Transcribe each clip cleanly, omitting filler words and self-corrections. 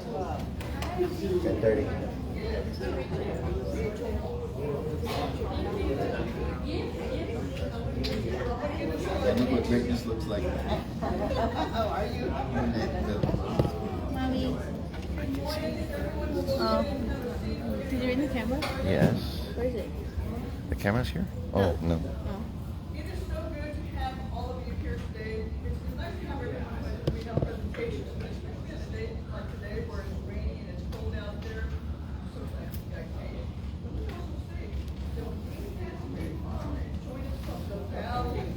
10:30. I know what greatness looks like. How are you? Mommy. Oh. Did you read the camera? Yes. Where is it? The camera's here? Oh, no. Oh. It is so good to have all of you here today. It's nice to have everyone when we have presentations, but especially a day like today where it's raining and it's cold out there. So glad you guys came. Let me also say, don't leave that today. Join us from the valley.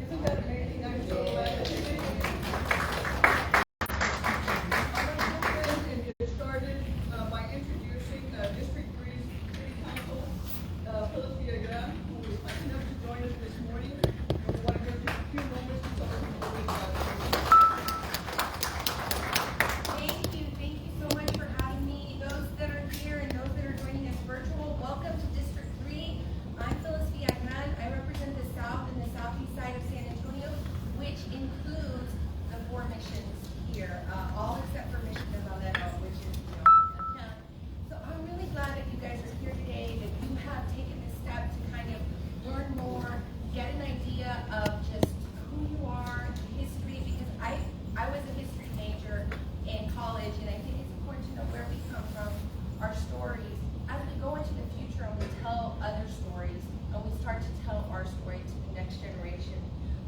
Isn't that amazing? I'm so glad that you did. I'm going to go ahead and get started by introducing District 3's City Council, Phyllis Villagrán, who is kind enough to join us this morning. And we want to give just a few moments to some of you before we start. Thank you so much for having me. Those that are here and those that are joining us virtual, welcome to District 3. I'm Phyllis Villagrán. I represent the south and the southeast side of San Antonio, which includes the 4 missions here, all except for Mission de Valero, which is downtown. So I'm really glad that you guys are here today, that you have taken this step to kind of learn more, get an idea of just who you are, history, because I was a history major in college, and I think it's important to know where we come from, our stories. As we go into the future and we tell other stories, and we start to tell our story to the next generation.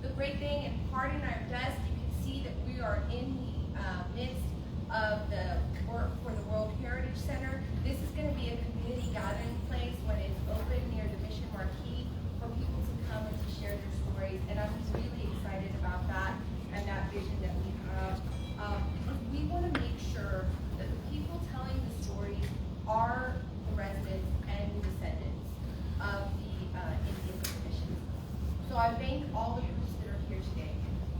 The great thing, and part in our desk, you can see that we are in the midst of the work for the World Heritage Center. This is going to be a community gathering place when it's open near the Mission Marquee for people to come and to share their stories. And I'm really excited about that and that vision that we have. We want to make sure that the people telling the stories are the residents and the descendants of the Indian traditions. So I thank all the groups that are here today.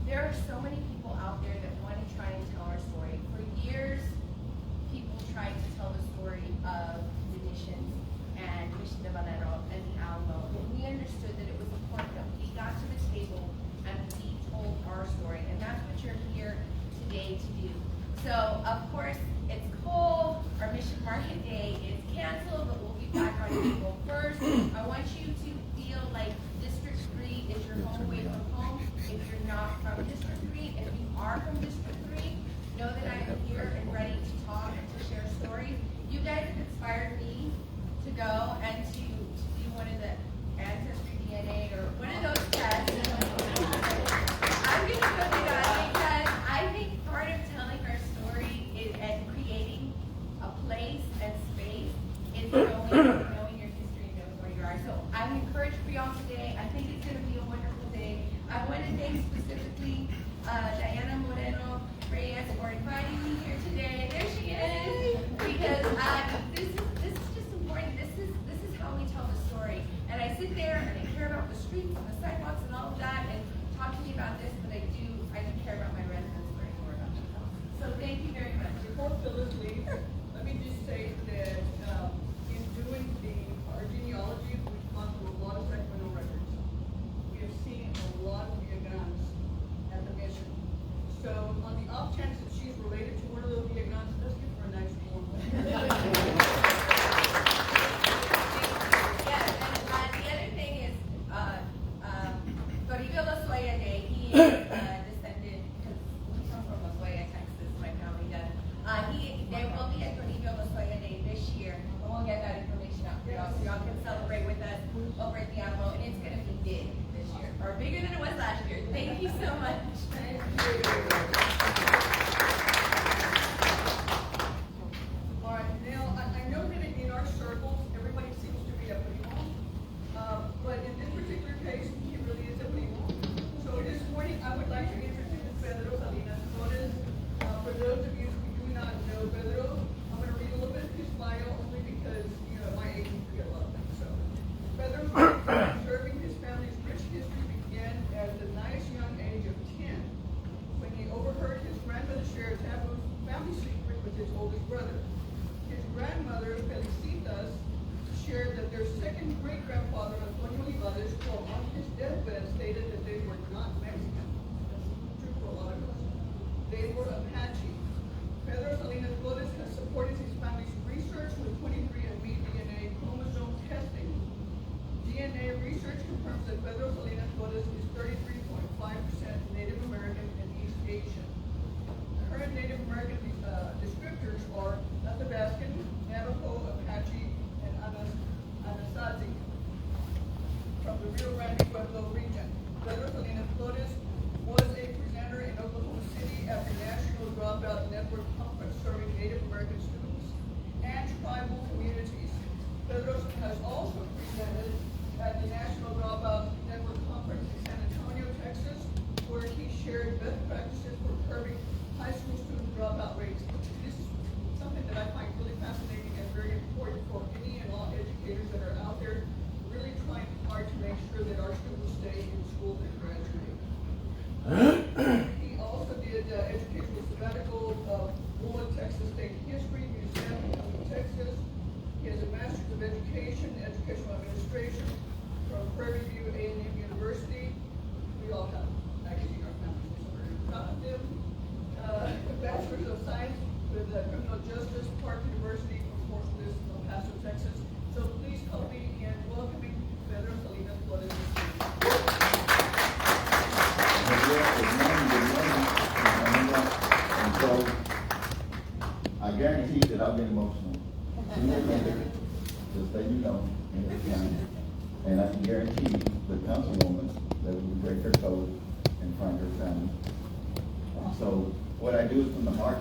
There are so many people out there that want to try and tell our story. For years, people tried to tell the story of the missions and Mission de Valero and the Alamo. And we understood that it was important that we got to the table and we told our story. And that's what you're here today to do. So, of course, it's cold. Our Mission Market Day is canceled, but we'll be back on April 1st. I want you to feel like District 3 is your home away from home. If you're not from District 3, if you are from District 3, know that I am here and ready to talk and to share stories. You guys have inspired me to go and to do one of the Ancestry DNA or one of those tests. I'm going to go do that because I think part of telling our story is, and creating a place and space is knowing your history and knowing where you are. So I'm encouraged for y'all today. I think it's going to be a wonderful day. I want to thank specifically Diana Moreno Reyes for inviting me here today. There she is. Because this is just important. This is how we tell the story. And I sit there and I care about the streets and the sidewalks and all of that and talk to me about this, but I do care about my residents learning more about themselves. So thank you very much. Before Phyllis leaves, let me just say that in doing our genealogy, we've gone through a lot of Sacramento records. We have seen a lot of Villagráns at the mission. So on the off chance that she's related to one of those Villagráns, let's give her a nice warm welcome. Yes, and the other thing is, Toribio Lozoya Day, he is descended, because we come from Lozoya, Texas, my family does. There will be a Toribio Lozoya Day this year, and we'll get that information out for y'all, so y'all can celebrate with us over at the Alamo, and it's going to be big this year, or bigger than it was last year. Thank you so much. Thank you. All right, now, I know that in our circles, everybody seems to be a primo, but in this particular case, he really is a primo. So this morning, I would like to introduce Pedro Salinas Flores. For those of you who do not know Pedro, I'm going to read a little bit of his bio only because, my age, we forget a lot of things. So, Pedro's serving his family's rich history began at the nice young age of 10 when he overheard his grandmother share a taboo family secret with his oldest brother. His grandmother, Felicitas, shared that their second great-grandfather, Antonio Olivares, on his deathbed stated that they were not Mexican. That's true for a lot of us. They were Apache. Pedro Salinas confirms that Pedro Salinas Flores is 33.5% Native American and East Asian. Current Native American descriptors are Athabascan, Navajo, Apache, and Anasazi from the Rio Grande Pueblo region. Pedro Salinas Flores was a presenter in Oklahoma City at the National Dropout Network Conference serving Native American students and tribal communities. Pedro has also presented at the National Dropout Network Conference in San Antonio, Texas, where he shared best practices for curbing high school student dropout rates. This is something that I find really fascinating and very important for any and all educators that are out there really trying hard to make sure that our students stay in school and graduate. He also did educational sabbatical of Woolin, Texas State History Museum in Texas. He has a Master's of Education, Educational Administration from Prairie View A&M University. We all have actually our families, so we're proud of them. A Bachelor's of Science with Criminal Justice, Park University from Fort Bliss, El Paso, Texas. So please help me in welcoming Pedro Salinas Flores. And so, I guarantee that I'll get emotional. Just so you know, in this county. And I can guarantee the councilwoman that we will break her code and find her family. So, what I do is from the heart.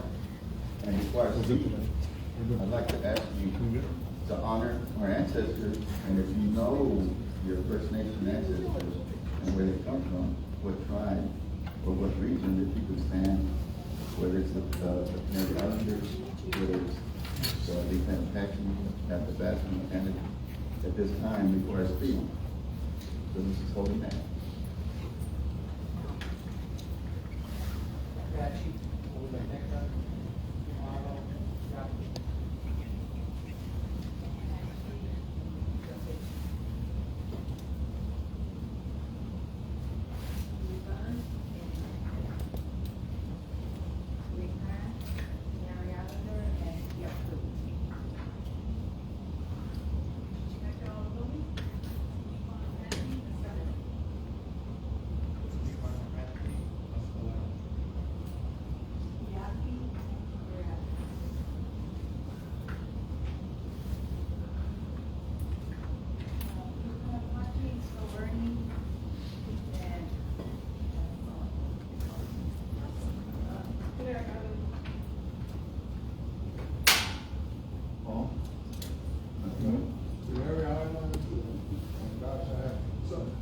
And as far as speaking, I'd like to ask you to honor our ancestors. And if you know your First Nation ancestors and where they come from, what tribe or what region, that you could stand, whether it's the Canary Islanders, whether it's the Apache, Athabascan, and at this time before I speak. So this is holy man.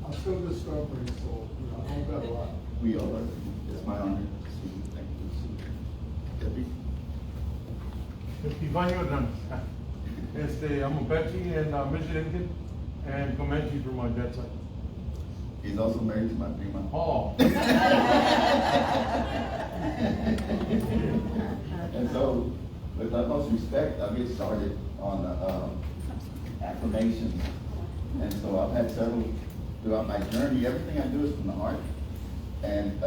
I'm still discovering, so I know that a lot. We all are. It's my honor to see you. Thank you. Debbie? Iván Hernández. I'm a Apache and Michigan and Comanche from my dad's side. He's also married to my prima. Oh. And so, with the utmost respect, I'll get started on affirmations. And so I've had several throughout my journey. Everything I do is from the heart. And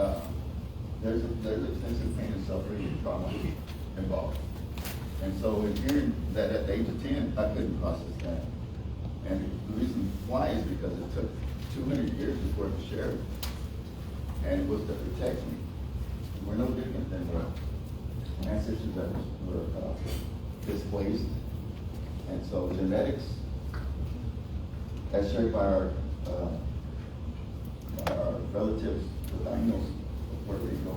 there's extensive pain and suffering and trauma involved. And so in hearing that at the age of 10, I couldn't process that. And the reason why is because it took 200 years before it was shared. And it was to protect me. We're no different than the ancestors that were displaced. And so genetics, as shared by our relatives, the Taínos of Puerto Rico,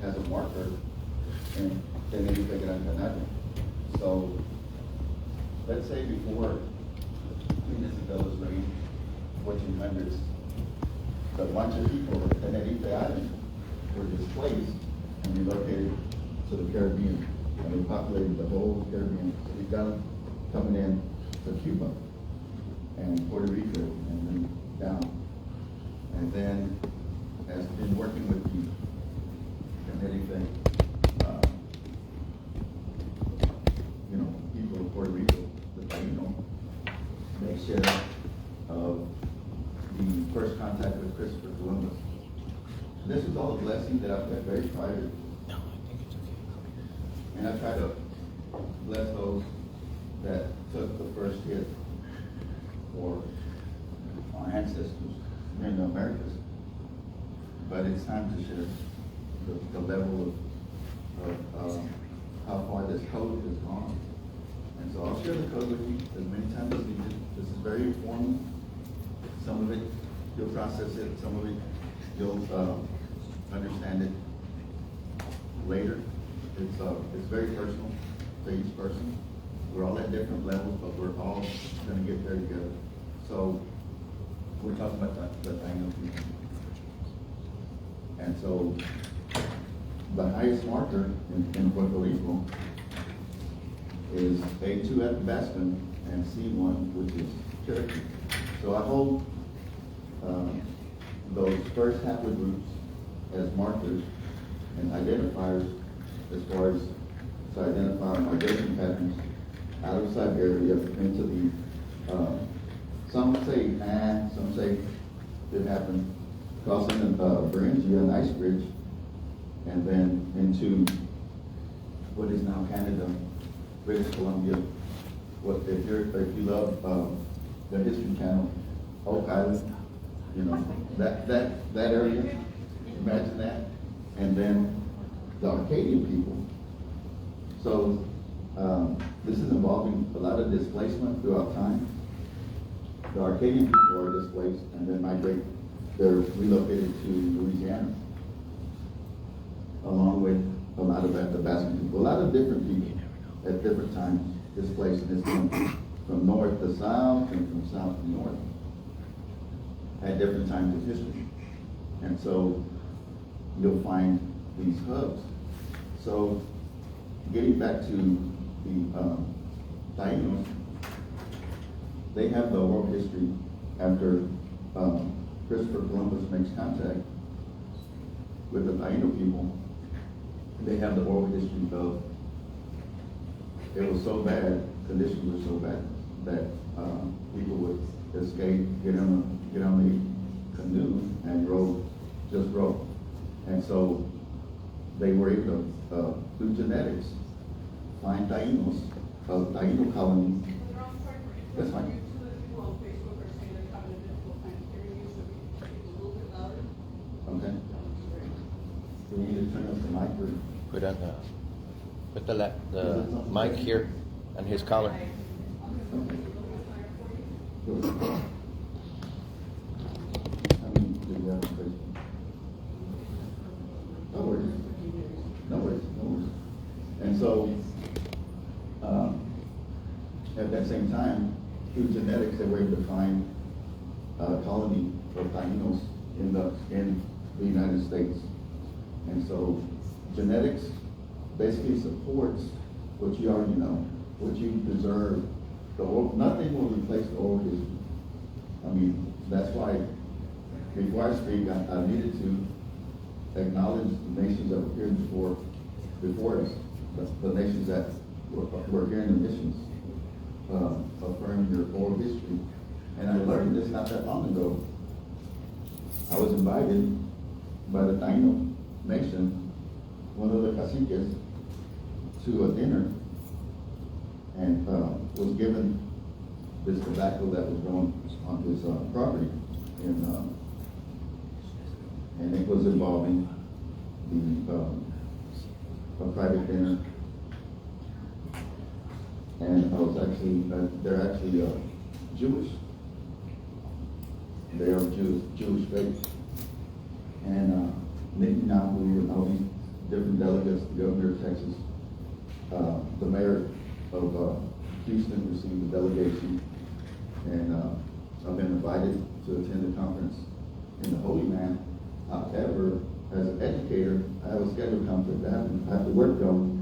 has a marker in Tenerife Gran Canaria. So let's say before Queen Isabella's reign, 1400s, the bunch of people of Tenerife Island were displaced and relocated to the Caribbean. And they populated the whole Caribbean. So we got them coming in to Cuba and Puerto Rico and then down. And then has been working with the Tenerife, people of Puerto Rico, the Taíno, make share of the first contact with Christopher Columbus. This is all a blessing that I've got very private. No, I think it's okay. And I try to bless those that took the first hit for our ancestors here in the Americas. But it's time to share the level of how far this code has gone. And so I'll share the code with you as many times as needed. This is very informal. Some of it, you'll process it. Some of it, you'll understand it later. It's very personal to each person. We're all at different levels, but we're all gonna get there together. So we're talking about the Taino people. And so the highest marker in Puerto Rico is A2 at Baskin and C1, which is Cherokee. So I hold those first haploid groups as markers and identifiers as far as to identify migration patterns out of Siberia into the, some say, some say it happened crossing Beringia, an ice bridge, and then into what is now Canada, British Columbia. What if you love the History Channel, Oak Island, you know, that area, imagine that, and then the Arcadian people. So this is involving a lot of displacement throughout time. The Arcadian people are displaced and then migrate. They're relocated to Louisiana, along with a lot of the Basque people. A lot of different people at different times displaced in this country, from north to south and from south to north, at different times of history. And so you'll find these hubs. So getting back to the Tainos, they have the oral history after Christopher Columbus makes contact with the Taino people. They have the oral history of it was so bad, conditions were so bad that people would escape, get on the canoe and row. And so they were able to, through genetics, find Tainos, Taino colonies. That's fine. Okay. Do we need to turn up the mic or? Put the mic here on his collar. No worries. And so, at that same time, through genetics, they were able to find a colony of Tainos in the United States. And so, genetics basically supports what you already know, what you deserve. Nothing will replace the oral history. I mean, that's why before I speak, I needed to acknowledge the nations that were here before us, the nations that were here in the missions, affirming your oral history. And I learned this not that long ago. I was invited by the Taino nation, one of the caciques, to a dinner, and was given this tobacco that was grown on his property, and it was involving a private dinner. And I was they're actually Jewish. They are Jewish faith. And Nick Nahu and all these different delegates, the governor of Texas, the mayor of Houston received the delegation, and I've been invited to attend the conference in the Holy Land. However, as an educator, I have a schedule conflict. I have to work on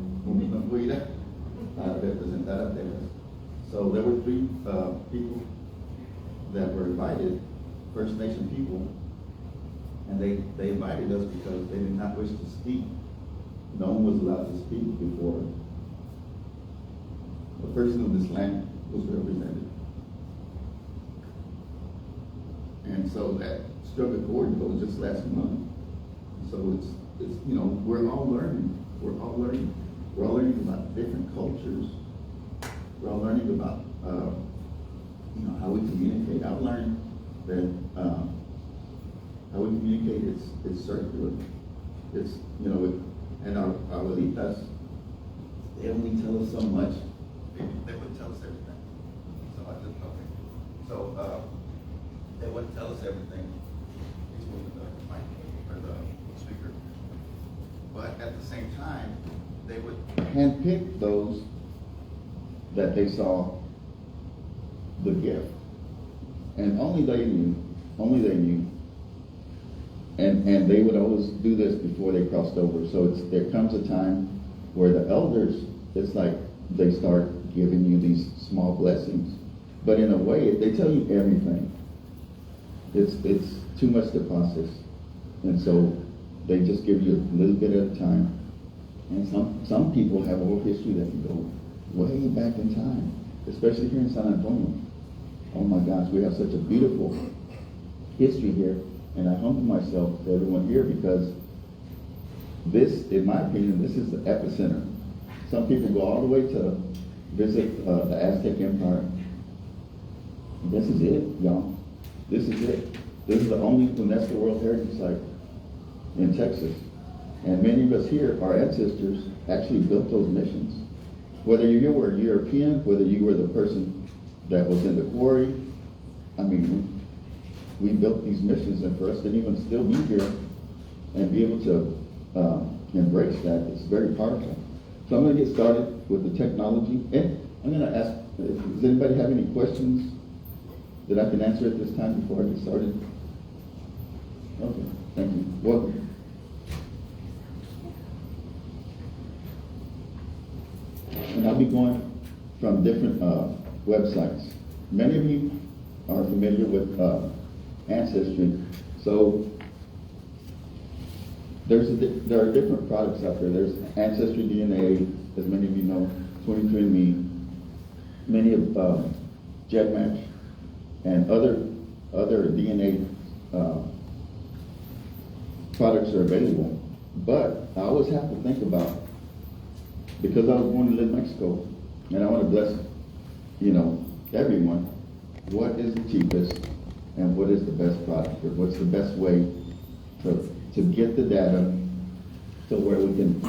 represent that up there. So there were 3 people that were invited, First Nation people, and they invited us because they did not wish to speak. No one was allowed to speak before the person of this land was represented. And so that struck a chord just last month. So it's you know, we're all learning. We're all learning about different cultures. We're all learning about how we communicate. I've learned that, how we communicate is circular. It's, you know, and our abuelitas, they only tell us so much. They wouldn't tell us everything. So I just know. So, they wouldn't tell us everything. He's moving the mic or the speaker. But at the same time, they would handpick those that they saw the gift. And only they knew. And they would always do this before they crossed over. So there comes a time where the elders, it's like they start giving you these small blessings. But in a way, they tell you everything. It's too much to process. And so they just give you a little bit at a time. And some people have oral history that can go way back in time, especially here in San Antonio. Oh my gosh, we have such a beautiful history here. And I humble myself to everyone here because this, in my opinion, this is the epicenter. Some people go all the way to visit the Aztec Empire. This is it, y'all. This is it. This is the only UNESCO World Heritage Site in Texas. And many of us here, our ancestors, actually built those missions. Whether you were a European, whether you were the person that was in the quarry, I mean, we built these missions, and for us to even still be here and be able to embrace that, it's very powerful. So I'm going to get started with the technology. And I'm going to ask, does anybody have any questions that I can answer at this time before I get started? Okay, thank you. Welcome. And I'll be going from different websites. Many of you are familiar with Ancestry. So there are different products out there. There's Ancestry DNA, as many of you know, 23andMe, many of GEDmatch, and other DNA products are available. But I always have to think about, because I was born and lived in Mexico, and I want to bless, everyone, what is the cheapest and what is the best product, or what's the best way to get the data to where we can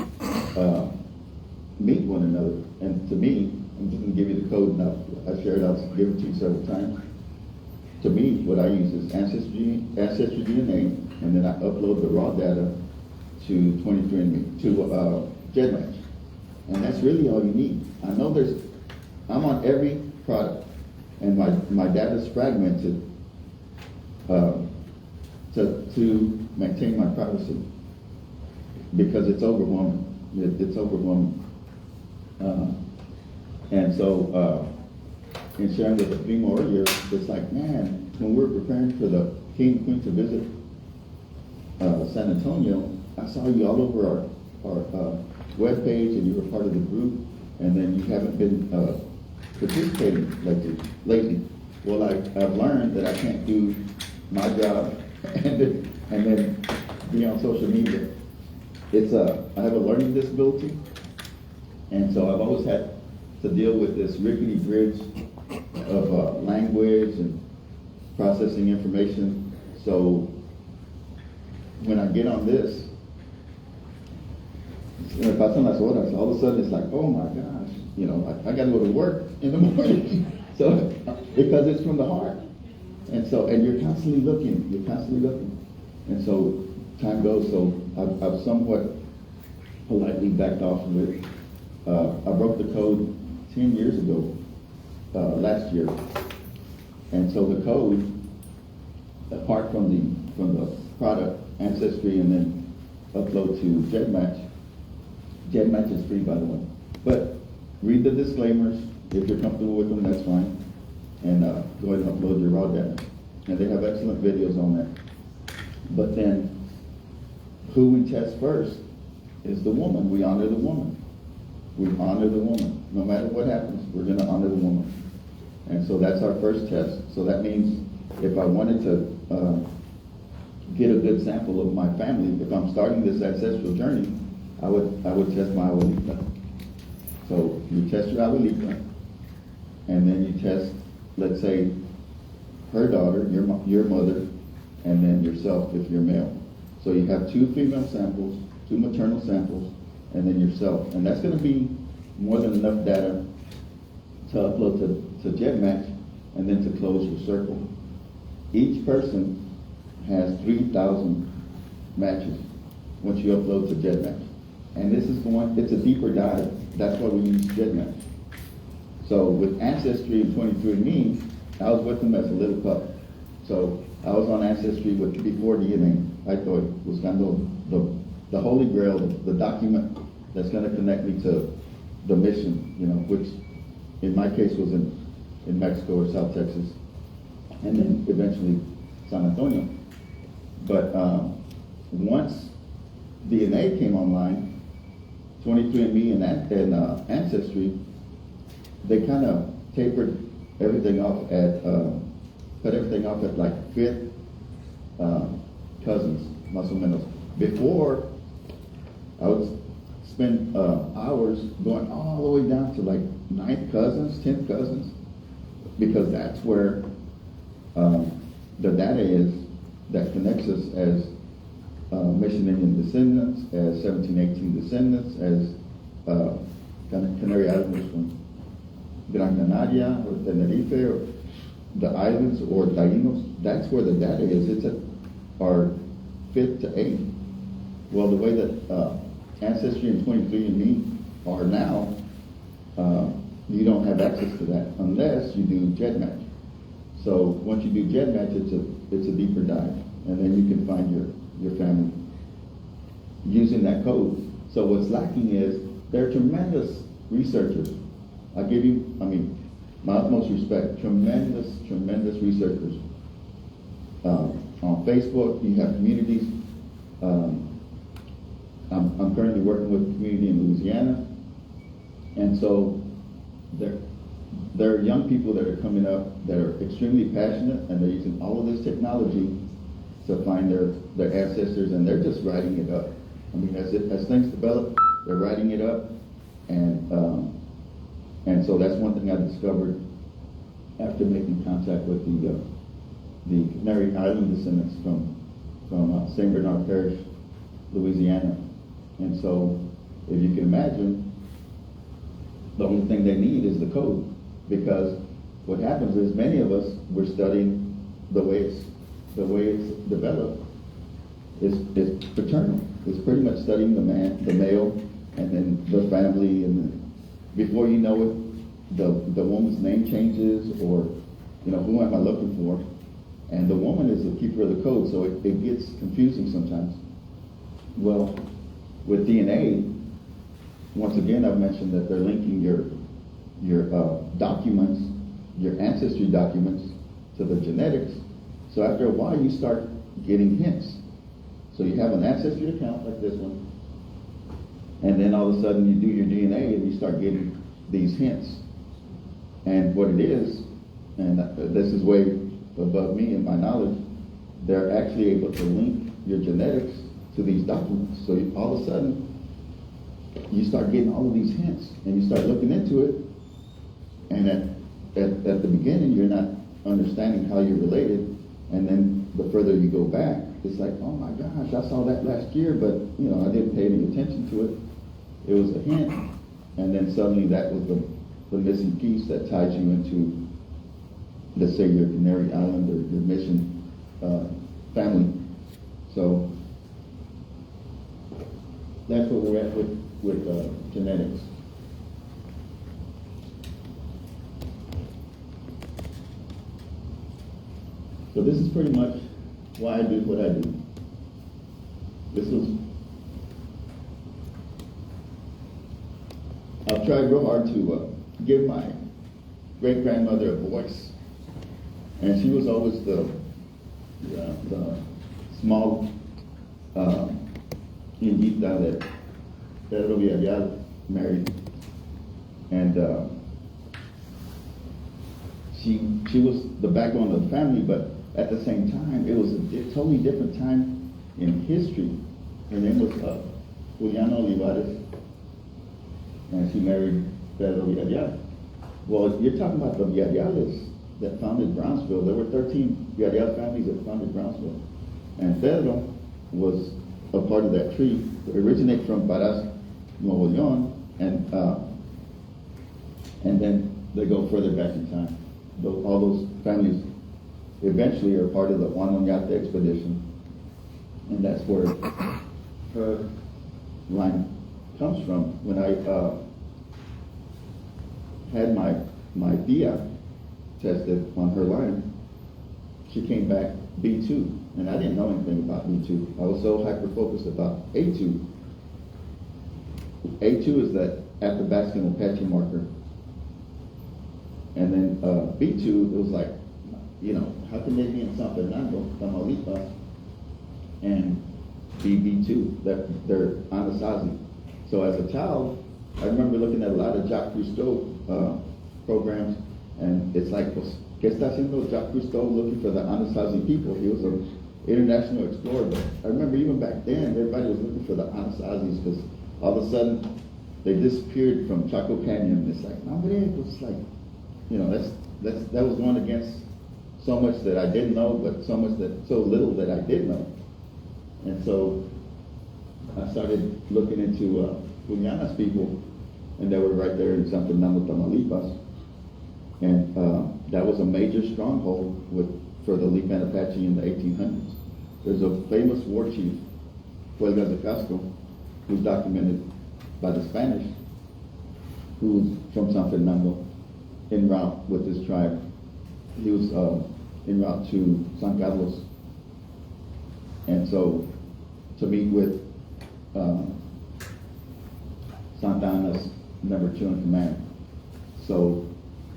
meet one another. And to me, I'm just going to give you the code now. I shared it, I'll give it to you several times. To me, what I use is Ancestry DNA, and then I upload the raw data to 23andMe, to GEDmatch. And that's really all you need. I know I'm on every product, and my data is fragmented to maintain my privacy, because it's overwhelming. It's overwhelming. And so, in sharing with the Primo earlier, it's like, man, when we were preparing for the King and Queen to visit San Antonio, I saw you all over our webpage, and you were part of the group, and then you haven't been participating lately. Well, I've learned that I can't do my job and then be on social media. I have a learning disability, and so I've always had to deal with this rickety bridge of language and processing information. So when I get on this, pasan las horas, all of a sudden it's like, oh my gosh, I got to go to work in the morning. So, because it's from the heart. And you're constantly looking. And so time goes, so I've somewhat politely backed off of it. I broke the code 10 years ago, last year. And so the code, apart from the product, Ancestry, and then upload to GEDmatch. GEDmatch is free, by the way. But read the disclaimers. If you're comfortable with them, that's fine. And go ahead and upload your raw data. And they have excellent videos on that. But then, who we test first is the woman. We honor the woman. We honor the woman. No matter what happens, we're going to honor the woman. And so that's our first test. So that means if I wanted to get a good sample of my family, if I'm starting this ancestral journey, I would test my abuelita. So you test your abuelita, and then you test, let's say, her daughter, your mother, and then yourself if you're male. So you have 2 female samples, 2 maternal samples, and then yourself. And that's going to be more than enough data to upload to GEDmatch and then to close your circle. Each person has 3,000 matches once you upload to GEDmatch. And this is it's a deeper dive. That's why we use GEDmatch. So with Ancestry and 23andMe, I was with them as a little pup. So I was on Ancestry before DNA. I thought it was kind of the holy grail, the document that's going to connect me to the mission, which in my case was in Mexico or South Texas, and then eventually San Antonio. But once DNA came online, 23andMe and Ancestry, they kind of tapered everything off cut everything off at like 5th cousins, más o menos. Before, I would spend hours going all the way down to like 9th cousins, 10th cousins, because that's where the data is that connects us as Mission Indian descendants, as 1718 descendants, as Canary Islanders from Gran Canaria or Tenerife or the islands or Tainos. That's where the data is. It's at our 5th to 8th. Well, the way that Ancestry and 23andMe are now, you don't have access to that unless you do GEDmatch. So once you do GEDmatch, it's a deeper dive, and then you can find your family using that code. So what's lacking is there are tremendous researchers. I give you, my utmost respect, tremendous researchers. On Facebook, you have communities. I'm currently working with a community in Louisiana, and so there are young people that are coming up that are extremely passionate, and they're using all of this technology to find their ancestors, and they're just writing it up. As things develop, they're writing it up, and so that's one thing I discovered after making contact with the Canary Island descendants from St. Bernard Parish, Louisiana. And so, if you can imagine, the only thing they need is the code, because what happens is many of us, we're studying the way it's developed is paternal. It's pretty much studying the male, and then the family, and then before you know it, the woman's name changes, or who am I looking for? And the woman is the keeper of the code, so it gets confusing sometimes. Well, with DNA, once again, I've mentioned that they're linking your documents, your ancestry documents, to the genetics. So after a while, you start getting hints. So you have an ancestry account like this one, and then all of a sudden you do your DNA and you start getting these hints. And what it is, and this is way above me in my knowledge, they're actually able to link your genetics to these documents. So all of a sudden, you start getting all of these hints, and you start looking into it, and at the beginning, you're not understanding how you're related, and then the further you go back, it's like, oh my gosh, I saw that last year, but I didn't pay any attention to it. It was a hint, and then suddenly that was the missing piece that ties you into, let's say, your Canary Island or your Mission family. So that's where we're at with genetics. So this is pretty much why I do what I do. I've tried real hard to give my great-grandmother a voice, and she was always the small Indita that Pedro Villarreal married, and she was the backbone of the family, but at the same time, it was a totally different time in history. Her name was Juliana Olivares, and she married Pedro Villarreal. Well, you're talking about the Villarreales. that founded Brownsville. There were 13 Yariel families that founded Brownsville. And Pedro was a part of that tree. It originated from Parás, Nuevo León, and then they go further back in time. All those families eventually are part of the Juan Oñate expedition, and that's where her line comes from. When I had my DIA tested on her line, she came back B2, and I didn't know anything about B2. I was so hyper-focused about A2. A2 is that Athabascan Apache marker. And then B2, it was like, how can they be in San Fernando, Tamaulipas, and be B2, that they're Anasazi. So as a child, I remember looking at a lot of Jacques Cousteau programs, and it's like, ¿qué está haciendo Jacques Cousteau looking for the Anasazi people? He was an international explorer, but I remember even back then, everybody was looking for the Anasazis, because all of a sudden, they disappeared from Chaco Canyon. It's like, no, but it was like, that was going against so much that I didn't know, but so little that I did know. And so I started looking into Juliana's people, and they were right there in San Fernando, Tamaulipas. And that was a major stronghold for the Lipan Apache in the 1800s. There's a famous war chief, Huelga de Castro, who's documented by the Spanish, who's from San Fernando, en route with this tribe. He was en route to San Carlos. And so, to meet with Santa Anna's number 2 in command. So,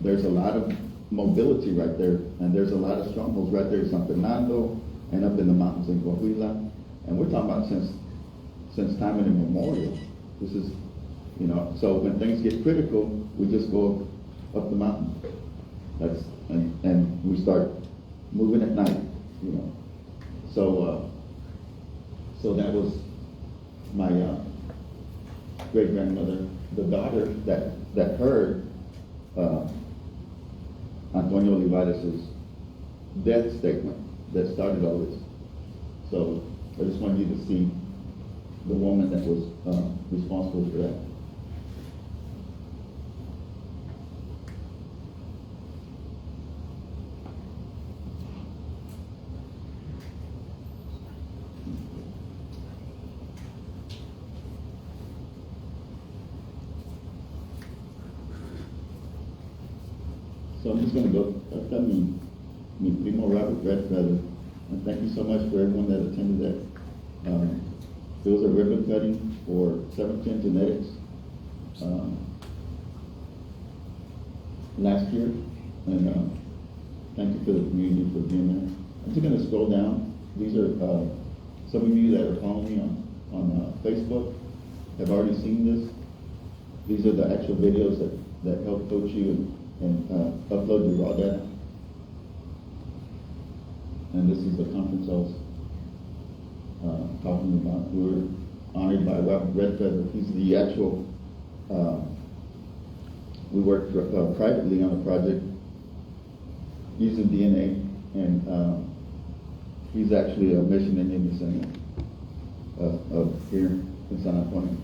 there's a lot of mobility right there, and there's a lot of strongholds right there in San Fernando, and up in the mountains in Coahuila. And we're talking about since time immemorial. This is, so when things get critical, we just go up the mountain. And we start moving at night, So that was my great grandmother, the daughter that heard Antonio Olivares' death statement that started all this. So I just wanted you to see the woman that was responsible for that. So I'm just going to go, I've got me primo Robert Redfeather, and thank you so much for everyone that attended that. It was a ribbon cutting for 710 Genetics last year, and thank you for the community for being there. I'm just going to scroll down. These are, some of you that are following me on Facebook have already seen this. These are the actual videos that help coach you and upload your raw data. And this is the conference I was talking about. We were honored by Robert Redfeather. He's the actual, we worked privately on a project using DNA, and he's actually a mission Indian descendant of here in San Antonio.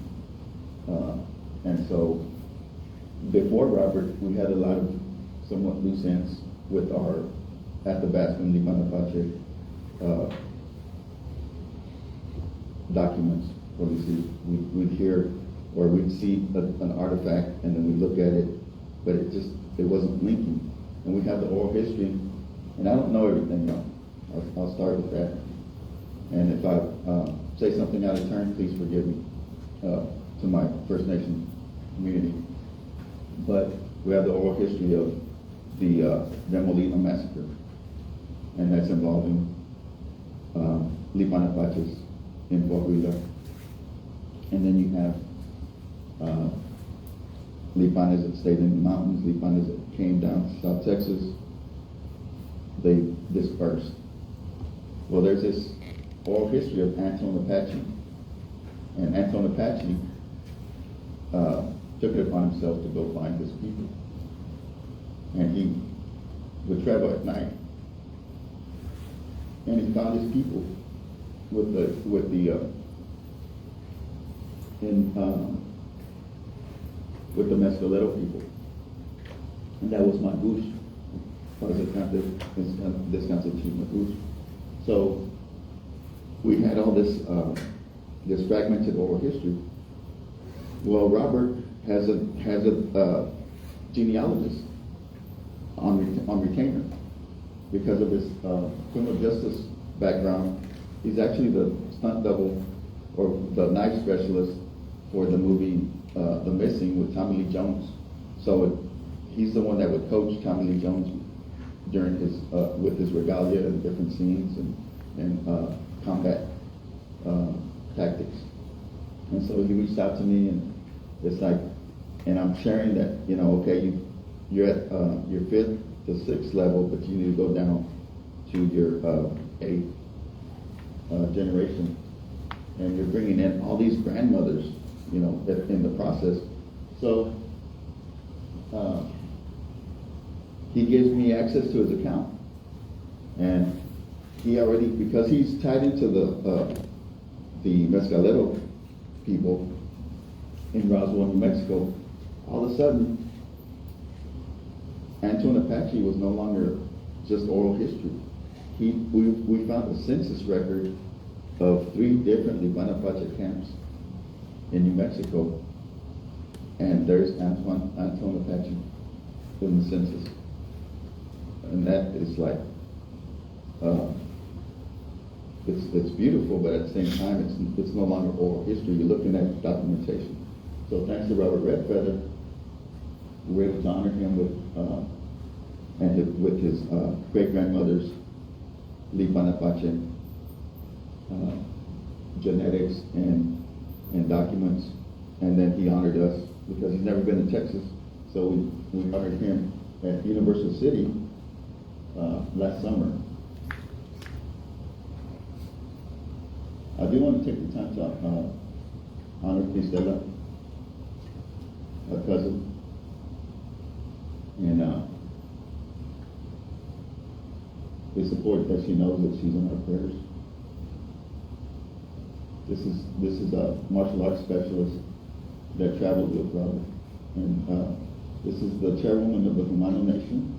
And so, before Robert, we had a lot of somewhat loose ends with our Athabascan Lipan Apache documents. Where we'd hear or we'd see an artifact, and then we'd look at it, but it wasn't linking. And we have the oral history, and I don't know everything now. I'll start with that. And if I say something out of turn, please forgive me to my First Nation community. But we have the oral history of the Remolina massacre, and that's involving Lipan Apaches in Coahuila. And then you have Lipanes that stayed in the mountains, Lipanes that came down to South Texas. They dispersed. Well, there's this oral history of Anton Apache, and Anton Apache took it upon himself to go find his people. And he would travel at night, and he found his people with the Mescalero people, and that was my bush. Descanso Chief Magush. So we had all this fragmented oral history. Well, Robert has a genealogist on retainer because of his criminal justice background. He's actually the stunt double or the knife specialist for the movie The Missing with Tommy Lee Jones. So he's the one that would coach Tommy Lee Jones during his with his regalia and different scenes and combat tactics. And so he reached out to me, and it's like, and I'm sharing that, okay, you're at your 5th to 6th level, but you need to go down to your 8th generation, and you're bringing in all these grandmothers, in the process. So he gives me access to his account, and he already, because he's tied into the Mescalero people in Roswell, New Mexico, all of a sudden, Antoine Apache was no longer just oral history. We found a census record of 3 different Libana Apache camps in New Mexico, and there's Antoine Apache in the census. And that is like, it's beautiful, but at the same time, it's no longer oral history. You're looking at documentation. So thanks to Robert Redfeather, we were able to honor him with his great grandmother's Lipan Apache genetics and documents, and then he honored us because he's never been to Texas. So we honored him at Universal City last summer. I do want to take the time to honor Cristela, our cousin, and the support that she knows that she's in our prayers. This is a martial arts specialist that traveled with Robert, and this is the chairwoman of the Humano Nation.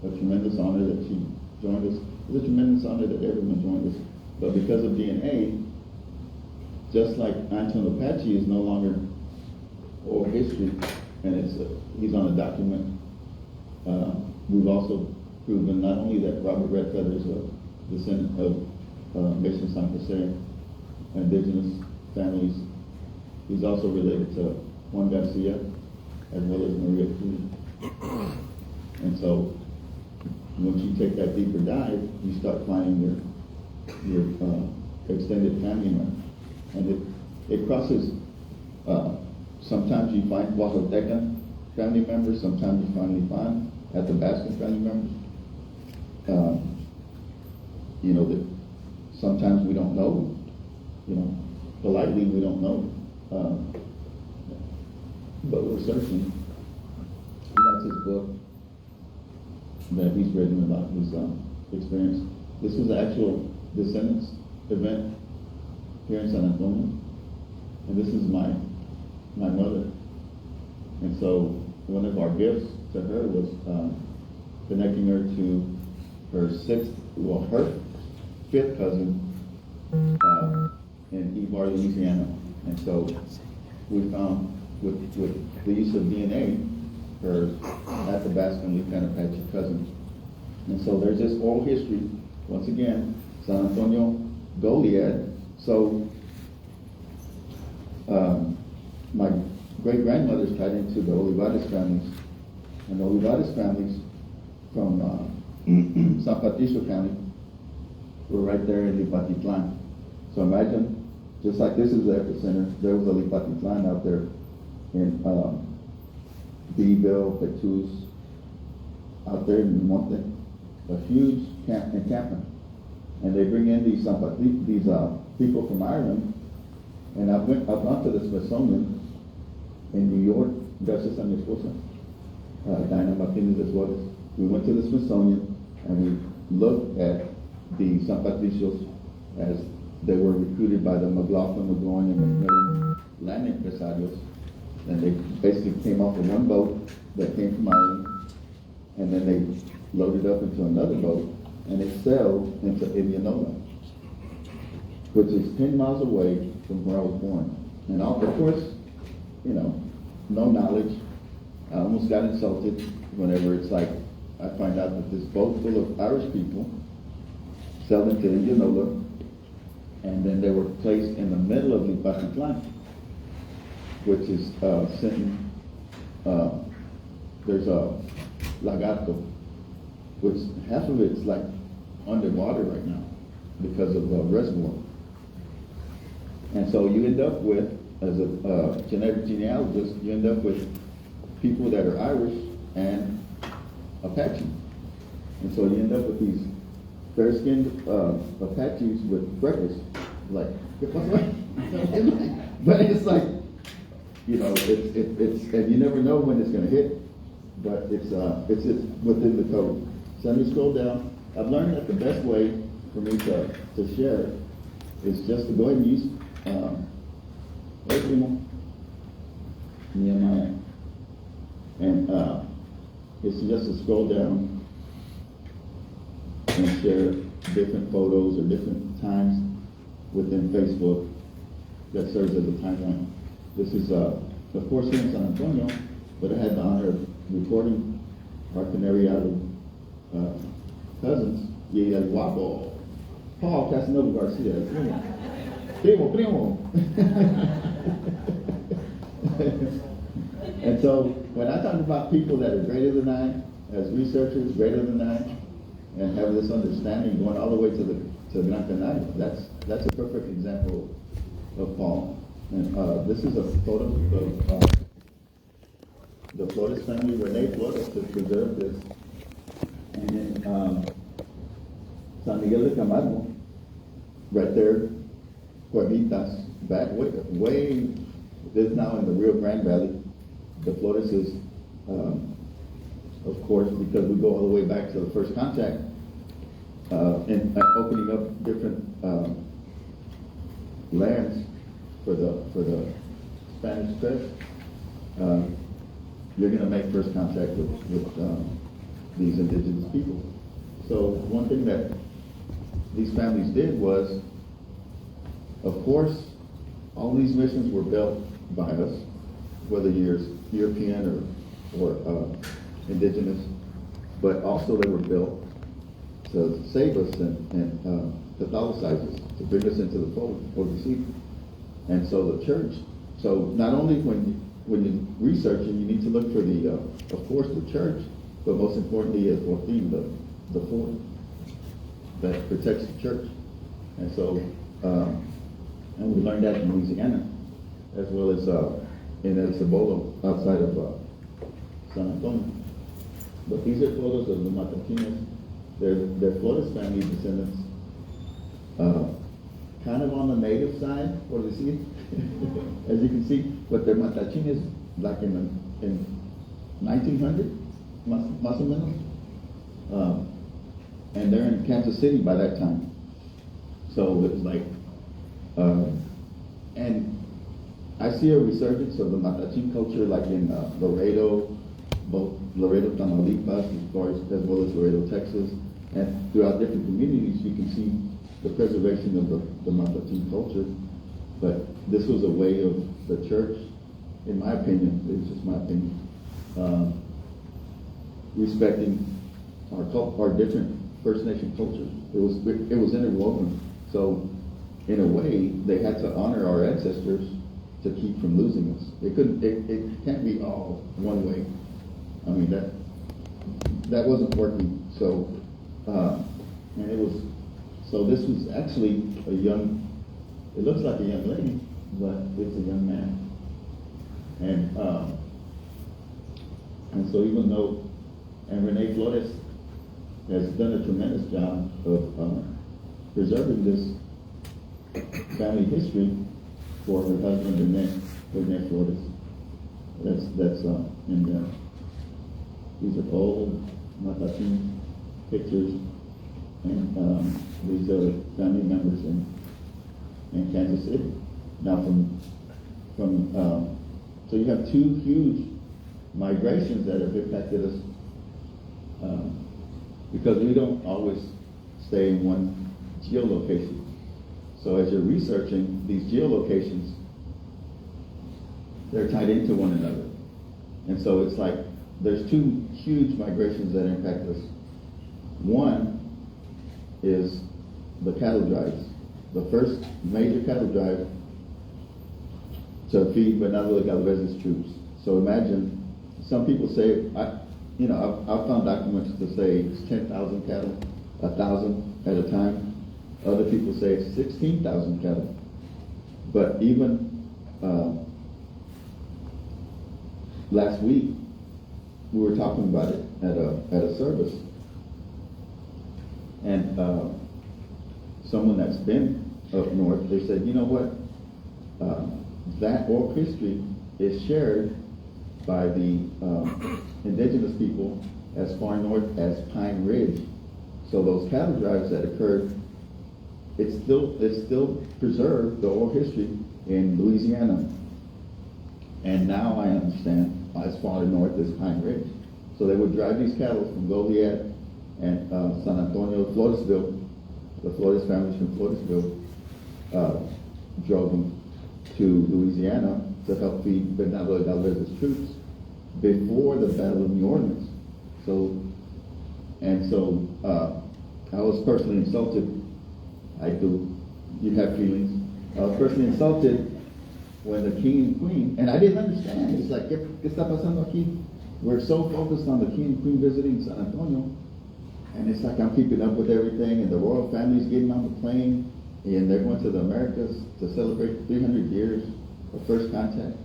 A tremendous honor that she joined us. It's a tremendous honor that everyone joined us. But because of DNA, just like Antoine Apache is no longer oral history, and he's on a document, we've also proven not only that Robert Redfeather is a descendant of Mission San Jose, indigenous families, he's also related to Juan Garcia, as well as Maria Cruz. And so, once you take that deeper dive, you start finding your extended family members. And it crosses, sometimes you find Oaxaca family members, sometimes you finally find Athabascan family members. That sometimes we don't know, politely we don't know, but we're searching. And that's his book that he's written about his experience. This was the actual Descendants event here in San Antonio, and this is my mother. And so one of our gifts to her was connecting her to her her 5th cousin in Ibar, Louisiana. And so we found with the use of DNA, her Athabascan Lipan Apache cousin. And so there's this oral history, once again, San Antonio, Goliad. So my great-grandmother's tied into the Olivares families, and the Olivares families from San Patricio County were right there in Lipatitlan. So imagine, just like this is the epicenter, there was a Lipatitlan out there in Beeville, Petus, out there in Monte, a huge encampment. And they bring in these people from Ireland, and I've gone to the Smithsonian in New York, gracias a mi esposa, Diana Martinez de Flores, we went to the Smithsonian and we looked at the San Patricios as they were recruited by the McLaughlin, McGloin, and McMillan land empresarios. And they basically came off of one boat that came from Ireland, and then they loaded up into another boat, and they sailed into Indianola, which is 10 miles away from where I was born. And of course, you know, no knowledge. I almost got insulted whenever it's like, I find out that this boat full of Irish people sailed into Indianola, and then they were placed in the middle of Lipatitlan, which is sitting, there's a Lagarto, which half of it's like underwater right now because of the reservoir. And so you end up with, as a genetic genealogist, you end up with people that are Irish and Apache. And so you end up with these fair-skinned Apaches with freckles. Like, but it's like, you know, it's and you never know when it's going to hit, but it's just within the code. So let me scroll down. I've learned that the best way for me to share is just to go ahead and use Nehemiah, and it's just to scroll down and share different photos or different times within Facebook that serves as a timeline. This is, of course, here in San Antonio, but I had the honor of recording our Canariado cousins, y el guapo, Paul Casanova Garcia. Primo. And so, when I talk about people that are greater than I, as researchers, greater than I, and have this understanding going all the way to Gran Canaria, that's a perfect example of Paul. And this is a photo of the Flores family, Rene Flores, to preserve this. And then San Miguel de Camargo, right there, Cuevitas, back way, this is now in the Rio Grande Valley. The Flores is, of course, because we go all the way back to the first contact, and opening up different lands for the Spanish press, you're going to make first contact with these indigenous people. So one thing that these families did was, of course, all these missions were built by us, whether you're European or indigenous, but also they were built to save us and Catholicize us, to bring us into the fold, see. And so the church, so not only when you're researching, you need to look for the, of course, the church, but most importantly is the fort that protects the church. And so, and we learned that in Louisiana, as well as in El Cibolo, outside of San Antonio. But these are photos of the Matatinas. They're Flores family descendants, kind of on the native side, or the sea, as you can see. But they're Matatinas, like in 1900, más o menos. And they're in Kansas City by that time. So it's like, and I see a resurgence of the Matachin culture, like in Laredo, both Laredo, Tamaulipas, as well as Laredo, Texas, and throughout different communities, you can see the preservation of the Matachin culture. But this was a way of the church, in my opinion, it's just my opinion, respecting our different First Nation cultures. It was interwoven. So in a way, they had to honor our ancestors to keep from losing us. It can't be all one way. I mean, that wasn't working. So, so this was actually it looks like a young lady, but it's a young man. And so even though, and Rene Flores has done a tremendous job of preserving this family history for her husband, Rene Flores. That's in there. These are old Matachín pictures, and these are family members in Kansas City. Now so you have two huge migrations that have impacted us because we don't always stay in one geolocation. So as you're researching these geolocations, they're tied into one another. And so it's like there's two huge migrations that impact us. One is the cattle drives. The first major cattle drive to feed Bernardo de Galvez's troops. So imagine, some people say, I've found documents to say it's 10,000 cattle, 1,000 at a time. Other people say it's 16,000 cattle. But even last week, we were talking about it at a service, and someone that's been up north, they said, you know what, that oral history is shared by the indigenous people as far north as Pine Ridge. So those cattle drives that occurred, it's still preserved, the oral history in Louisiana. And now I understand as far north as Pine Ridge. So they would drive these cattle from Goliad and San Antonio, Floresville. The Flores families from Floresville drove them to Louisiana to help feed Bernardo de Galvez's troops before the Battle of New Orleans. So I was personally insulted. I do. You have feelings. I was personally insulted when the king and queen, and I didn't understand. It's like, ¿qué está pasando aquí? We're so focused on the king and queen visiting San Antonio, and it's like I'm keeping up with everything, and the royal family's getting on the plane, and they're going to the Americas to celebrate 300 years of first contact,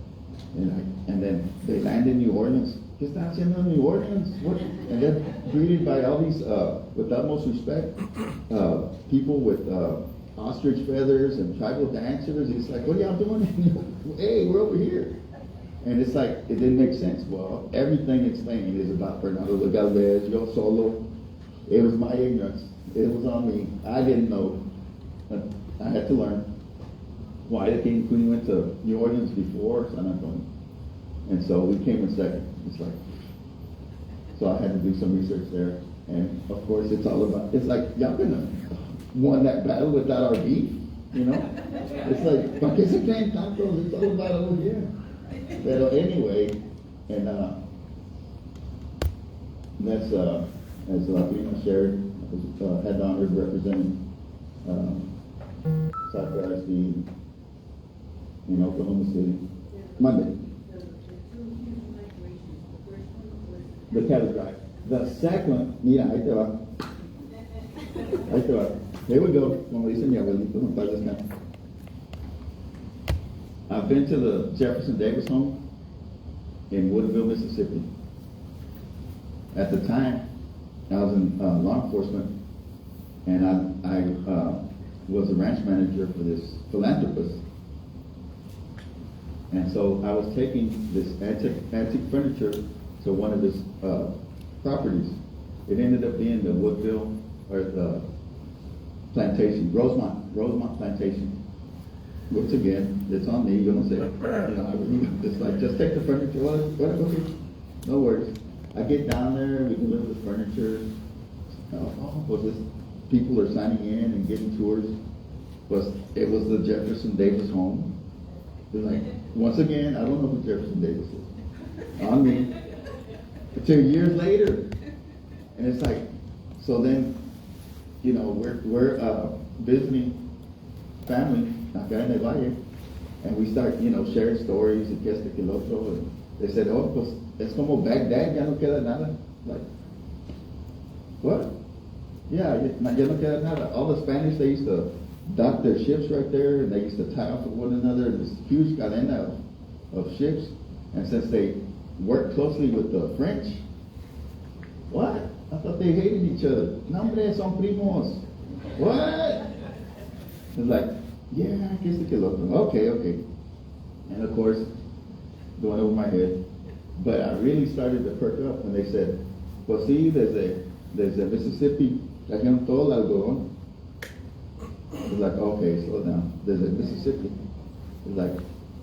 and then they land in New Orleans. ¿Qué están haciendo en New Orleans? What? And they're greeted by all these, with utmost respect, people with ostrich feathers and tribal dancers. It's like, what are y'all doing? Hey, we're over here. And it's like, it didn't make sense. Well, everything it's saying is about Bernardo de Galvez, Yo Solo. It was my ignorance. It was on me. I didn't know. I had to learn why the king and queen went to New Orleans before San Antonio. And so we came in second. It's like, so I had to do some research there. And of course, it's all about, it's like, y'all couldn't have won that battle without our beef, you know? It's like, ¿para qué se creen tantos? It's all about over here. But anyway, and that's, as Latina shared, had the honor of representing South Carolina in Oklahoma City Monday. The cattle drive. The second, mira, ahí te va. Ahí te va. Here we go, como dice mi abuelito, en paz descanse. I've been to the Jefferson Davis home in Woodville, Mississippi. At the time, I was in law enforcement, and I was a ranch manager for this philanthropist. And so I was taking this antique furniture to one of his properties. It ended up being the Woodville, or the plantation, Rosemont Plantation. Once again, it's on me, you don't say, it's like, just take the furniture, what, okay, no worries. I get down there, we deliver the furniture. People are signing in and getting tours. It was the Jefferson Davis home. They're like, once again, I don't know who Jefferson Davis is. On me. 2 years later. And it's like, so then, we're visiting family acá en el Valle, and we start, sharing stories, y que este, que el otro, and they said, oh, pues, es como Baghdad, ya no queda nada. Like, what? Yeah, ya no queda nada. All the Spanish, they used to dock their ships right there, and they used to tie off of one another, this huge cadena of ships, and since they worked closely with the French, what? I thought they hated each other. No, hombre, son primos. What? It's like, yeah, I guess they could look them. Okay. And of course, going over my head. But I really started to perk up when they said, pues sí, desde Mississippi trajeron todo el algodón. It's like, okay, slow down. Desde Mississippi. It's like,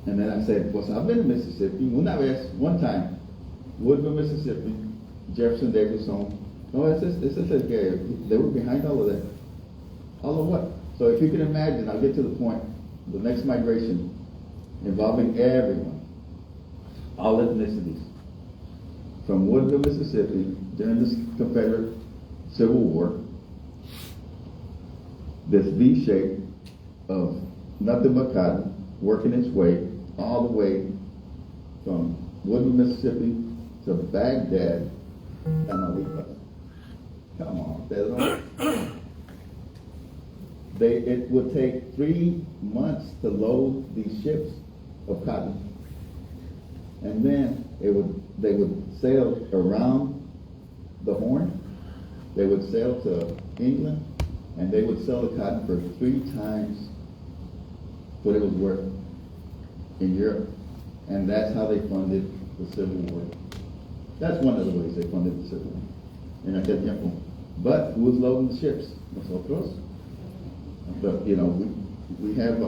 and then I said, pues I've been to Mississippi. One time, Woodville, Mississippi, Jefferson Davis home. No, it's just like, they were behind all of that. All of what? So if you can imagine, I'll get to the point, the next migration involving everyone, all ethnicities, from Woodville, Mississippi, during this Confederate Civil War, this V shape of nothing but cotton working its way all the way from Woodville, Mississippi to Baghdad, Tamaulipas. Come on, Pedro. It would take 3 months to load these ships of cotton. And then they would sail around the Horn. They would sail to England, and they would sell the cotton for 3 times what it was worth in Europe. And that's how they funded the Civil War. That's one of the ways they funded the Civil War in aquel tiempo. But who was loading the ships? Nosotros. But, you know, we have,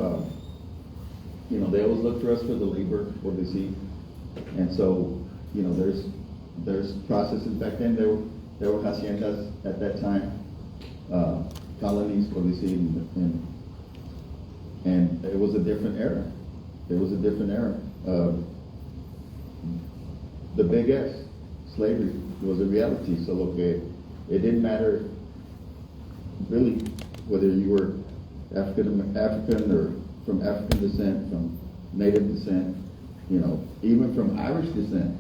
you know, they always look for us for the labor, what they see. And so, you know, there's processes back then. There were haciendas at that time, colonies, what they see, and it was a different era. It was a different era. The big S, slavery, was a reality. So look, it didn't matter really whether you were African or from African descent, from Native descent, you know, even from Irish descent.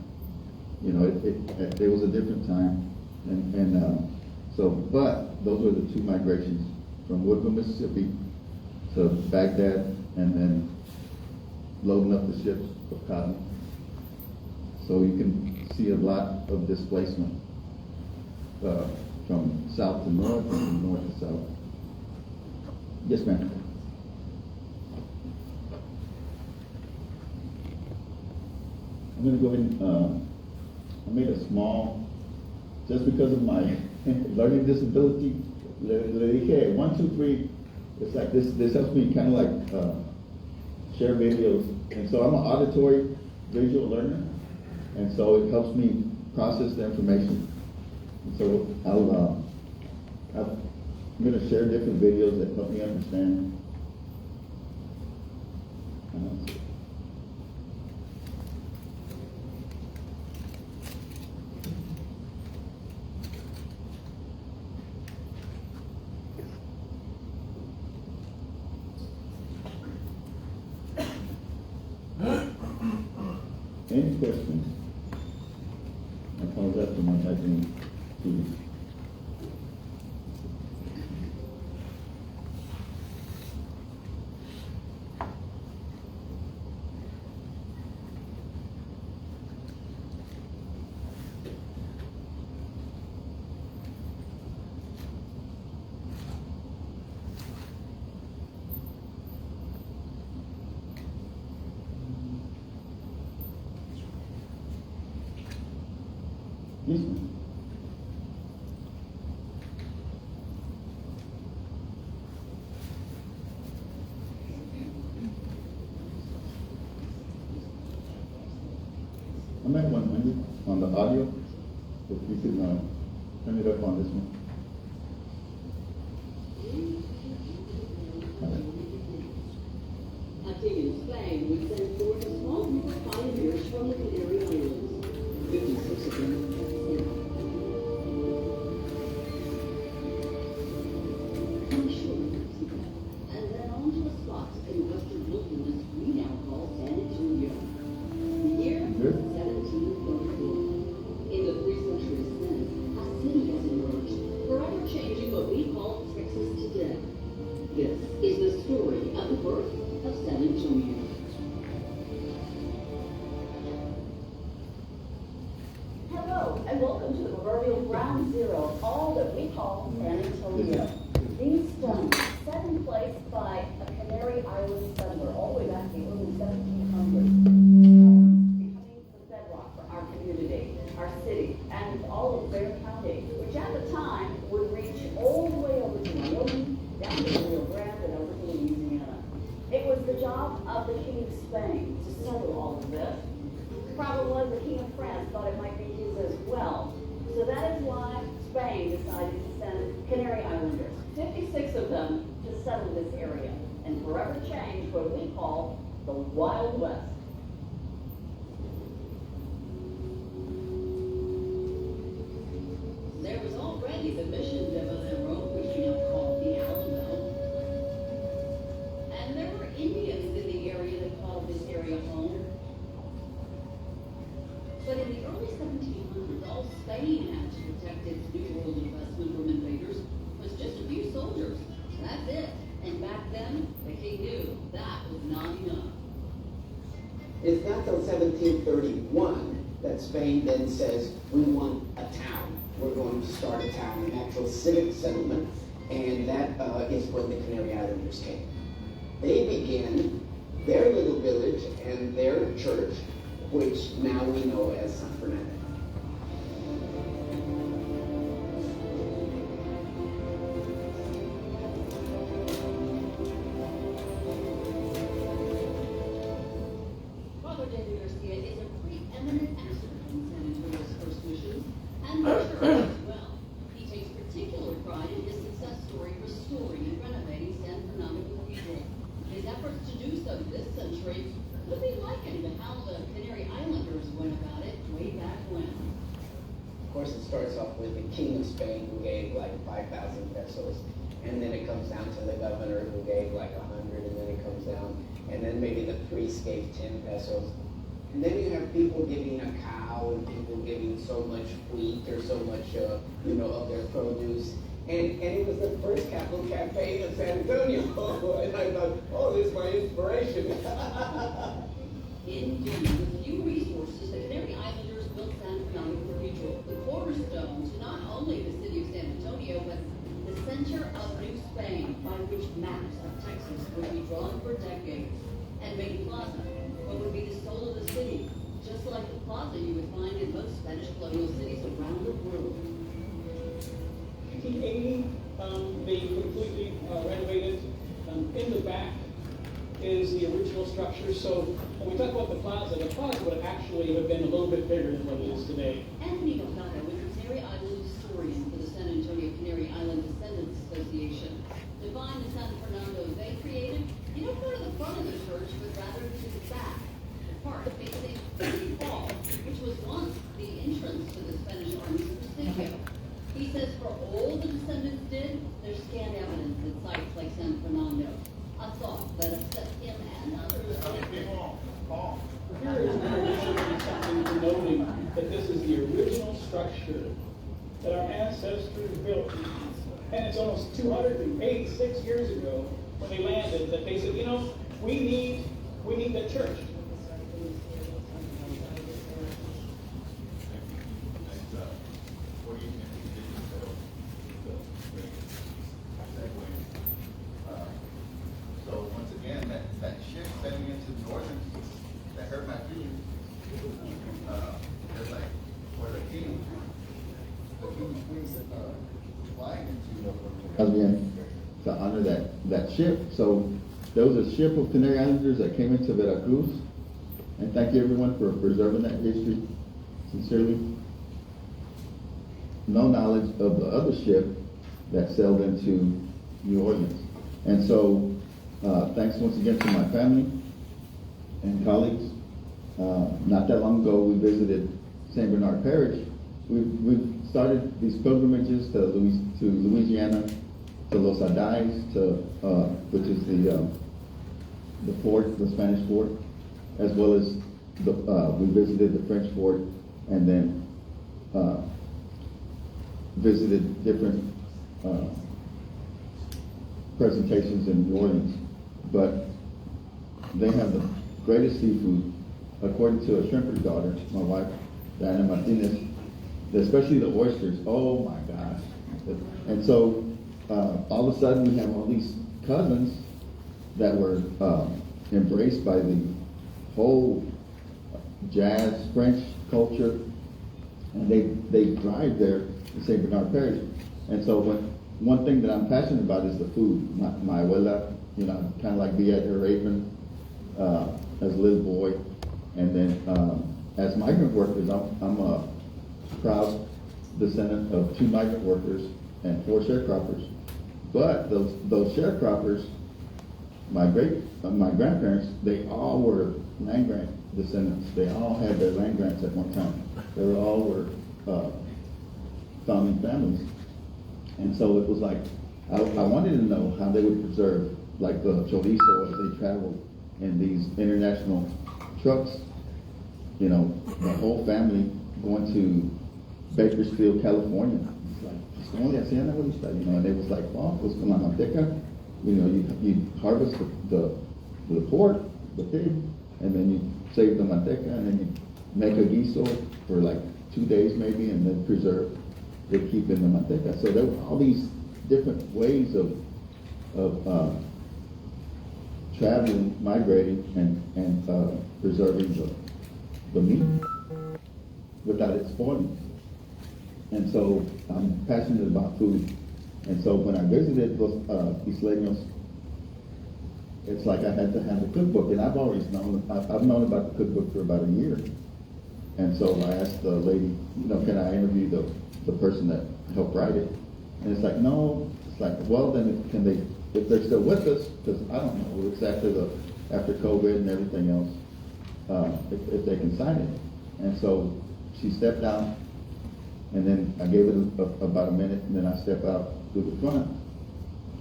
You know, it was a different time, but those were the 2 migrations from Woodville, Mississippi to Baghdad, and then loading up the ships of cotton. So you can see a lot of displacement from south to north and from north to south. Yes, ma'am. I'm going to go ahead and I made a small, just because of my learning disability, le dije 1, 2, 3. It's like this helps me kind of like share videos. And so I'm an auditory visual learner. And so it helps me process the information. And so I'm going to share different videos that help me understand. Any questions? I apologize for my typing too. Yes, ma'am. I'm at 100 on the audio. If you can turn it up on this one. Hunting in Spain would send forth a small group of pioneers from the Canary Islands. 56 of them. And then on to a spot in western wilderness we now call San Antonio. The year 1744. In the 3 centuries since, a city has emerged, forever changing what we call Texas today. This is the story of the birth of San Antonio. Hello, and welcome to the proverbial ground zero of all that we call San Antonio. These stones, set in place by a Canary Island settler all the way back in the early 1700s, becoming the bedrock for our community. Our city and all of Bexar County, which at the time would reach all the way over to Wyoming, down to the Rio Grande, and over to Louisiana. It was the job of the King of Spain to settle all of this. The problem was the King of France thought it might be his as well. So that is why Spain decided to send Canary Islanders, 56 of them, to settle this area and forever change what we call the Wild West. There was already the mission de Valero, which we now call the Alamo. And there were Indians in the area that called this area home. But in the early 1700s, all Spain had to protect its New World investment from invaders was just a few soldiers. That's it. And back then, the king knew that was not enough. It's not till 1731 that Spain then says, we want a town. We're going to start a town, an actual civic settlement, and that is when the Canary Islanders came. They began their little village and their church, which now we know as San Fernando. Father de Garcia is a preeminent expert in San Antonio's first missions and missionary as well. He takes particular pride in his success story restoring and renovating San Fernando Cathedral. His efforts to do so this century could be likened to how the Canary Islanders went about it way back when. Of course, it starts off with the King of Spain, who gave like 5,000 pesos, and then it comes down to the governor, who gave like 100, and then it comes down, and then maybe the priest gave 10 pesos. And then you have people giving a cow, and people giving so much wheat or so much, of their produce. And it was the first capital cafe in San Antonio. And I thought, oh, this is my inspiration. Indeed, with few resources, the Canary Islanders built San Fernando Cathedral, the cornerstone to not only the city of San Antonio, but the center of New Spain, by which maps of Texas would be drawn for decades, and made Plaza what would be the soul of the city, just like the plaza you would find in most Spanish colonial cities around the world. 1980, they completely renovated. In the back is the original structure. So when we talk about the plaza would actually have been a little bit bigger than what it is today. Anthony Mercado is the Canary Island historian for the San Antonio Canary Island Descendants Association. Defined the San Fernando they created, you don't go to the front of the church, but rather to the back. The part facing City Hall, which was once the entrance to the Spanish Army's Presidio. He says for all the descendants did, there's scant evidence at sites like San Fernando. A thought that upset him and others. Here is something denoting that this is the original structure that our ancestors built. And it's almost 286 years ago when they landed that they said, we need the church. So once again, that ship sending into New Orleans, that hurt my feelings. It's like, for the king flying into Again, to honor that ship. So there was a ship of Canary Islanders that came into Veracruz. And thank you everyone for preserving that history. Sincerely. No knowledge of the other ship that sailed into New Orleans. And so thanks once again to my family and colleagues. Not that long ago, we visited St. Bernard Parish. We've started these pilgrimages to Louisiana, to Los Adais, which is the fort, the Spanish fort, as well as we visited the French fort, and then visited different presentations in New Orleans. But they have the greatest seafood, according to a shrimper's daughter, my wife, Diana Martinez, especially the oysters. Oh my gosh. And so all of a sudden we have all these cousins that were embraced by the whole jazz French culture, and they drive there to St. Bernard Parish. And so one thing that I'm passionate about is the food. My abuela, kind of like be at her apron as a little boy. And then as migrant workers, I'm a proud descendant of 2 migrant workers and 4 sharecroppers. But those sharecroppers, my grandparents, they all were land grant descendants. They all had their land grants at one time. They all were founding families. And so it was like, I wanted to know how they would preserve, like the chorizo as they traveled in these international trucks. The whole family going to Bakersfield, California. It's like, como le hacían abuelita? And it was like, oh, pues con la manteca, you harvest the pork, the pig, and then you save the manteca, and then you make a guiso for like 2 days maybe, and then preserve it, keep in the manteca. So there were all these different ways of traveling, migrating, and preserving the meat without it spoiling. And so I'm passionate about food. And so when I visited those Isleños, it's like I had to have a cookbook, and I've known about the cookbook for about a year. And so I asked the lady, can I interview the person that helped write it? And it's like, no. It's like, well, then if they're still with us, because I don't know, it's after COVID and everything else, if they can sign it. And so she stepped out, and then I gave it about a minute, and then I stepped out through the front.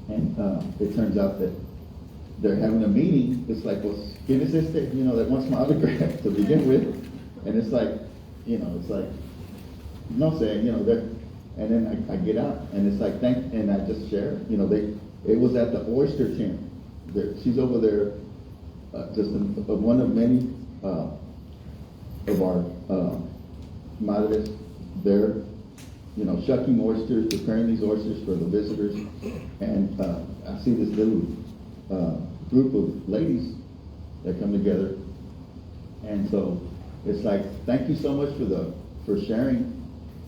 And it turns out that they're having a meeting. It's like, well, ¿quién es este? That wants my autograph to begin with. And it's like, it's like, no saying, and then I get out, and it's like, and I just share, it was at the oyster tent. She's over there, just one of many of our madres there, shucking oysters, preparing these oysters for the visitors. And I see this little group of ladies that come together. And so it's like, thank you so much for sharing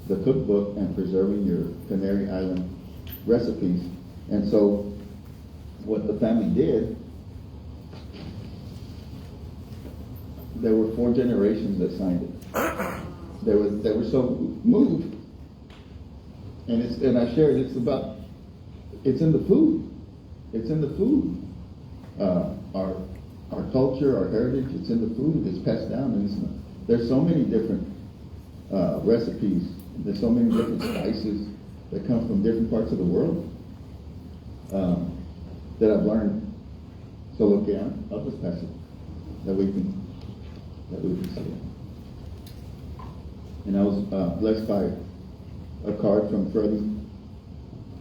the cookbook and preserving your Canary Island recipes. And so what the family did, there were 4 generations that signed it. They were so moved. And I shared, it's in the food. It's in the food. Our culture, our heritage, it's in the food. It's passed down. And there's so many different recipes. There's so many different spices that come from different parts of the world that I've learned. So look, I'll just pass it that we can see it. And I was blessed by a card from Freddie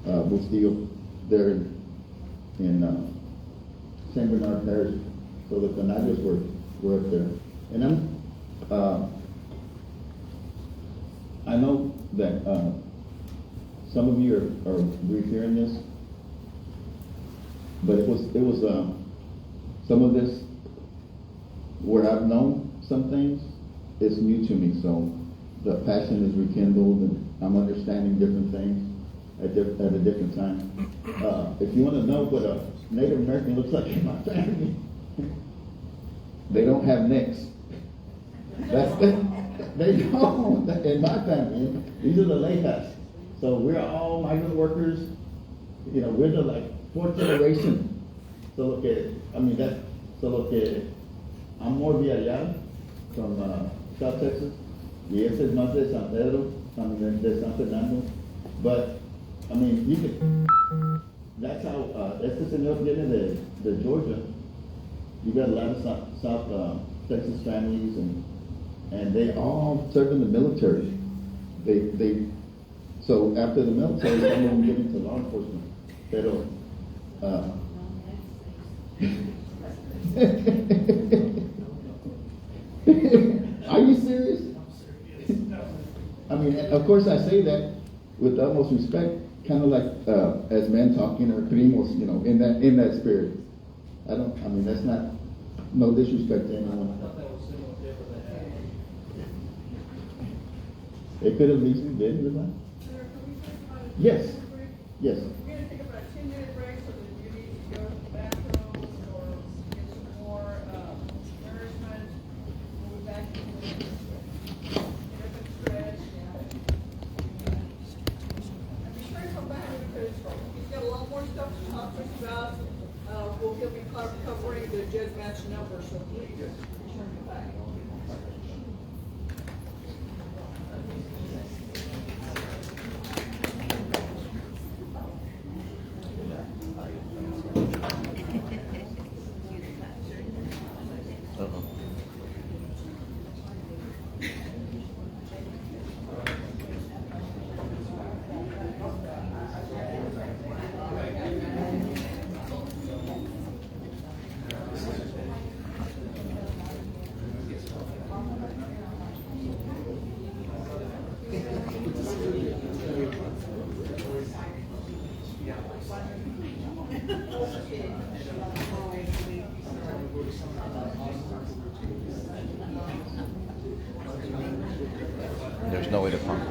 Bustillo there in St. Bernard Parish. So the Canadians were up there. And I know that some of you are hearing this, but it was some of this where I've known some things, it's new to me. So the passion is rekindled, and I'm understanding different things at a different time. If you want to know what a Native American looks like in my family, they don't have necks. They don't. In my family, these are the Lejas. So we're all migrant workers. We're the 4th generation. So look at it. I'm more Villalal from South Texas. Y ese es más de San Pedro, de San Fernando. But, you can, that's how, este señor viene de Georgia. You got a lot of South Texas families, and they all serve in the military. So after the military, some of them get into law enforcement. Pero, are you serious? Of course I say that with the utmost respect, kind of like as men talking, or primos, in that spirit. That's not, no disrespect to anyone. It could have easily been, was that? Sir, can we take about a Yes. 10-minute break? Yes. We're gonna take about a 10-minute break so that you need to go to the bathroom or get some more, nourishment. We'll be back in a minute. Get up and stretch. And be sure to come back because he's got a lot more stuff to talk to us about. He'll be covering the judge match number, so please, be sure to come back. Uh-uh. There's no way to pump.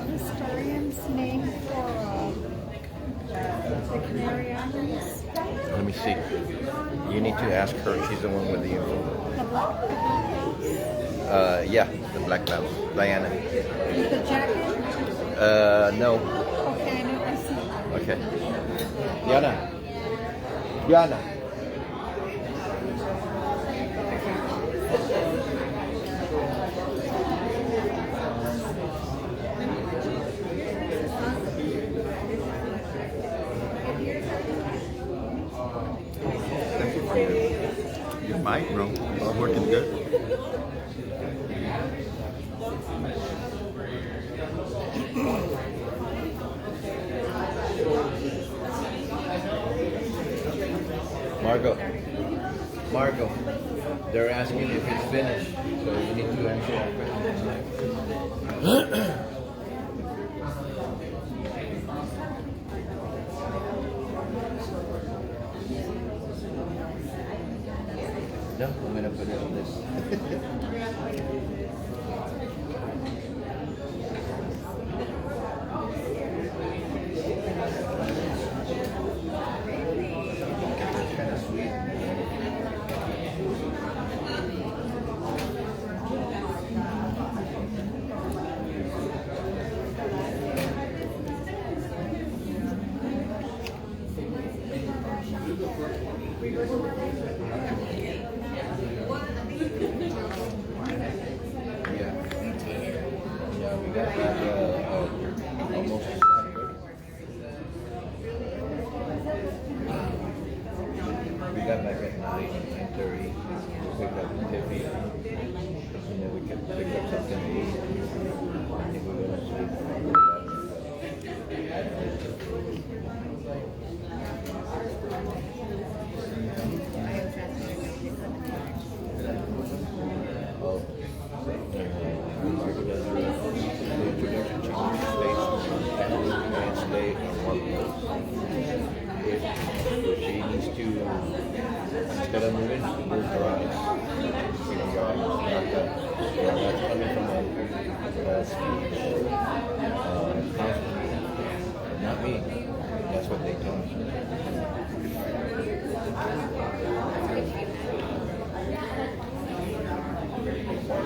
Historian's name for the Canary Islands. Let me see. You need to ask her. She's the one with the info. The black Yeah, the black mouse. Diana. with the jacket. No. Okay, I know. I see. Okay. Diana. Diana. Your mic, bro. It's working good. Margot, they're asking if it's finished, so you need to answer that question. No, I'm gonna put it on this. Kind of sweet. Yeah, we got that almost. We got back at 9:30. Picked up Tiffy. And then we could pick up something to eat. I think we're gonna sleep. Oh. The introduction changes states stay in one place. If she needs to, instead of moving, move her eyes. Keep your eyes not that. That's coming from a speech. Not me. That's what they told me. Yeah,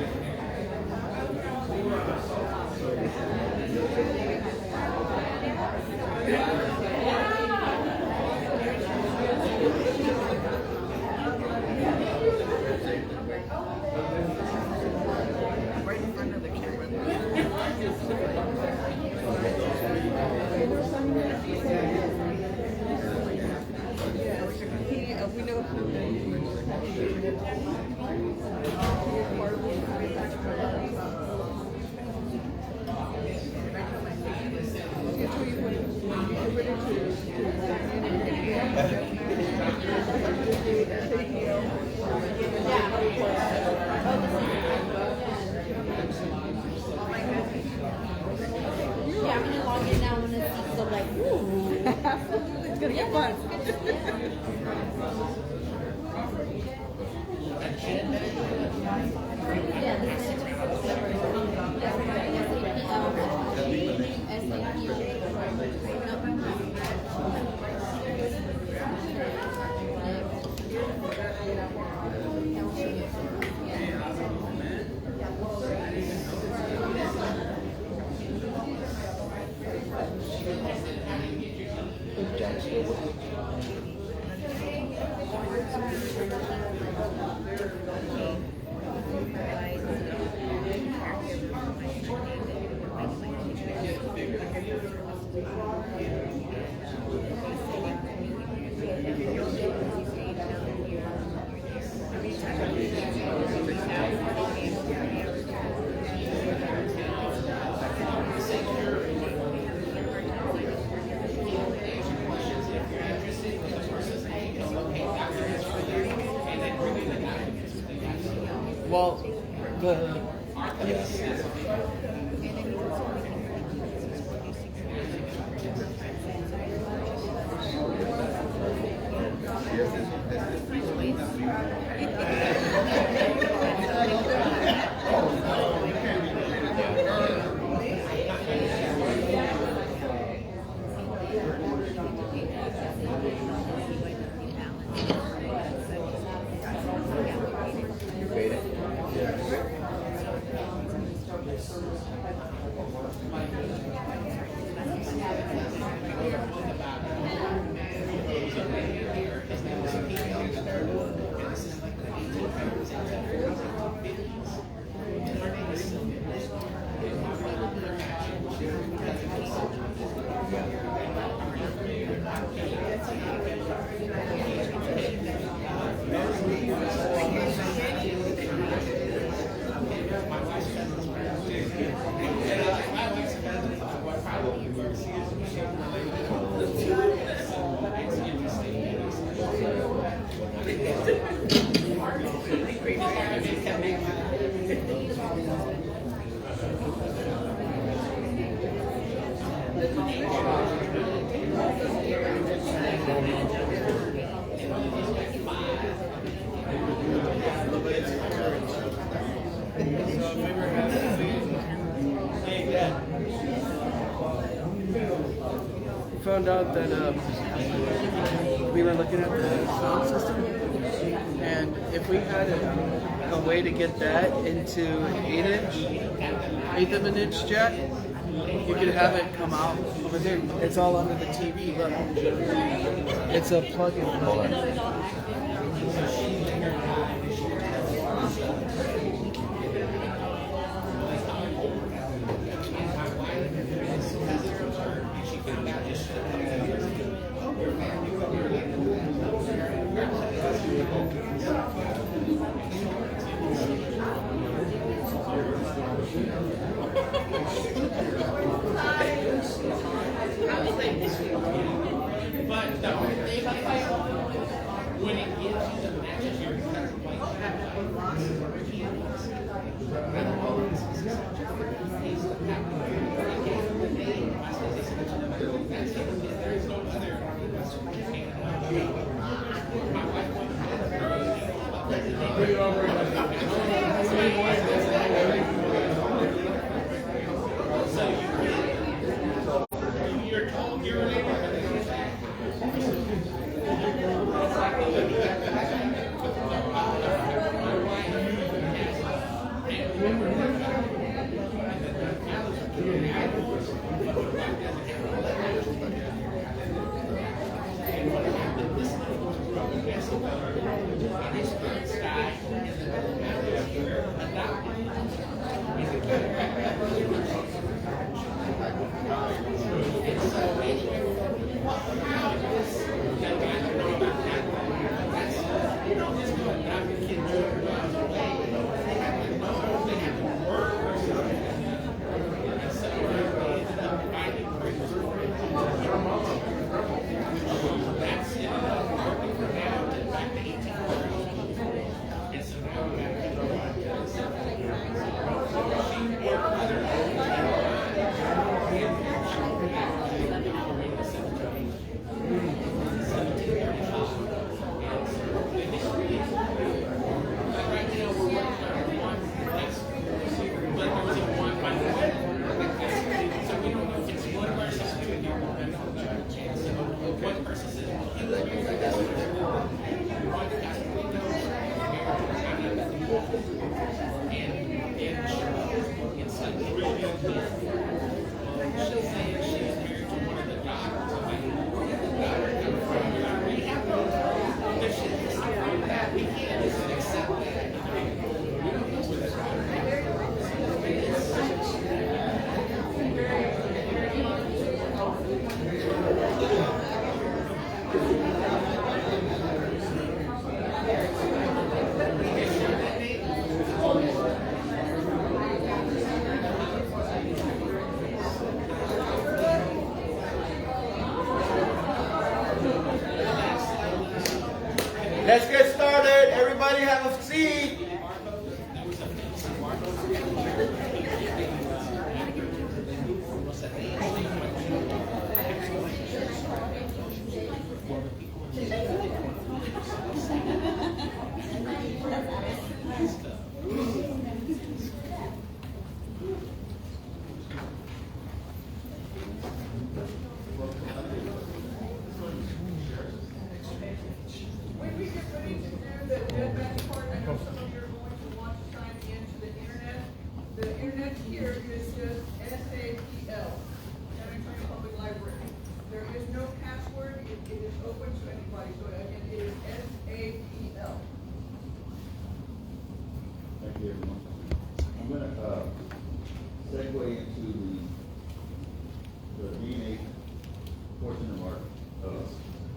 I'm gonna log in now and see so like, ooh. It's gonna get fun. Well, the found out that we were looking at the sound system, and if we had a way to get that into an 8 of an inch jack, you could have it come out over there. It's all under the TV. Look, it's a plug-in. Let's get started. Everybody have a seat. When we get ready to do the deadmatch part, I know some of you are going to want to sign in to the internet. The internet here is just SAPL, San Antonio Public Library. There is no password, it is open to anybody, so again, it is SAPL. Thank you, everyone. I'm gonna, segue into the DNA portion of our,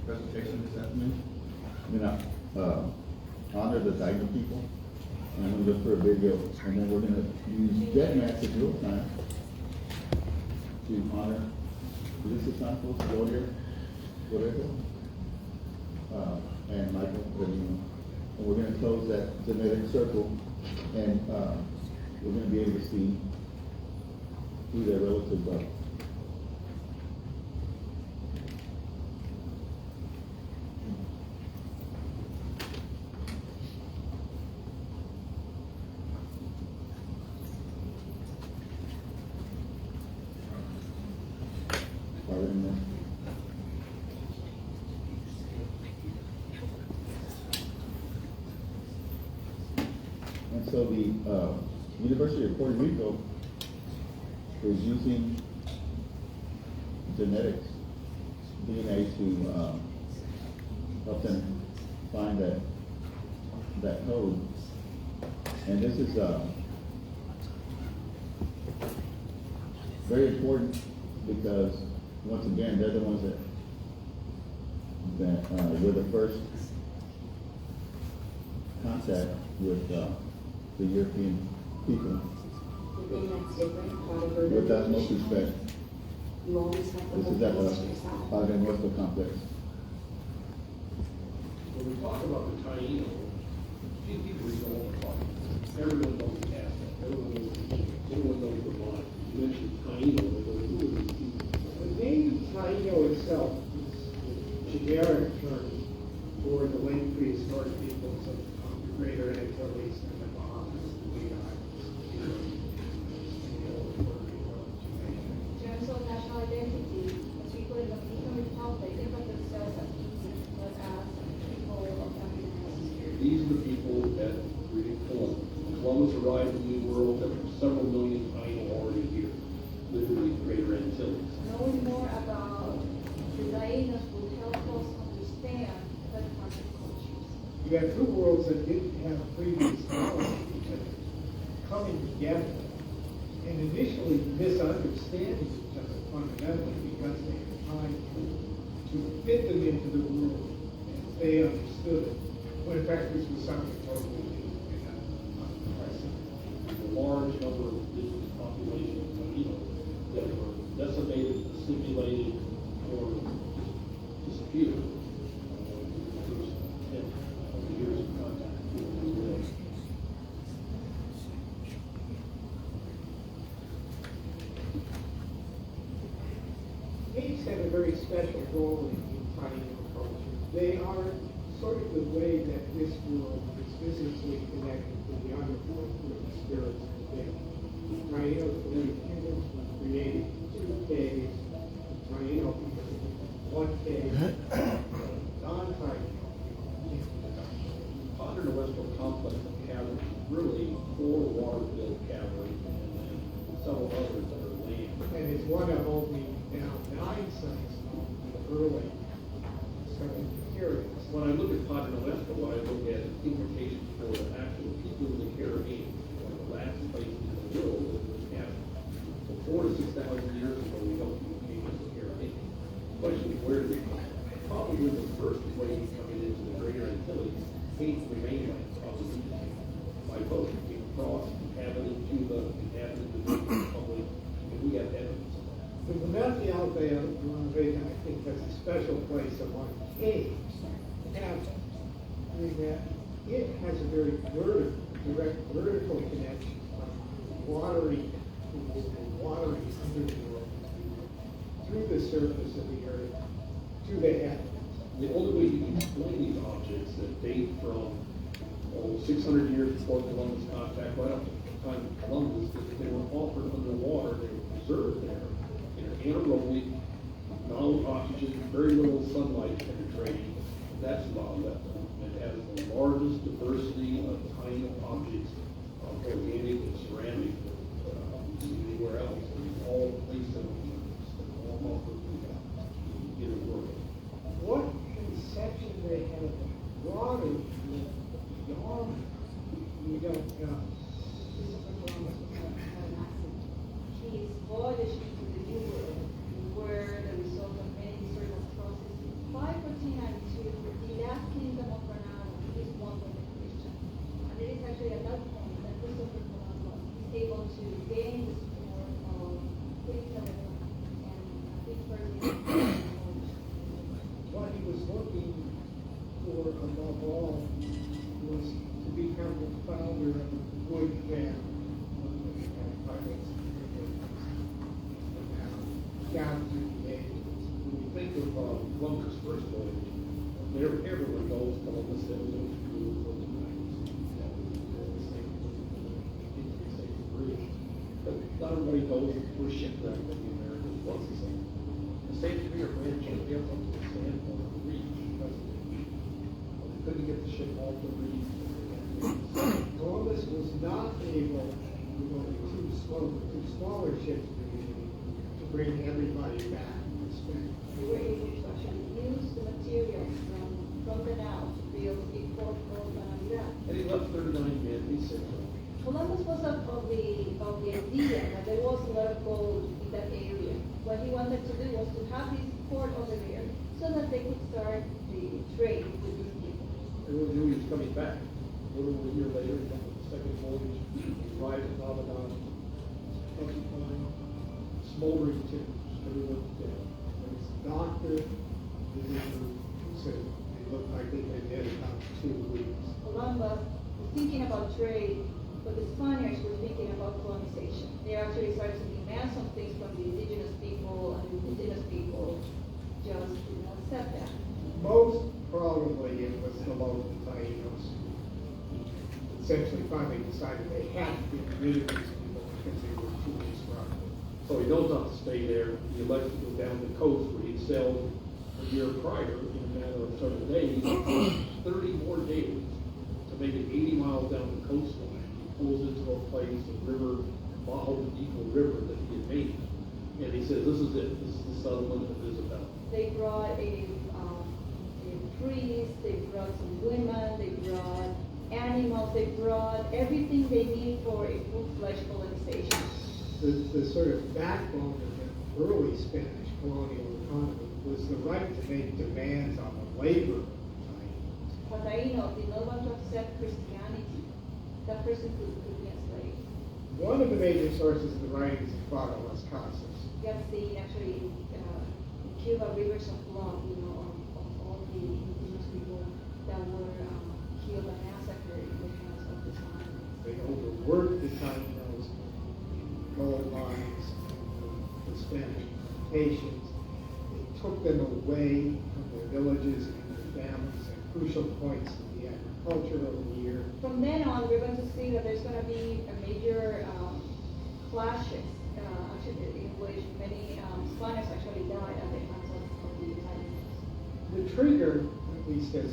presentation this afternoon. I'm gonna honor the Tiger people, and I'm gonna look for a video, and then we're gonna use deadmatch in real time to honor Lisa Santos, Gloria, whatever, and Michael, and we're gonna close that genetic circle, and we're gonna be able to see who their relatives are. And so the University of Puerto Rico is using genetics, DNA, to help them find that code. And this is very important because, once again, they're the ones that were the first contact with the European people. With that most respect, this is at the Padre Nuestro complex. When we talk about the Taino, people don't talk. Everyone knows the Aztec. Everyone knows the Maya. You mentioned Taino, they go, who are these people? The name Taino itself is a generic term for the late prehistoric peoples of the Greater Antilles and the Bahamas, the Islands. In terms of national identity, the people in the Dominican Republic think of themselves as Indians, but as people of African ancestry. These are the people that created Columbus. Columbus arrived in the New World world, there are several million Taino already here, living in the greater Antilles. Knowing more about the Taínos will help us understand other parts of cultures. You have two worlds that didn't have previous knowledge of each other coming together and initially misunderstanding each other fundamentally because they were trying to fit them into the world as they understood it. When in fact this was something totally new and unprecedented. A large number of indigenous population of Taínos that were decimated, assimilated, or disappeared in the first 10 years of contact with the world. Apes have a very special role in Taino culture. They are sort of the way that this world is physically connected to the underworld where the spirits live. Tainos believe humans were created in 2 caves. Taino people in 1 cave. Non-Taino. Padre Nuestro complex of caverns is really 4 water-filled caverns and then several others that are land. And it's one of only now 9 sites known in the early 7th periods. When I look at Padre Nuestro, I look at implications for the actual people in the Caribbean, one of the last places in the world that was caverns. So 4,000 to 6,000 years ago, we don't communicate with the Caribbean. The question is, where did they come from? Probably the first wave coming into the greater Antilles came from the mainland, probably by boat. Came across, inhabited Cuba, inhabited the Dominican Republic, and we have evidence of that. The Mountain Alabama, I think, has a special place among caves. In that it has a very direct vertical connection from watery underworld through the surface of the earth to the heavens. The only way you can explain these objects that date from 600 years before Columbus contact, right up to the time of Columbus, is that they were offered underwater, they were preserved there in an anaerobic, no oxygen, very little sunlight penetrating. That's why left. It has the largest diversity of tiny objects, organic and ceramic, anywhere else. And all placed in all over the world. What conception they have of water beyond we don't know. His voyage into the New World were the result of many historical processes. By 1492, the last kingdom of Granada is one with the Christian. And it is actually at that point that Christopher Columbus is able to gain the support of Queen Isabel and big person. What he was looking for above all was to become the founder of the wood family. Down through the ages. When you think of Columbus' first voyage, everyone knows Columbus said it was true for the but not everybody knows that the first shipwreck of the Americans was the same. The same degree of ran ship up to the standpoint of the reef because of the heat. They couldn't get the ship off the reef. Columbus was not able, with only 2 smaller ships to bring everybody back to Spain. They were able to actually use the materials from the now to build a port called Navidad. And he left 39 men, he said, Columbus was of the idea that there was a lot of gold in that area. What he wanted to do was to have this port over there so that they could start the trade with these people. everyone knew he was coming back. A little over a year later, he comes with the second voyage, he arrived at Navidad, smoldering timbers, everyone's dead. And his doctor, said they looked like they'd been dead about 2 weeks. Columbus was thinking about trade, but the Spaniards were thinking about colonization. They actually started to demand some things from the indigenous people, and the indigenous people just did not accept that. Most probably it was the local Taínos who essentially finally decided they had to get rid of these people because they were too disruptive. So he knows not to stay there. He elected to go down the coast where he'd sailed a year prior in a matter of several days, 30 more days to make it 80 miles down the coastline. pulls into a place, a river, Bajo Eagle River that he had made. And he says, this is it, this is the settlement of Isabel. They brought a priest, they brought some women, they brought animals, they brought everything they need for a full-fledged colonization. The sort of backbone of the early Spanish colonial economy was the right to make demands on the labor of the Taínos did not want to accept Christianity. That person could be enslaved. One of the major sources of the writings of Father Las Casas. You have seen actually in Cuba rivers of blood, of all the indigenous people that were killed and massacred in the hands of the Spaniards. They overworked the Taínos in gold mines, the Spanish plantations. They took them away from their villages and their families at crucial points in the agricultural year. From then on, we're going to see that there's going to be a major clashes, in which many Spaniards actually died at the hands of the Italians. The trigger, at least as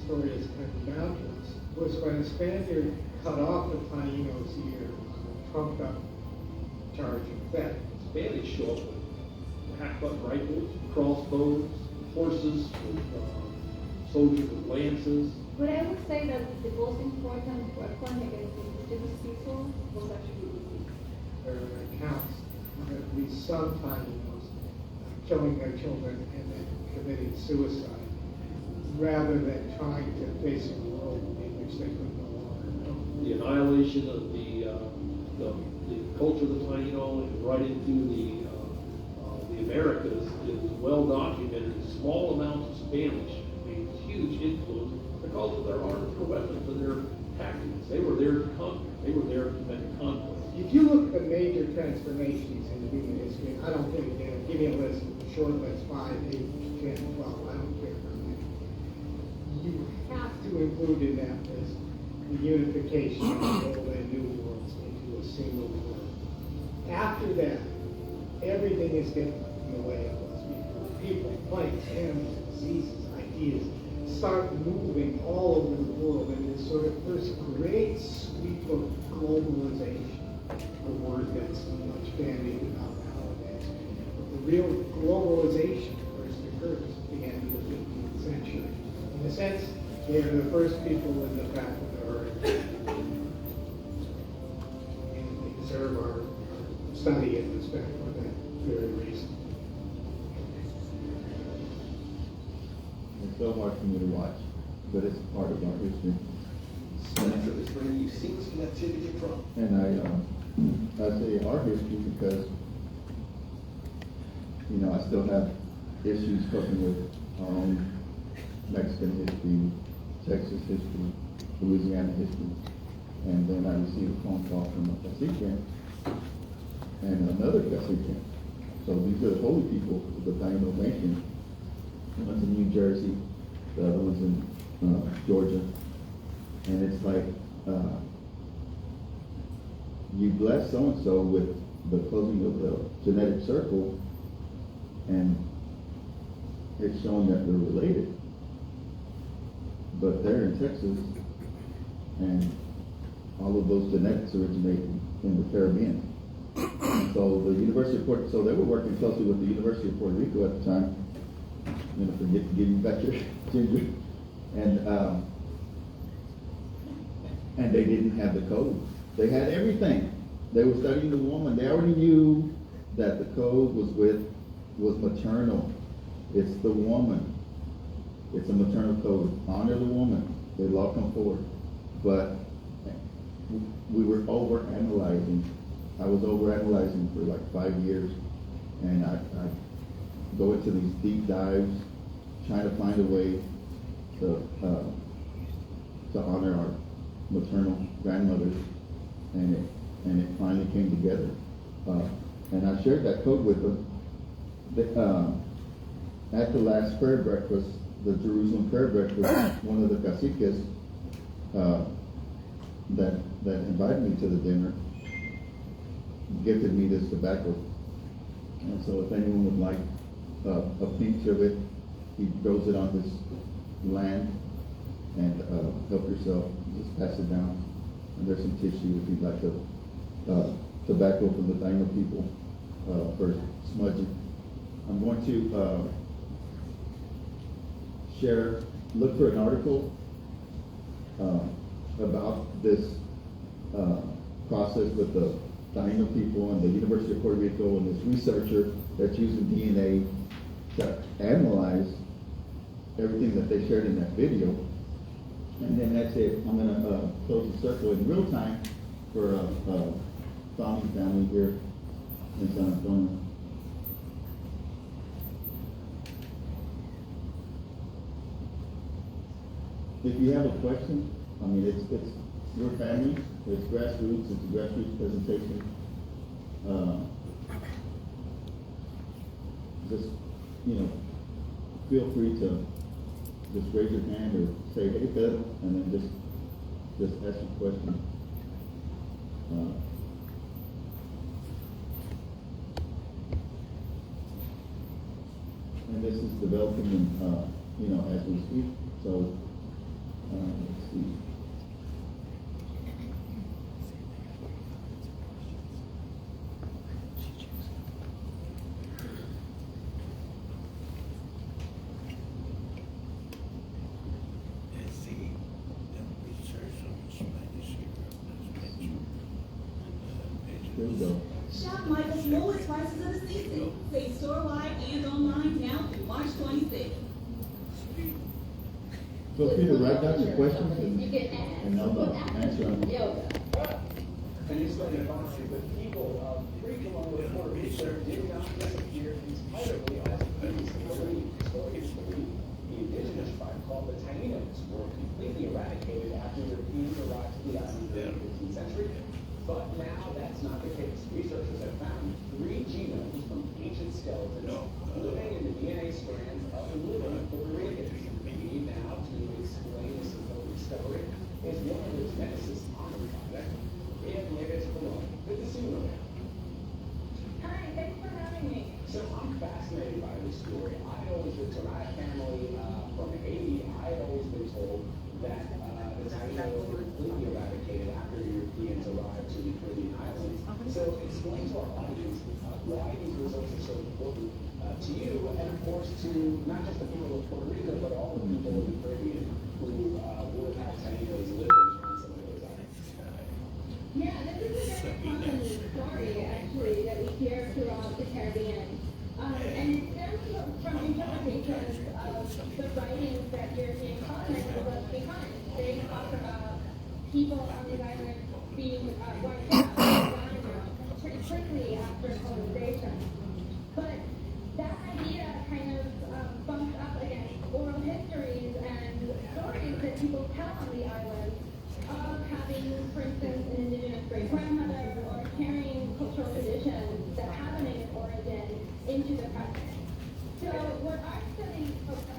story is kind of down to us, was when a Spaniard cut off the Taíno's ear on a trumped up charge of theft. Spanish show up with half-butt rifles, crossbows, horses with soldiers with lances. But I would say that the most important weapon against the indigenous people was actually disease. There are accounts of at least some Taínos killing their children and then committing suicide, rather than trying to face a world in which they could no longer know. The annihilation of the culture of the Taino and right into the Americas is well documented. Small amounts of Spanish made huge influence because of their arms, their weapons, and their tactics. They were there to conquer. They were there to make conquest. If you look at the major transformations in human history, I don't think, give me a list, a short list, 5, 8, 10, 12, I don't care how many. You have to include in that list the unification of the old and new worlds into a single world. After that, everything is different from the way it was before. People, plants, animals, diseases, ideas start moving all over the world in this sort of first great sweep of globalization, a word that's much bandied about nowadays. But the real globalization first occurs at the end of the 15th century. In a sense, they are the first people in the back of the earth. And they deserve our study and respect for that very reason. It's so hard for me to watch, but it's part of our history. Senator, is where you've seen some activity from? And I say our history because, I still have issues coping with our own Mexican history, Texas history, Louisiana history. And then I received a phone call from a cacique and another cacique. So these are the holy people of the Taino Nation. One's in New Jersey, the other one's in Georgia. And it's like, you bless so-and-so with the closing of the genetic circle, and it's showing that they're related. But they're in Texas, and all of those genetics originate in the Caribbean. So the University of so they were working closely with the University of Puerto Rico at the time. Forget to give you back your ginger. And they didn't have the code. They had everything. They were studying the woman. They already knew that the code was maternal. It's the woman. It's a maternal code. Honor the woman. They'll all come forward. But we were overanalyzing. I was overanalyzing for like 5 years. And I go into these deep dives, trying to find a way to honor our maternal grandmothers, and it finally came together. And I shared that code with them. At the last prayer breakfast, the Jerusalem prayer breakfast, one of the caciques that invited me to the dinner gifted me this tobacco. And so if anyone would like a pinch of it, he grows it on his land, and help yourself, just pass it down. And there's some tissue if you'd like to, tobacco from the Taino people, for smudging. I'm going to, look for an article, about this, process with the Taino people and the University of Puerto Rico and this researcher that's using DNA to analyze everything that they shared in that video. And then that's it. I'm gonna close the circle in real time for a founding family here in San Antonio. If you have a question, I mean, it's your family, it's grassroots, it's a grassroots presentation. Just, feel free to just raise your hand or say, hey, Pedro, and then just ask your question. And this is developing, as we speak. So, let's see. Here we go. Shop Michael's lowest prices of the season. Save store-wide and online now through March 26th. Feel free to write down your questions and I'll answer them. And you started advising that people of 3 kilometers Puerto Rico did not disappear entirely as previously believed. Historians believe the indigenous tribe called the Salinas were completely eradicated after Europeans arrived to the island in the 15th century. But now that's not the case. Researchers have found 3 genomes from ancient skeletons living in the DNA strands of the living Puerto Ricans. We need now to explain this discovery is one of the geneticists on the project. We have Nieves Colon. Good to see you, Maria. Hi, thanks for having me. So I'm fascinated by this story. I always been told, I have family from Haiti. I had always been told that the Taínos were completely eradicated after Europeans arrived to the Caribbean islands. So explain to our audience why these results are so important to you, and of course to not just the people of Puerto Rico, but all the people of the Caribbean who would have Taínos living on some of those islands. Yeah, this is a very common story, actually, that we hear throughout the Caribbean. And it stems from interpretations of the writings that European colonizers left behind. They talk about people on the island being wiped out pretty quickly after colonization. But that idea kind of bumps up against oral histories and stories that people tell on the island of having, for instance, an indigenous great-grandmother or carrying cultural traditions that have a native origin into the present. So what our study looked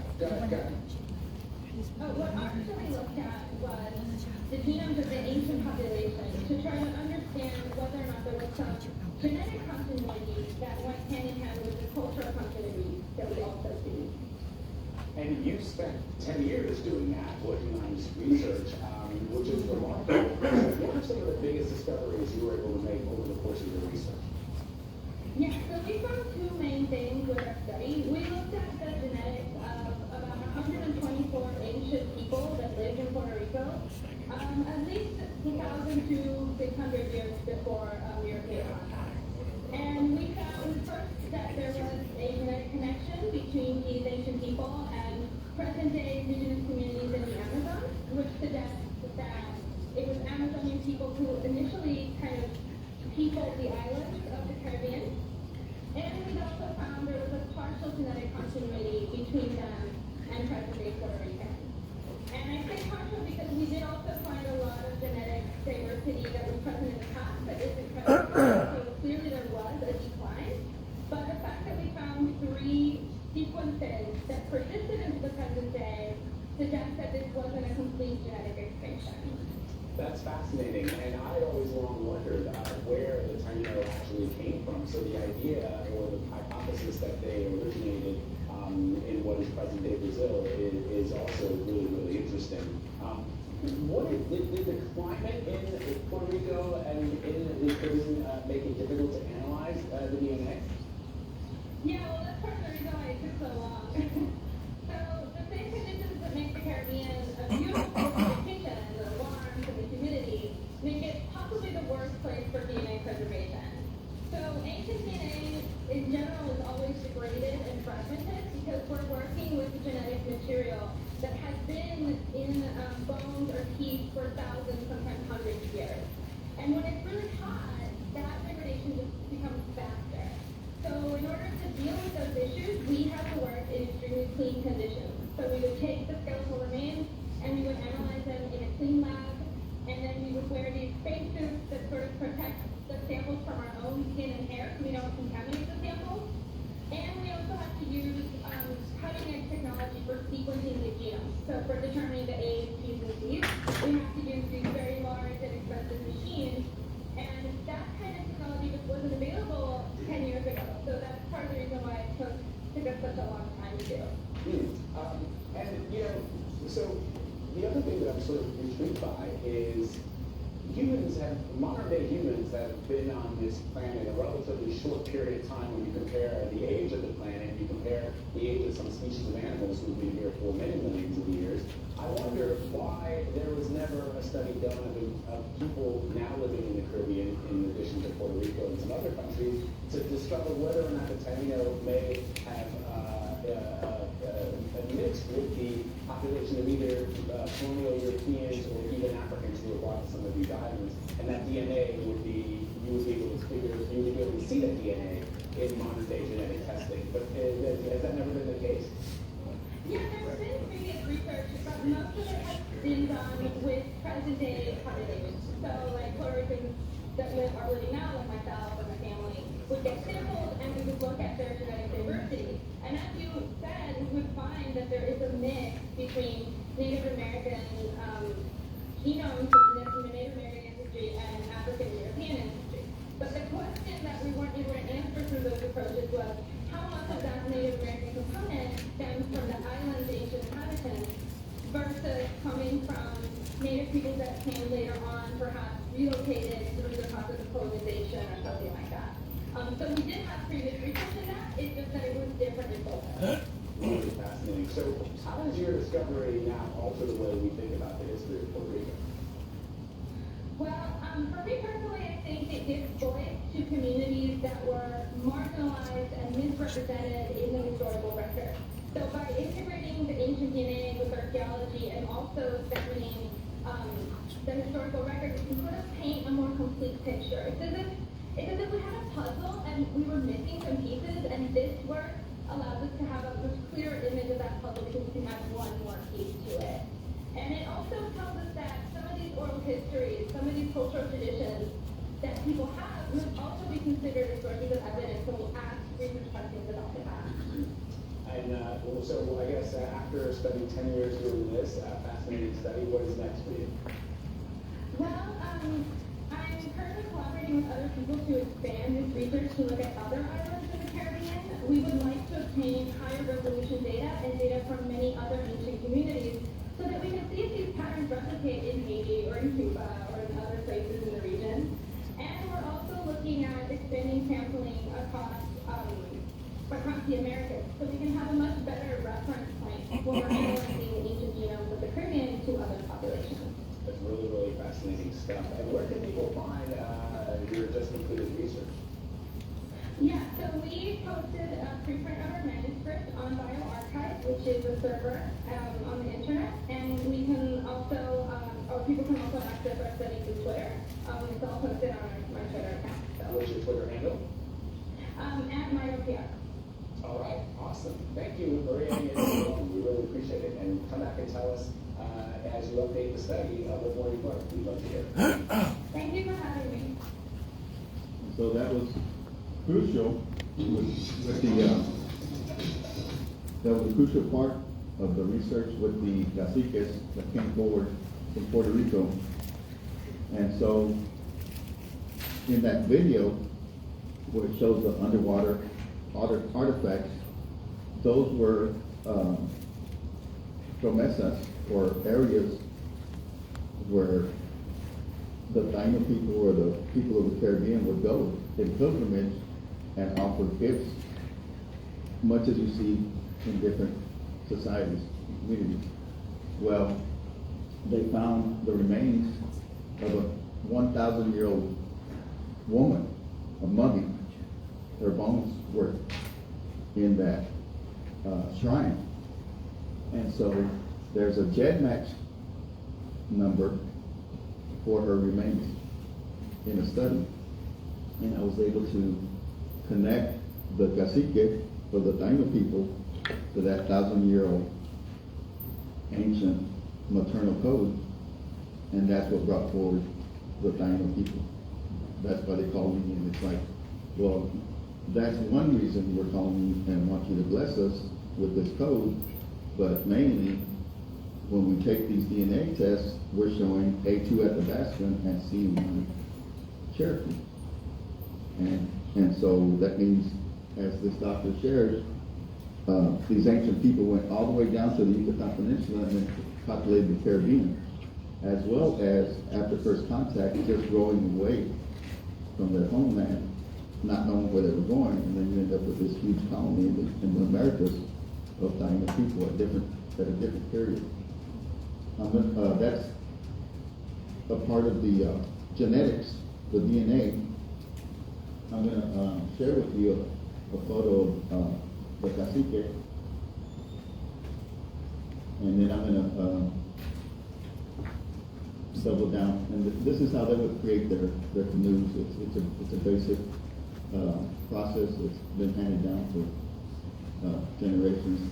at was the genomes of the ancient population to try to understand whether or not there was some genetic continuity that went hand in hand with the cultural continuity that we also see. And you spent 10 years doing that, working on this research, which is remarkable. What are some of the biggest discoveries you were able to make over the course of your research? Yeah, so we found 2 main things with our study. We looked at the genetics of about 124 ancient people that lived in Puerto Rico, at least 2,000 to 600 years before European contact. And we found first that there was a genetic connection between these ancient people and present-day indigenous communities in the Amazon, which suggests that it was Amazonian people who initially kind of peopled the islands of the Caribbean. And we also found there was a partial genetic continuity between them and present-day Puerto Rican. And I say partial because we did also find a lot of genetic diversity that was present in the past that isn't present now. So clearly there was a decline. But the fact that we found 3 sequences that persisted into the present day suggests that this wasn't a complete genetic extinction. That's fascinating, and I always long wondered where the Taino actually came from. So the idea or the hypothesis that they originated in what is present-day Brazil is also really, really interesting. Did the climate in Puerto Rico and in the Caribbean make it difficult to analyze the DNA? Yeah, well, that's part of the reason why it took so long. So the same conditions that make the Caribbean a beautiful place for vacation, the warmth and the humidity, make it possibly the worst place for DNA preservation. So ancient DNA in general is always degraded and fragmented because we're working with genetic material that has been in bones or teeth for thousands, sometimes hundreds of years. And when it's really hot, that degradation just becomes faster. So in order to deal with those issues, we have to work in extremely clean conditions. So we would take the skeletal remains and we would analyze them in a clean lab, and then we would wear these spacesuits that sort of protect the samples from our own skin and hair so we don't contaminate the samples. And we also have to use cutting-edge technology for sequencing the genome. So for determining the A's, T's, and C's, we have to use these very large and expensive machines. And that kind of technology just wasn't available 10 years ago. So that's part of the reason why it took us such a long time to do. And, you know, so the other thing that I'm sort of intrigued by is modern day humans have been on this planet a relatively short period of time when you compare the age of the planet, you compare the age of some species of animals who've been here for many millions of years. I wonder why there was never a study done of people now living in the Caribbean, in addition to Puerto Rico and some other countries, to discover whether or not the Taino may have mixed with the population of either colonial Europeans or even Africans who were brought to some of these islands, and that DNA you would be able to see that DNA in modern day genetic testing. But has that never been the case? Yeah, there's been previous research, but most of it has been done with present day populations. So like Puerto Ricans that are living now, like myself and my family, would get sampled and we would look at their genetic diversity. And as you said, we would find that there is a mix between Native American genomes, Native American ancestry, and African European ancestry. But the question that we weren't able to answer through those approaches was how much of that Native American component stems from the island's ancient inhabitants versus coming from Native people that came later on, perhaps relocated through the process of colonization or something like that. So we did have previous research in that, it's just that it was different in both. Really fascinating. So how does your discovery now alter the way we think about the history of Puerto Rico? Well, for me personally, I think it gives voice to communities that were marginalized and misrepresented in the historical record. So by integrating the ancient DNA with archaeology and also examining the historical record, we can sort of paint a more complete picture. It's as if we had a puzzle and we were missing some pieces, and this work allows us to have a much clearer image of that puzzle because we can add one more piece to it. And it also tells us that some of these oral histories, some of these cultural traditions that people have would also be considered as sources of evidence when we ask research questions about the past. And so I guess after spending 10 years doing this fascinating study, what is next for you? Well, I'm currently collaborating with other people to expand this research to look at other islands in the Caribbean. We would like to obtain higher resolution data and data from many other ancient communities so that we can see if these patterns replicate in Haiti or in Cuba or in other places in the region. And we're also looking at expanding sampling across the Americas so we can have a much better reference point when we're analyzing the ancient genomes of the Caribbean to other populations. That's really, really fascinating stuff. And where can people find your just completed research? Yeah, so we posted a preprint of our manuscript on bioRxiv, which is a server on the internet, and we can also, or people can also access our study through Twitter. It's all posted on my Twitter account. So. What's your Twitter handle? At MyOPR. All right, awesome. Thank you, Maria. We really appreciate it. And come back and tell us as you update the study what more you've learned. We'd love to hear. Thank you for having me. So that was crucial. That was a crucial part of the research with the caciques that came forward from Puerto Rico. And so in that video where it shows the underwater artifacts, those were promesas or areas where the Taino people or the people of the Caribbean would go in pilgrimage and offer gifts, much as you see in different societies, communities. Well, they found the remains of a 1,000-year-old woman, a mummy. Her bones were in that shrine. And so there's a GEDmatch number for her remains in a study. And I was able to connect the cacique of the Taino people to that 1,000-year-old ancient maternal code, and that's what brought forward the Taino people. That's why they call me, and it's like, well, that's one reason we're calling you and want you to bless us with this code, but mainly, when we take these DNA tests, we're showing A2 Athabascan and C1 Cherokee. And so that means, as this doctor shared, these ancient people went all the way down to the Yucatan Peninsula and then populated the Caribbean, as well as, after first contact, just rolling away from their homeland, not knowing where they were going, and then you end up with this huge colony in the Americas of Taino people at a different period. That's a part of the genetics, the DNA. I'm going to share with you a photo of the cacique, and then I'm going to double down. And this is how they would create their canoes. It's a basic process that's been handed down for generations.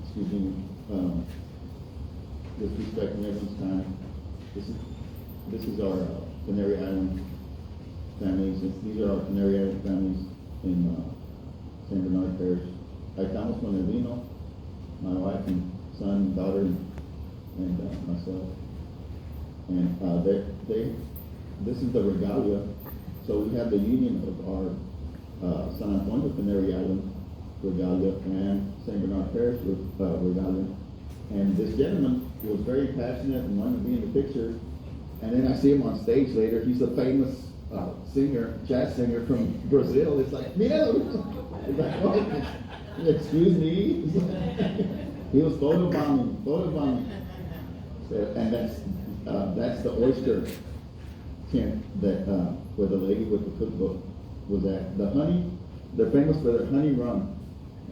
Excuse me, disrespecting everyone's time. This is our Canary Island families. These are our Canary Island families in San Bernard Parish. Estamos con el vino, my wife and son, daughter, and myself. And this is the regalia. So we have the union of our San Antonio Canary Island regalia and St. Bernard Parish regalia. And this gentleman was very passionate and wanted to be in the picture. And then I see him on stage later. He's a famous singer, jazz singer from Brazil. It's like, yeah. It's like, oh, excuse me. He was photobombing. And that's the oyster tent that where the lady with the cookbook was at. The honey, they're famous for their honey rum.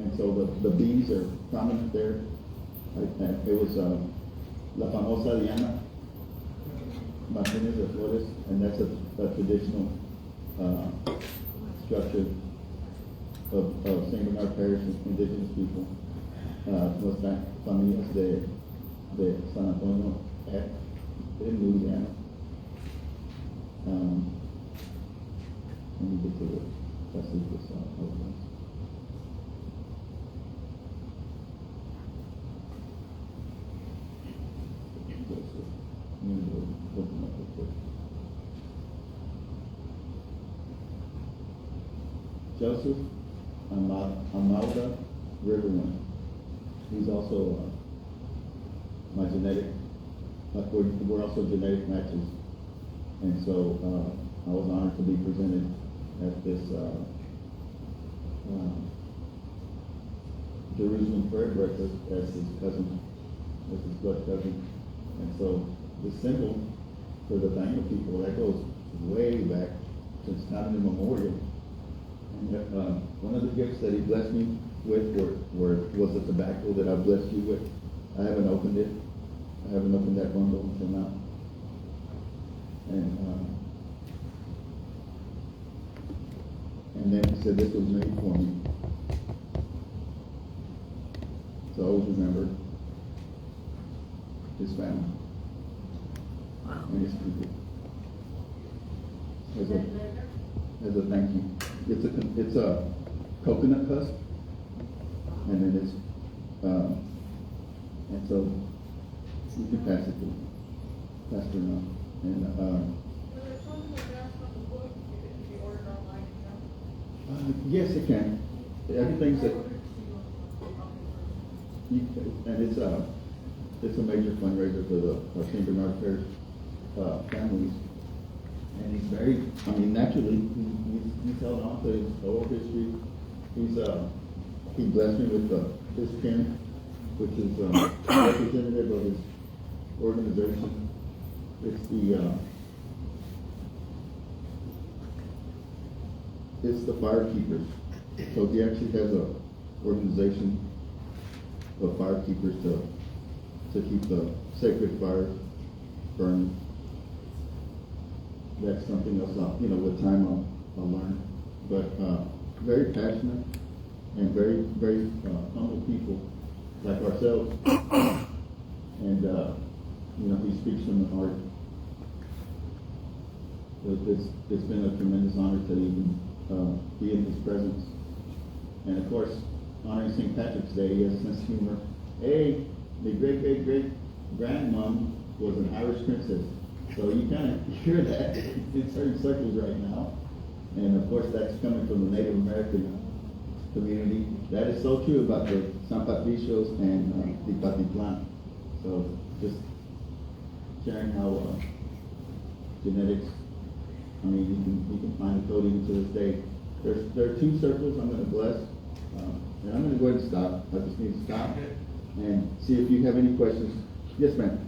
And so the bees are prominent there. It was La Famosa Diana Martinez de Flores, and that's a traditional structure of St. Bernard Parish indigenous people. Los familias de San Antonio in Louisiana. Let me get to the Pacific side. Joseph Amalda Riverman. He's also my genetic, we're also genetic matches. And so I was honored to be presented at this Jerusalem prayer breakfast as his cousin, as his blood cousin. And so the symbol for the Taino people, that goes way back since time immemorial. And one of the gifts that he blessed me with was the tobacco that I blessed you with. I haven't opened it. I haven't opened that bundle until now. And then he said this was made for me. So always remember his family. And his people. As a thank you. It's a coconut husk, and then it's and so you can pass it to Pastor now. And yes, it can. Everything's at and it's a major fundraiser for the St. Bernard Parish families. And he's very, I mean, naturally, he's held on to his whole history. He blessed me with his pen, which is representative of his organization. It's the firekeepers. So he actually has a organization of firekeepers to keep the sacred fire burning. That's something else with time I'll learn. But very passionate and very, very humble people like ourselves. And he speaks from the heart. It's been a tremendous honor to even be in his presence. And of course, honoring St. Patrick's Day, he has a sense of humor. Hey, the great-great-great-grandmom was an Irish princess. So you kind of hear that in certain circles right now. And of course, that's coming from the Native American community. That is so true about the San Patricios and the Patiplan. So just sharing how genetics, I mean, you can find the code even to this day. There are two circles I'm going to bless. And I'm going to go ahead and stop. I just need to stop and see if you have any questions. Yes, ma'am.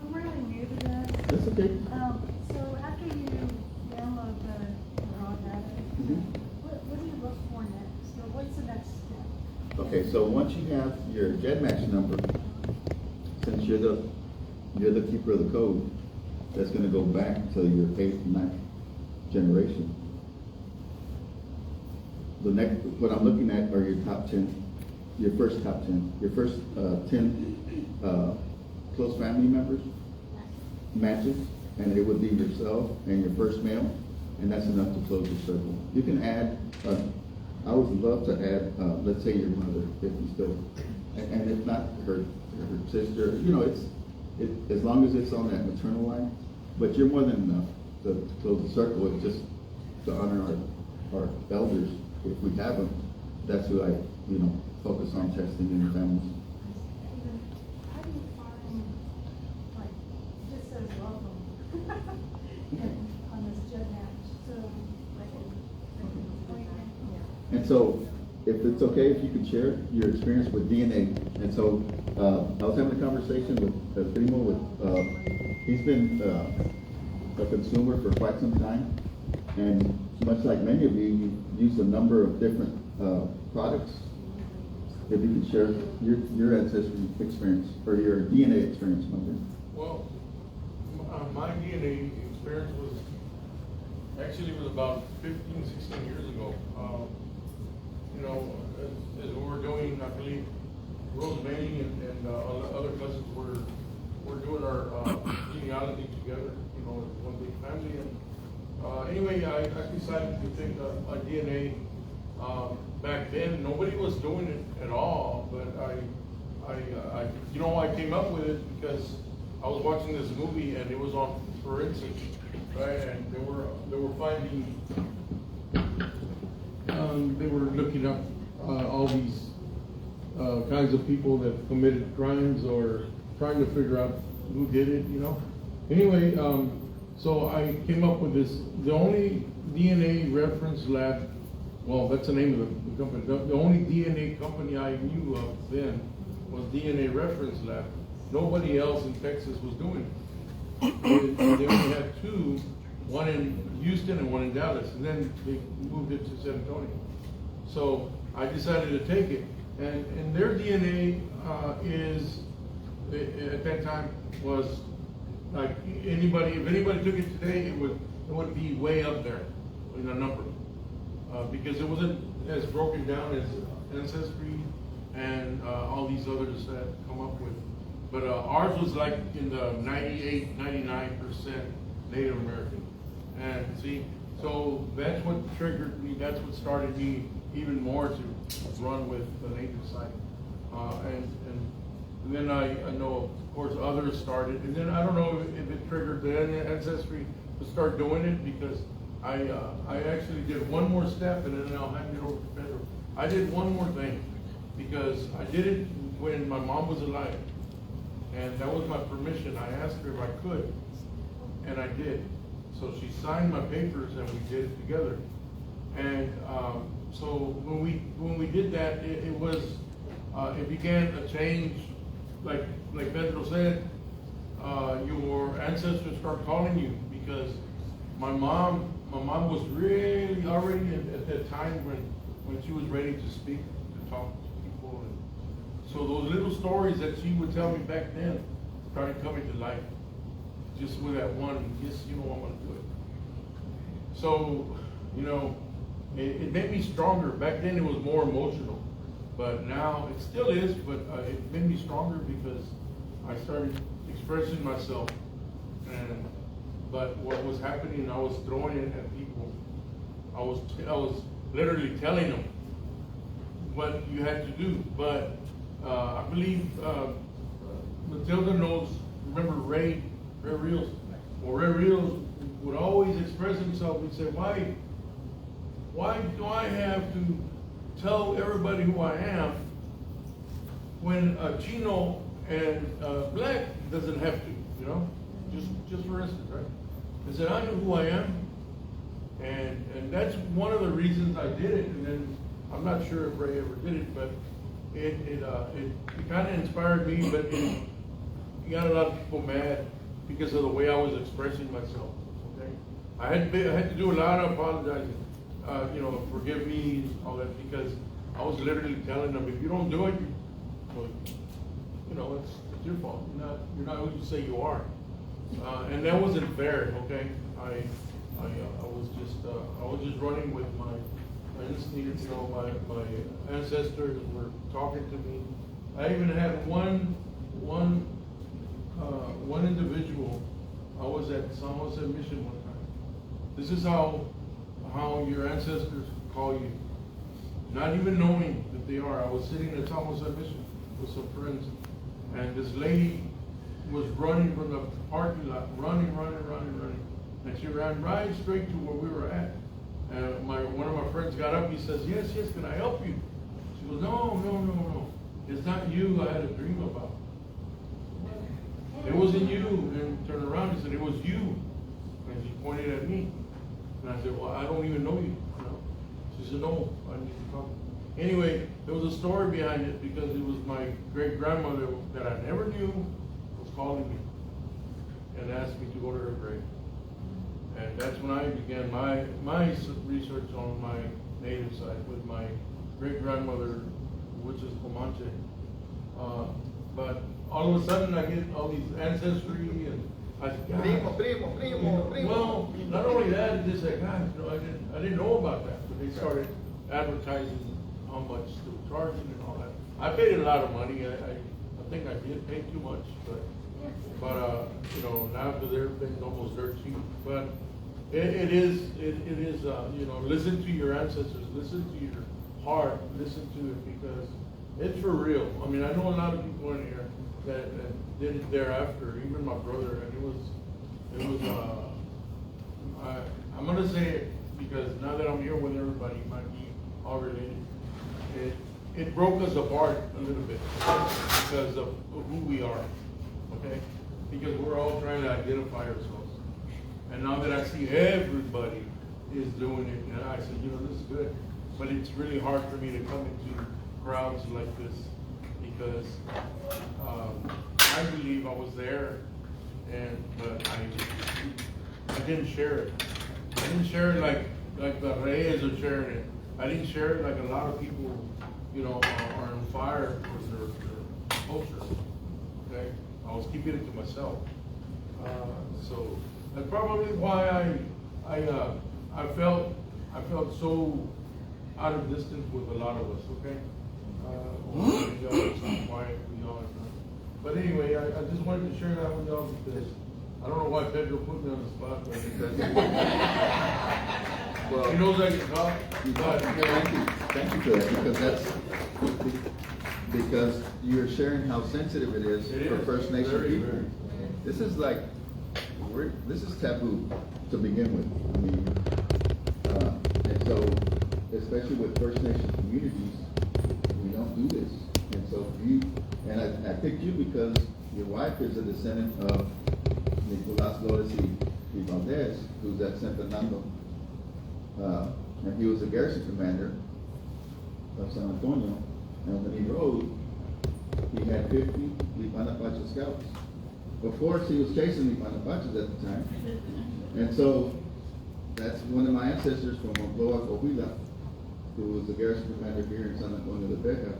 I'm really new to this. That's okay. So after you download the raw data, what do you look for next? So what's the next step? Okay, so once you have your GEDmatch number, since you're the keeper of the code, that's going to go back to your 8th and 9th generation. The next, what I'm looking at are your top 10, your first top 10, your first 10 close family members, matches, and it would be yourself and your first male, and that's enough to close your circle. You can add, I would love to add, let's say your mother, if you still, and if not her sister, as long as it's on that maternal line, but you're more than enough to close the circle. It's just to honor our elders. If we have them, that's who I, focus on testing in the families. How do you find, just says welcome on this GEDmatch? So, And so, if it's okay, if you could share your experience with DNA. And so, I was having a conversation with Primo. He's been a consumer for quite some time, and much like many of you, you've used a number of different products. If you could share your ancestry experience or your DNA experience, Mother. Well, my DNA experience was about 15, 16 years ago. As we were doing, I believe, Rosemary and other cousins were doing our genealogy together, as one big family. And anyway, I decided to take a DNA. Back then, nobody was doing it at all, but I came up with it because I was watching this movie and it was on forensics, right? And they were finding, they were looking up all these kinds of people that committed crimes or trying to figure out who did it, Anyway, so I came up with this. The only DNA reference lab, well, that's the name of the company. The only DNA company I knew of then was DNA Reference Lab. Nobody else in Texas was doing it. They only had two, one in Houston and one in Dallas, and then they moved it to San Antonio. So I decided to take it, and their DNA is, at that time, was like if anybody took it today, it would be way up there in a number. Because it wasn't as broken down as Ancestry and all these others that come up with. But ours was like in the 98, 99% Native American. And see, so that's what triggered me, that's what started me even more to run with the Native side. And then I know, of course, others started. And then I don't know if it triggered the Ancestry to start doing it, because I actually did one more step, and then I'll hand it over to Pedro. I did one more thing, because I did it when my mom was alive. And that was my permission. I asked her if I could, and I did. So she signed my papers and we did it together. And so when we did that, it began a change. Like Pedro said, your ancestors start calling you, because my mom was really already at that time when she was ready to speak, to talk to people. And so those little stories that she would tell me back then started coming to life. Just with that one, yes, I'm gonna do it. So, it made me stronger. Back then it was more emotional, but now it still is, but it made me stronger because I started expressing myself. But what was happening, I was throwing it at people. I was literally telling them what you had to do. But I believe Matilda knows. Remember Ray Rios? Well, Ray Rios would always express himself and say, why do I have to tell everybody who I am when a Chino and black doesn't have to, just for instance, right? I said, I know who I am, and that's one of the reasons I did it. And then I'm not sure if Ray ever did it, but it kind of inspired me, but it got a lot of people mad because of the way I was expressing myself. Okay, I had to do a lot of apologizing. Forgive me, all that, because I was literally telling them, if you don't do it, it's your fault. You're not who you say you are, and that wasn't fair. Okay, I was just running with my instincts. My ancestors were talking to me. I even had one individual. I was at San Jose Mission one time. This is how your ancestors call you, not even knowing that they are. I was sitting at San Jose Mission with some friends, and this lady was running from the parking lot, running, and she ran right straight to where we were at. And one of my friends got up. He says, "Yes, can I help you?" She goes, "No. It's not you I had a dream about. It wasn't you." And turned around and said, "It was you." And she pointed at me. And I said, "Well, I don't even know you." She said, "No, I need to come." Anyway, there was a story behind it, because it was my great-grandmother that I never knew was calling me and asked me to go to her grave. And that's when I began my research on my native side with my great-grandmother, which is Comanche. But all of a sudden I get all these ancestry, and I said, primo. Well, not only that, it's just like, God, I didn't know about that. But they started advertising how much they were charging and all that. I paid a lot of money. I think I did pay too much, but now because everything's almost dirt cheap. But it is listen to your ancestors, listen to your heart, listen to it, because it's for real. I mean, I know a lot of people in here that did it thereafter, even my brother, and it was I'm gonna say it because now that I'm here with everybody, it might be all related. It broke us apart a little bit because of who we are, okay? Because we're all trying to identify ourselves. And now that I see everybody is doing it, and I said, this is good. But it's really hard for me to come into crowds like this because I believe I was there, but I didn't share it. I didn't share it like the Reyes are sharing it. I didn't share it like a lot of people, are on fire for their culture. Okay, I was keeping it to myself. So that's probably why I felt so out of distance with a lot of us. Okay. But anyway, I just wanted to share that with y'all because I don't know why Pedro put me on the spot, but well, he knows I can talk. Thank you for that, because you're sharing how sensitive it is for First Nation people. This is this is taboo to begin with. I mean, and so especially with First Nation communities, we don't do this. And so you, and I picked you because your wife is a descendant of Nicolás Flores y Valdez, who's at San Fernando. And he was the garrison commander of San Antonio. And when he rode, he had 50 Lipanapacha scouts. Of course, he was chasing Lipanapachas at the time. And so, that's one of my ancestors from Moncloa, Coahuila, who was the garrison commander here in San Antonio de Beja.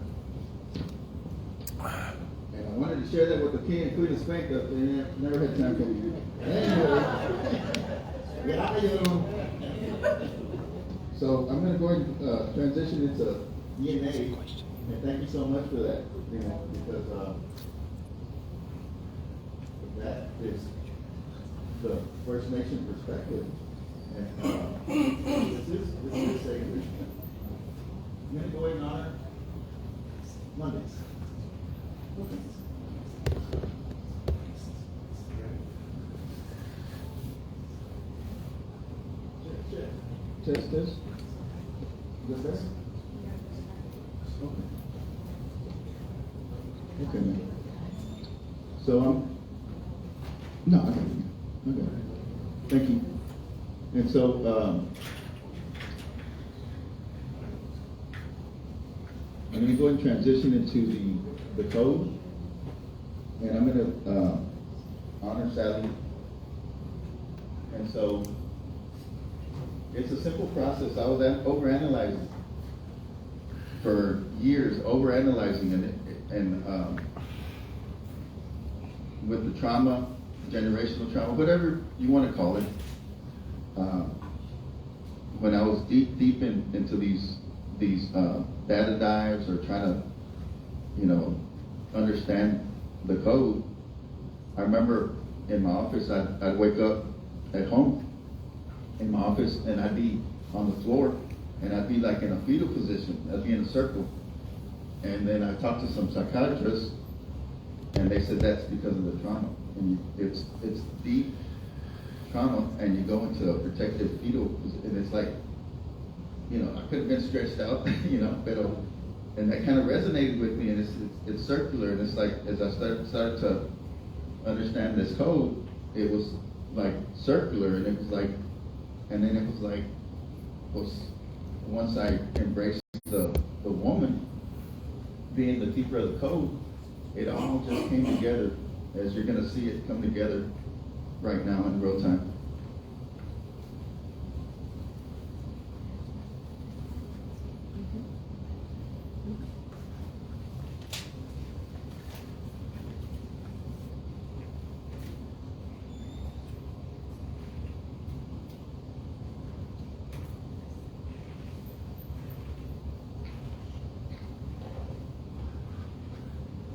And I wanted to share that with the king and queen of Spain, but they never had time for me. Anyway, so I'm going to go and transition into DNA, and thank you so much for that, because that is the First Nation perspective. And this is sacred. I'm going to go ahead and honor Mondays. Test this. Is that better? Okay, man. So no, I got it. Thank you. And so, I'm going to go and transition into the code, and I'm going to honor Sally. And so, it's a simple process. I was overanalyzing for years, overanalyzing it, and with the trauma, generational trauma, whatever you want to call it. When I was deep into these data dives or trying to, understand the code, I remember in my office, I'd wake up at home in my office and I'd be on the floor and I'd be like in a fetal position. I'd be in a circle. And then I talked to some psychiatrists and they said that's because of the trauma. And it's deep trauma, and you go into a protective fetal, and it's like, I could have been stretched out, but and that kind of resonated with me, and it's circular, and it's like as I started to understand this code, it was like circular, and it was like, and then it was like, once I embraced the woman being the keeper of the code, it all just came together, as you're going to see it come together right now in real time.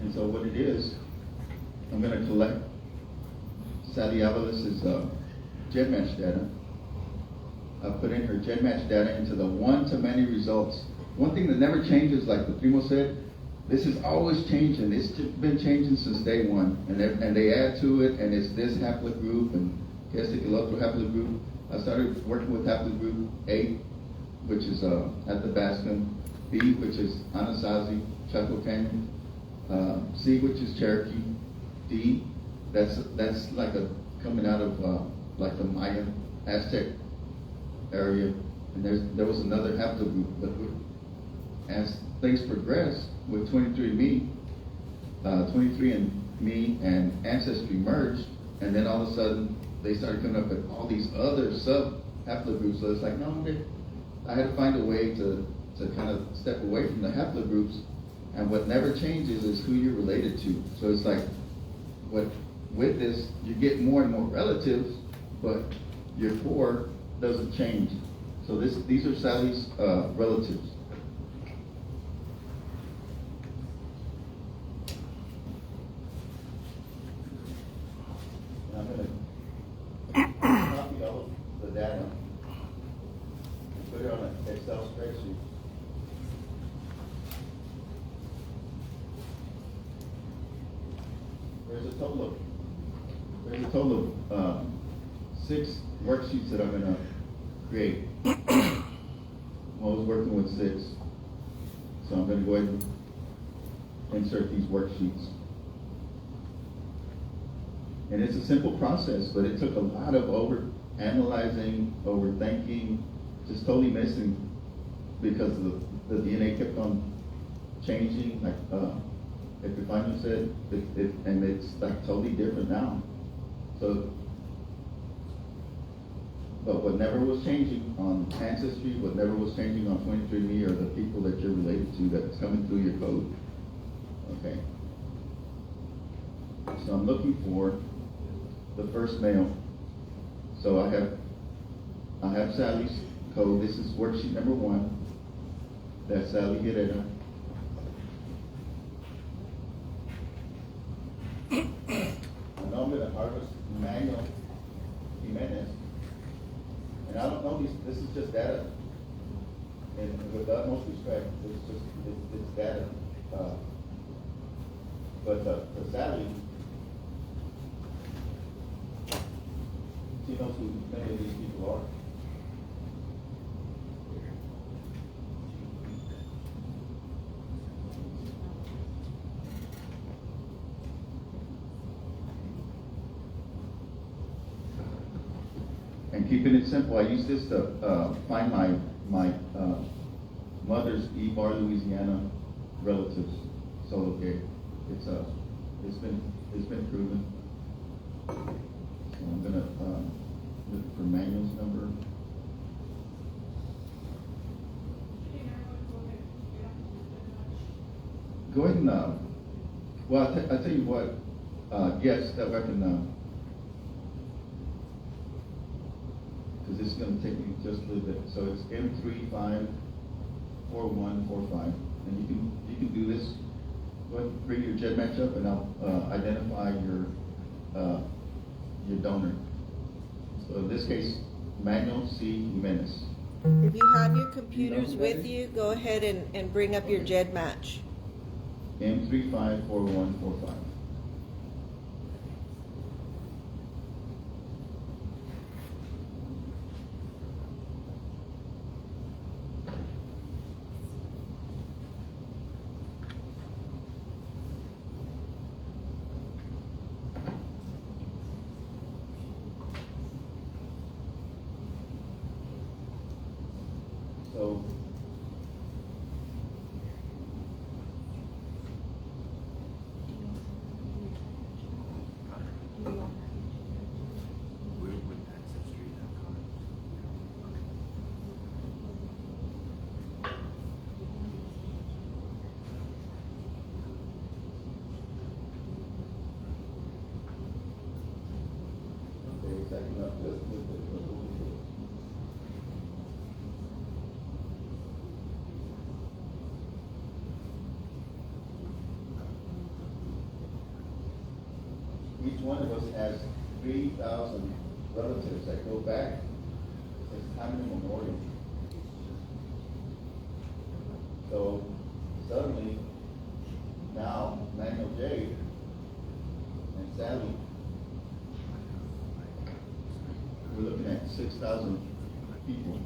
And so what it is, I'm going to collect Sally Avalos' GEDmatch data. I put in her GEDmatch data into the one-to-many results. One thing that never changes, like the Primo said, this is always changing. It's been changing since day one. And they add to it, and it's this haplogroup, and este el otro haplogroup. I started working with haplogroup A, which is Athabascan, B, which is Anasazi, Chaco Canyon, C, which is Cherokee, D, that's like coming out of like the Mayan, Aztec area, and there was another haplogroup. But as things progressed with 23andMe, 23andMe and Ancestry merged, and then all of a sudden they started coming up with all these other sub haplogroups. So it's like, no, I had to find a way to kind of step away from the haplogroups. And what never changes is who you're related to. So it's like, with this, you get more and more relatives, but your core doesn't change. So these are Sally's relatives. And I'm going to copy all of the data and put it on an Excel spreadsheet. There's a total of 6 worksheets that I'm going to create. I was working with 6, so I'm going to go ahead and insert these worksheets. And it's a simple process, but it took a lot of over-analyzing, overthinking, just totally missing, because the DNA kept on changing, like Epifanio said, and it's like totally different now. So, but what never was changing on Ancestry, what never was changing on 23andMe are the people that you're related to that's coming through your code. Okay. So I'm looking for the first male. So I have Sally's code. This is worksheet number 1. That's Sally Herrera. I know I'm going to harvest Manuel Jimenez. And I don't know, this is just data. And with the utmost respect, it's data. But for Sally, she knows who many of these people are. And keeping it simple, I use this to find my mother's Bar, Louisiana relatives. So okay, it's been proven. So I'm gonna look for Manuel's number. Go ahead and well, I'll tell you what. Yes, that way I can. Because this is going to take me just a little bit. So it's M354145, and you can do this. Go ahead and bring your jet match up, and I'll identify your donor. So in this case, Manuel C. Jimenez. If you have your computers with you, go ahead and bring up your JED match. M354145. So second up just each one of us has 3,000 relatives that go back since time immemorial. So suddenly, now Manuel J. and Sally, we're looking at 6,000 people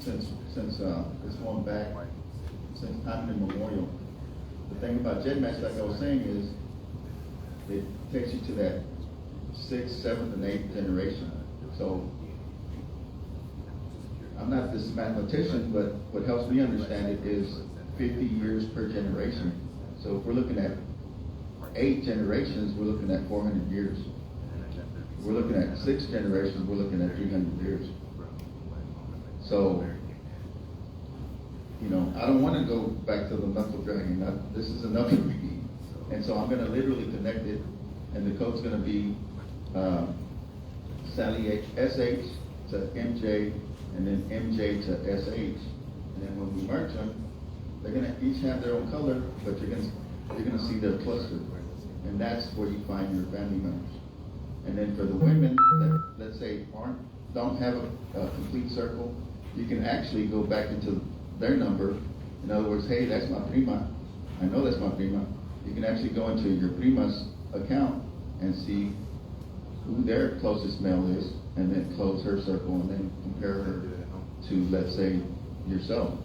since it's going back since time immemorial. The thing about GenMatch, like I was saying, is it takes you to that 6th, 7th, and 8th generation. So I'm not this mathematician, but what helps me understand it is 50 years per generation. So if we're looking at 8 generations, we're looking at 400 years. If we're looking at 6 generations, we're looking at 300 years. So, you know, I don't want to go back to the knuckle dragging. This is enough for me. And so I'm going to literally connect it, and the code's going to be Sally SH to MJ, and then MJ to SH. And then when we merge them, they're going to each have their own color, but you're going to see their cluster. And that's where you find your family members. And then for the women that, let's say, don't have a complete circle, you can actually go back into their number. In other words, hey, that's my prima. I know that's my prima. You can actually go into your prima's account and see who their closest male is, and then close her circle, and then compare her to, let's say, yourself.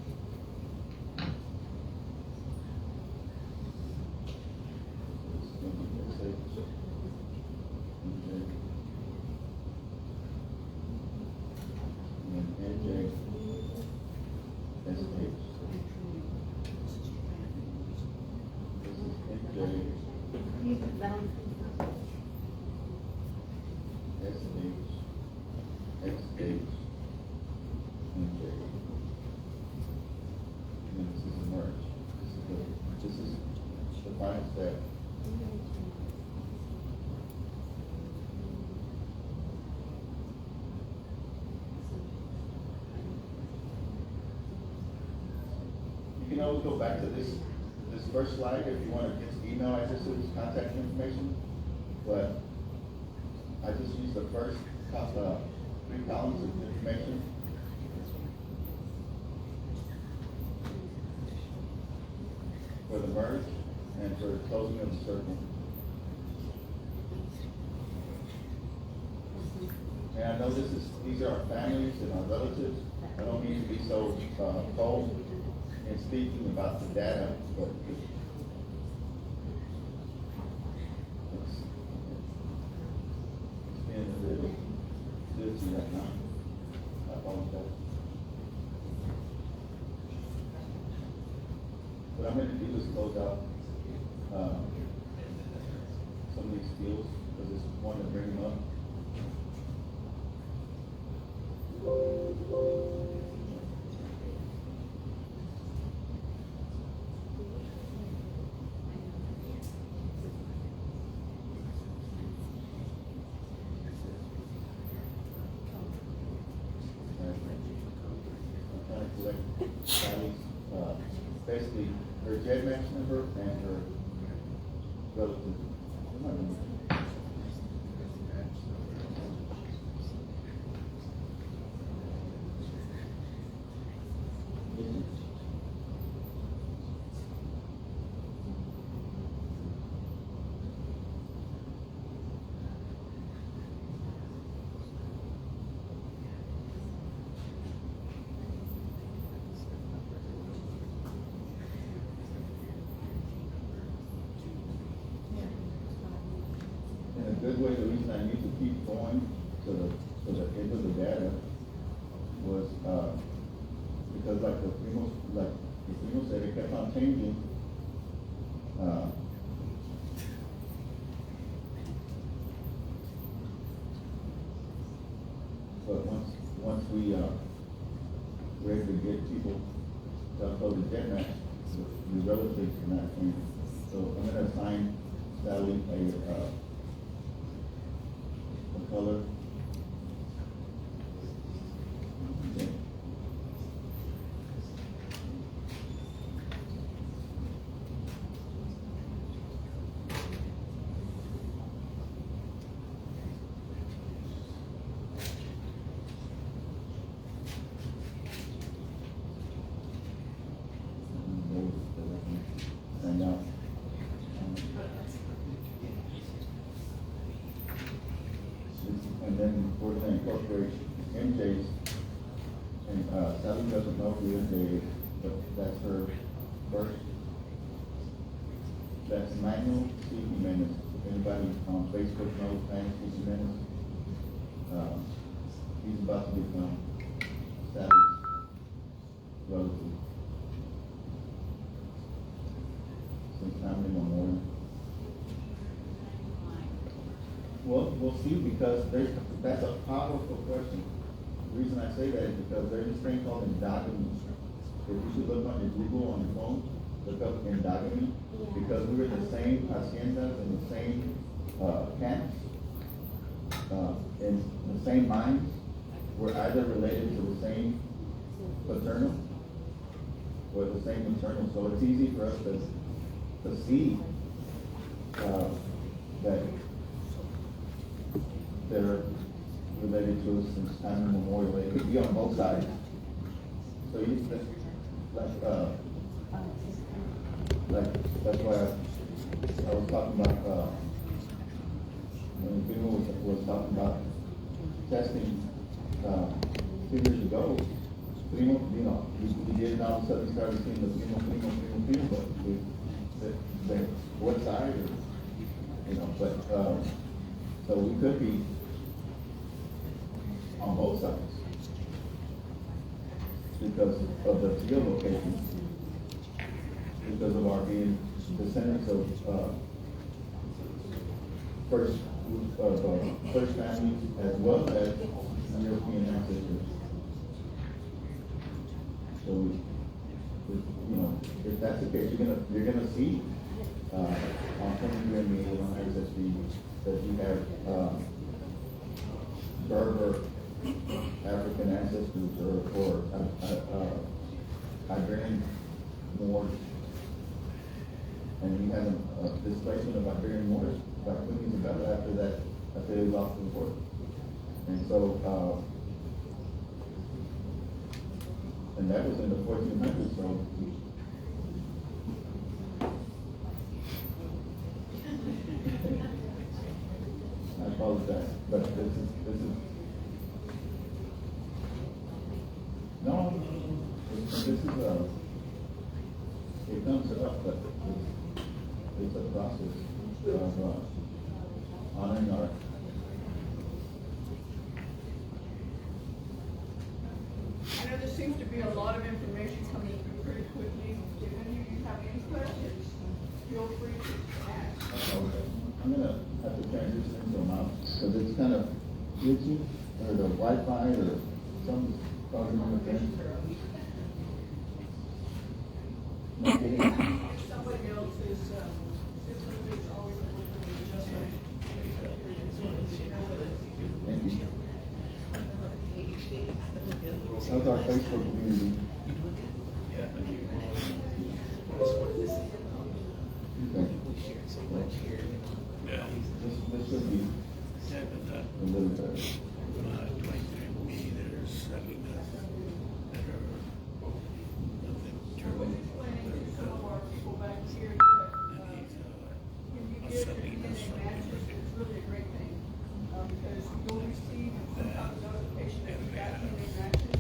And this is the merge. This is the final step. You can always go back to this first slide if you want to get email access to this contact information, but I just used the first 3 columns of information. For the merge and for closing of the circle. And I know these are our families and our relatives. I don't mean to be so cold in speaking about the data, but it's been a little busy right now. I apologize. What I'm going to do is close out some of these fields because I just want to bring them up. I'm trying to collect Sally's, basically her JetMax number and her relative. And a good way, the reason I need to keep going to the end of the data was because like the primo said, it kept on changing. But once we were able to get people to upload the JetMax, the relatives are not changing. So I'm going to assign Sally a color. Okay. And and then we're going to incorporate MJ's, and Sally doesn't know who MJ is, but that's her first. That's Manuel C. Jimenez. If anybody on Facebook knows Manuel C. Jimenez, he's about to become Sally's relative. Since time immemorial. Well, we'll see, because that's a powerful question. The reason I say that is because there's this thing called endogamy. If you should look on your Google on your phone, look up endogamy, because we were in the same haciendas and the same camps, in the same mines. We're either related to the same paternal or the same maternal, so it's easy for us to see that they're related to us since time immemorial. It could be on both sides. So you like that's why I was talking about when Pedro was talking about testing 2 years ago. Primo, we did it, all of a sudden started seeing the primo, but what side, or, but so we could be on both sides because of the geolocation, because of our being descendants of first families as well as European ancestors. So, you know, if that's the case, you're gonna see on 23andMe and on Ancestry that you have Berber African ancestors or Iberian Moors, and you have a displacement of Iberian Moors by Queen Isabella after they lost the war. And so, and that was in the 1400s, so. I apologize, but this is, no, this is it comes up, but it's a process of honoring our. I know there seems to be a lot of information coming through pretty quickly. If any of you have any questions, feel free to ask. Okay. I'm gonna have to transition to a mouse because it's kind of glitchy, or the Wi-Fi or something's causing me to think. If somebody else's system is always looking to adjustment. Thank you. How's our Facebook community? This should be a little better. There's Salinas that are Explaining to some of our people back here that when you get your DNA matches, it's really a great thing. Because you'll receive some kind of notification that you got DNA matches.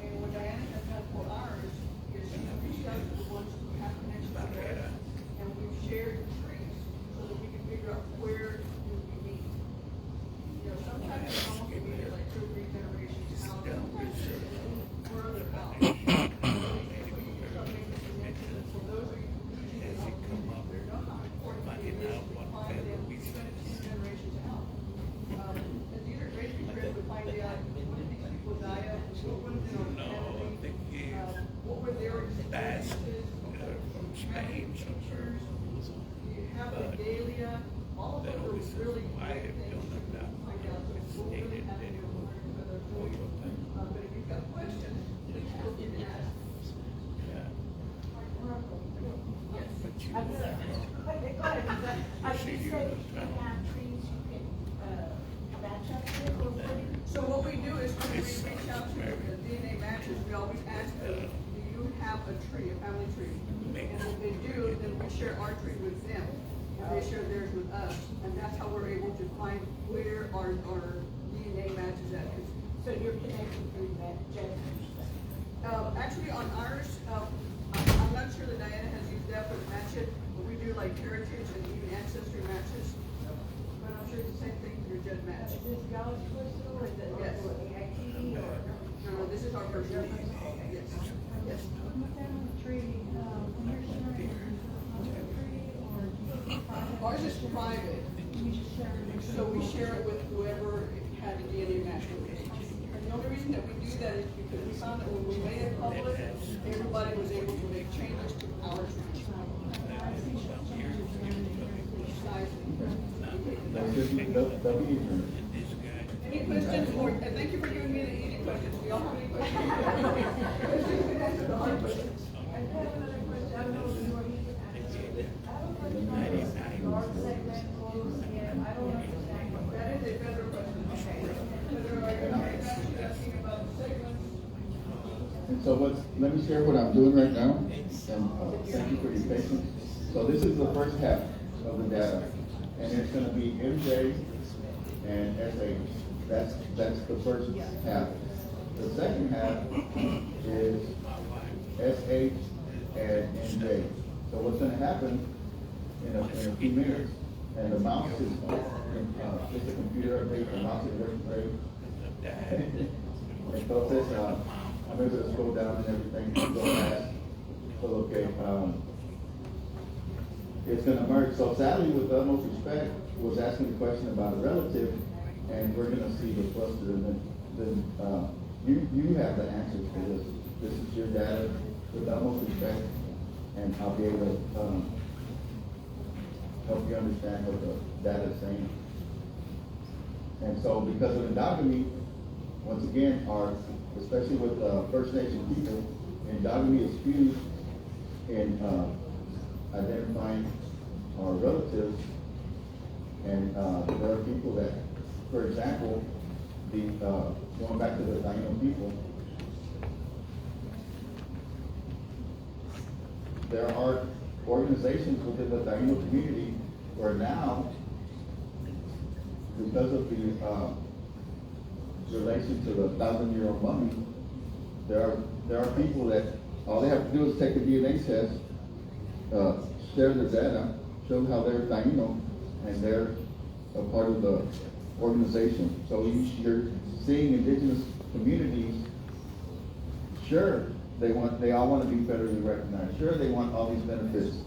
And what Diana has done for ours is she reached out to the ones who have connections to theirs. And we've shared the trees so that we can figure out where do we meet. You know, sometimes it's almost be like 2 or 3 generations out. Sometimes it's further out. So those of you who usually know how important it is to find them even 10 generations out. It's either great to find out when these people died, what was their family, what were their experiences, pictures, you have regalia, all of those are really great things to find out. So we're really happy to learn what they're doing. But if you've got questions, please feel free to ask. So what we do is when we reach out to the DNA matches, we always ask them, do you have a tree, a family tree? And if they do, then we share our tree with them, and they share theirs with us, and that's how we're able to find where our DNA matches at. So you're connected through that, actually on ours, I'm not sure that Diana has used that for the match it, but we do like heritage and even ancestry matches. But I'm sure it's the same thing for your Jet match. Is this y'all's personal or is it yes. AIT or? No, this is our personal. Yes. Yes. Ours is private. So we share it with whoever had the DNA match with. And the only reason that we do that is because we found that when we made it public, everybody was able to make changes to our tree. Any questions for, and thank you for giving me the easy questions. We all have any questions? You can answer the hard questions. I have another question. I don't know if you are here to answer it. I don't understand the guard segment closed again. I don't understand. That is a federal question. Okay. Asking about the segments. And so let me share what I'm doing right now, and thank you for your patience. So this is the first half of the data, and it's going to be MJ and SA. That's the first half. The second half is SH and NJ. So what's going to happen in a few minutes, and the mouse is it's a computer, the mouse is working great. Entonces, I'm able to scroll down and everything, go fast. So okay, it's going to merge. So Sally, with the utmost respect, was asking asking a question about a relative, and we're gonna see the cluster, and then, you have the answers for this. This is your data with utmost respect, and I'll be able to, help you understand what the data is saying. And so because of endogamy, once again, especially with First Nation people, endogamy is huge in identifying our relatives. And there are people that, for example, going back to the Taino people, there are organizations within the Taino community where now, because of the relation to the 1,000-year-old mummy, there are people that all they have to do is take a DNA test, share their data, show how they're Taino, and they're a part of the organization. So you're seeing indigenous communities, sure, they all want to be federally recognized. Sure, they want all these benefits.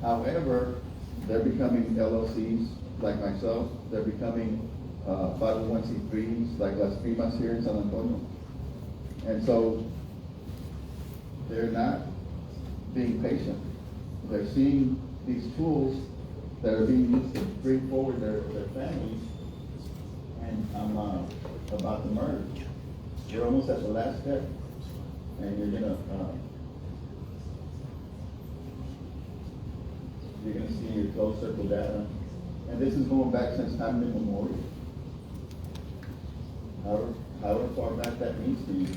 However, they're becoming LLCs like myself. They're becoming 501c3s like Las Primas here in San Antonio. And so they're not being patient. They're seeing these tools that are being used to bring forward their families, and I'm about to merge. We're almost at the last step, and you're gonna see your closed circle data, and this is going back since time immemorial. However far back that means to you.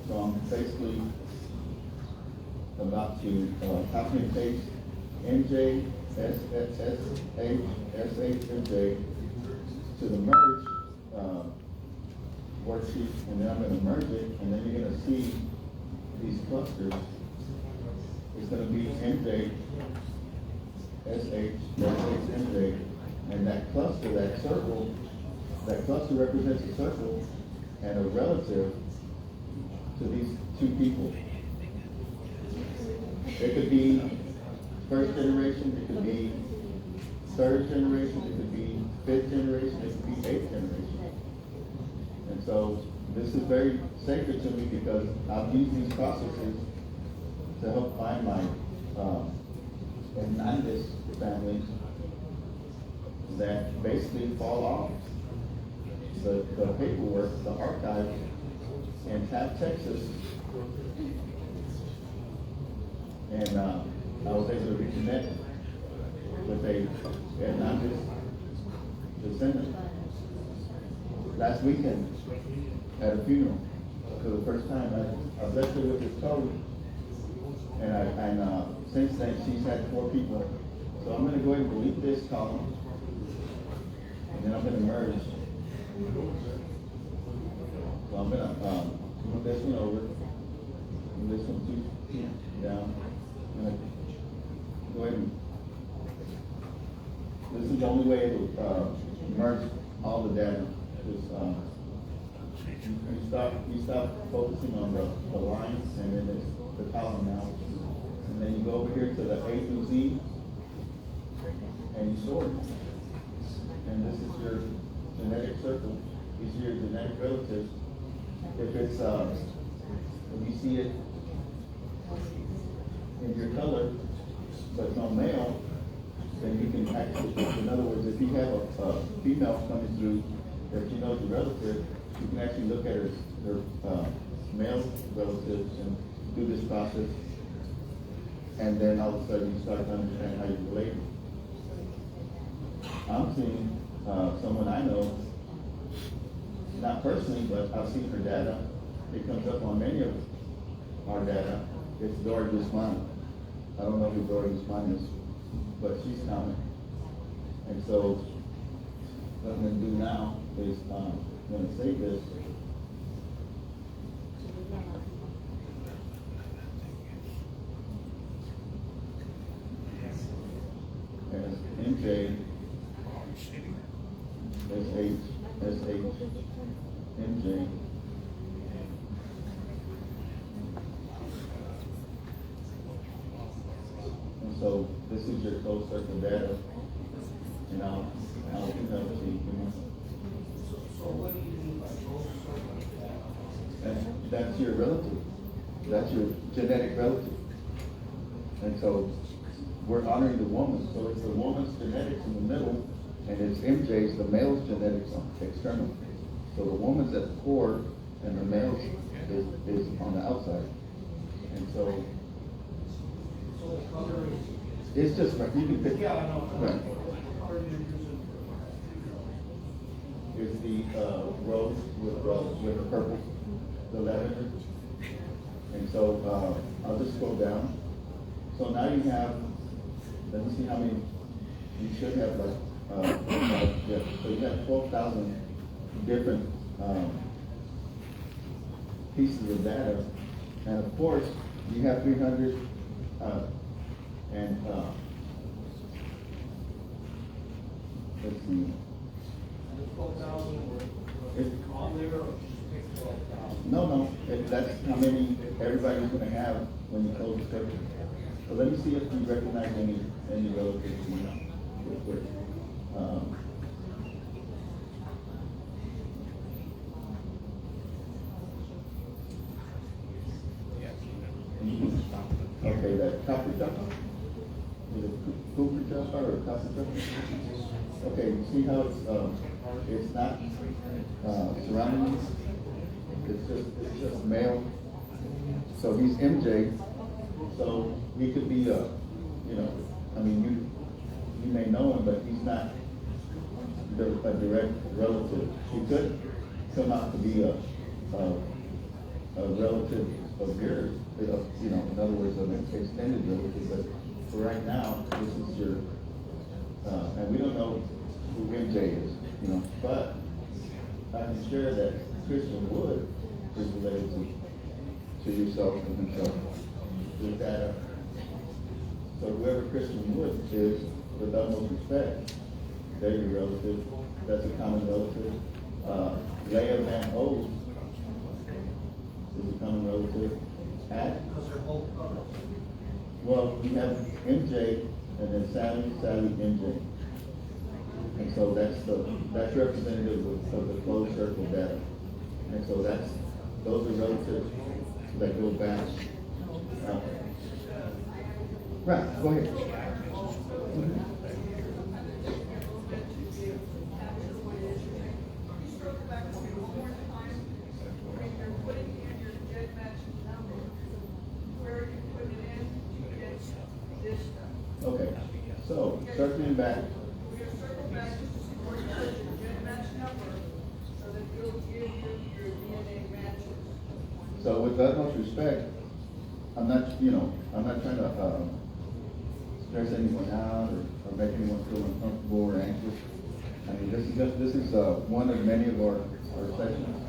So I'm basically about to copy and paste MJ, SHMJ to the merge worksheet, and then I'm going to merge it, and then you're going to see these clusters. It's going to be MJ, SHMJ, and that cluster, that cluster represents a circle and a relative to these two people. It could be first generation, it could be third generation, it could be fifth generation, it could be eighth generation. And so this is very sacred to me because I've used these processes to help find my Hernandez family that basically fall off the paperwork, the archive in Taft, Texas. And I was able to reconnect with a Hernandez descendant last weekend at a funeral for the first time. I blessed her with his code, and since then she's had 4 people. So I'm going to go ahead and delete this column, and then I'm going to merge. So I'm going to move this one over, move this one 2 down. I'm going to go ahead and, this is the only way to merge all the data. You stop focusing on the lines, and then it's the column now. And then you go over here to the A through Z, and you sort. And this is your genetic circle. These are your genetic relatives. If it's, if you see it in your color, but no male, then you can actually, in other words, if you have a female coming through that you know is a relative, you can actually look at her male relatives and do this process, and then all of a sudden you start to understand how you relate. I'm seeing someone I know, not personally, but I've seen her data. It comes up on many of our data. It's Dora Guzman. I don't know who Dora Guzman is, but she's common. And so what I'm going to do now is I'm going to save this. As MJ, SH, SHMJ. And so this is your closed circle data, and I'll do that to you. And that's your relative. That's your genetic relative. And so we're honoring the woman. So it's the woman's genetics in the middle, and it's MJ's, the male's genetics on external. So the woman's at the core, and the male's is on the outside. And so it's just right. You can pick. Yeah, I know. Right. Here's the rose with the purple, the lavender. And so I'll just go down. So now you have, let me see how many, you should have yeah, so you have 12,000 different pieces of data. And of course, you have 300 let's see. No, that's how many everybody's going to have when you close the circle. So let me see if you recognize any relatives real quick. Okay, that copper chopper? Is it cooper chopper or copper chopper? Okay, you see how it's not surrounding? It's just male. So he's MJ. So he could be I mean, you may know him, but he's not a direct relative. He could come out to be a relative of yours, in other words, an extended relative. But for right now, this is your, and we don't know who MJ is, but I can share that Christian Wood is related to yourself and himself with data. So whoever Christian Wood is, with utmost respect, they're your relative. That's a common relative. Leah Van O's is a common relative. Well, we have MJ and then Sally, MJ. And so that's representative of the closed circle data. And so those are relatives that go back. Right, go ahead. Okay, so circling back. We're going to circle back just to see where you put your gen match number so that you'll give your DNA matches. So with utmost respect, I'm not trying to stress anyone out or make anyone feel uncomfortable or anxious. I mean, this is one of many of our sessions.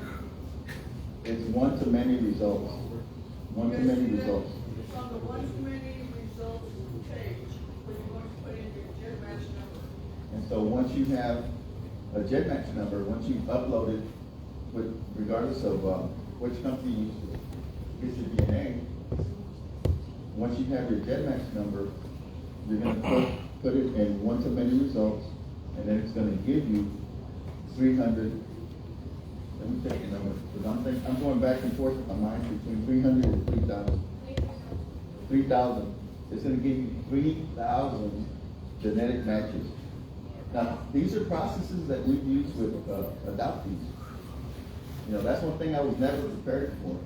It's one-to-many results. One-to-many results. It's on the one-to-many results page where you're going to put in your gen match number. And so once you have a GenMatch number, once you've uploaded, regardless of which company you get your DNA, once you have your GenMatch number, you're going to put it in one-to-many results, and then it's going to give you 300. Let me take the number, because I'm going back and forth with my mind between 300 and 3,000. 3,000. It's going to give you 3,000 genetic matches. Now, these are processes that we've used with adoptees. That's one thing I was never prepared for.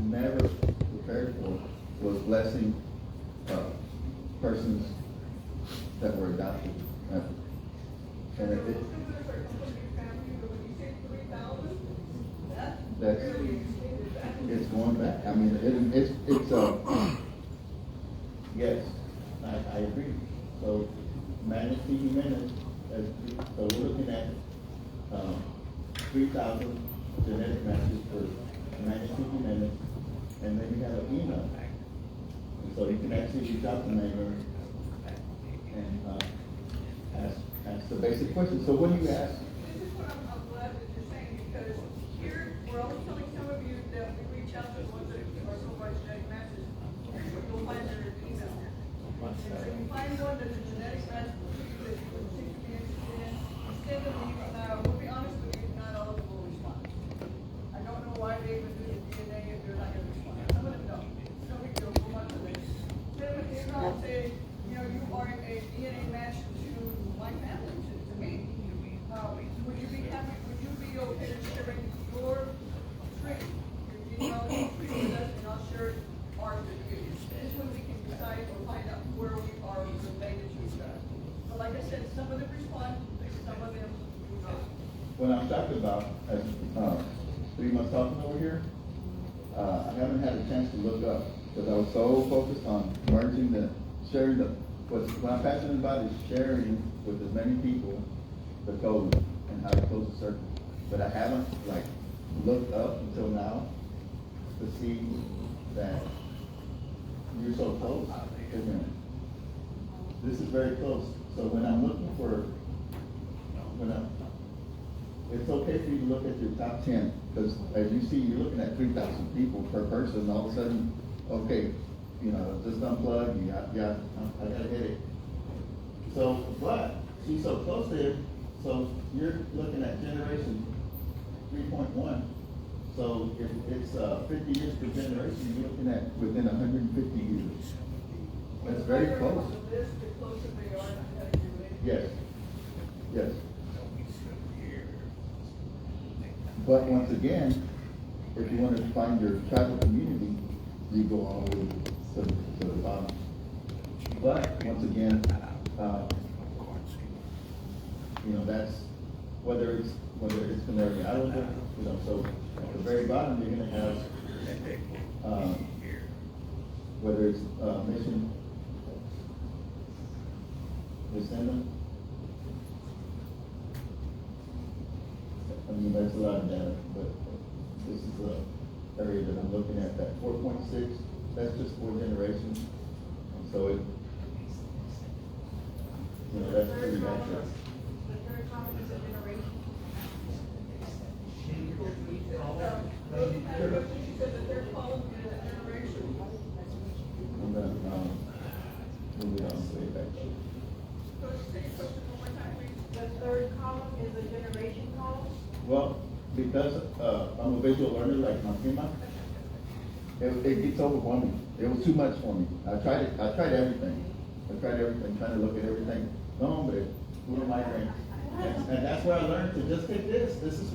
Never prepared for was blessing persons that were adopted. And it's going back. I mean, it's yes, I agree. So Manus T. Jimenez, so we're looking at 3,000 genetic matches for Manus T. Jimenez, and then you have an email. And so you can actually reach out to Mayor and ask the basic question. So what do you ask? This is what I'm about, as, 3 months talking over here, I haven't had a chance to look up, because I was so focused on sharing what I'm passionate about is sharing with as many people the code and how to close the circle. But I haven't looked up until now to see that you're so close, isn't it? This is very close. So when I'm looking for, it's okay for you to look at your top 10, because as you see, you're looking at 3,000 people per person. All of a sudden, okay, just unplug. I got a headache. So, but she's so close there. So you're looking at generation 3.1. So if it's 50 years per generation, you're looking at within 150 years. That's very close. Yes. Yes. But once again, if you want to find your tribal community, you go all the way to the bottom. But once again, that's whether it's Canary Island, so at the very bottom you're going to have whether it's Mission Descendant. That's a lot of data, but this is the area that I'm looking at. That 4.6, that's just 4 generations. And so that's pretty accurate. The third column is a generation. She said the third column is a generation. I'm going to move it on way back. So say your question one more time, please. The third column is a generation column? Well, because I'm a visual learner like my prima, it gets overwhelming. It was too much for me. I tried everything. Trying to look at everything. No, hombre, puro migraine. And that's where I learned to just take this. This is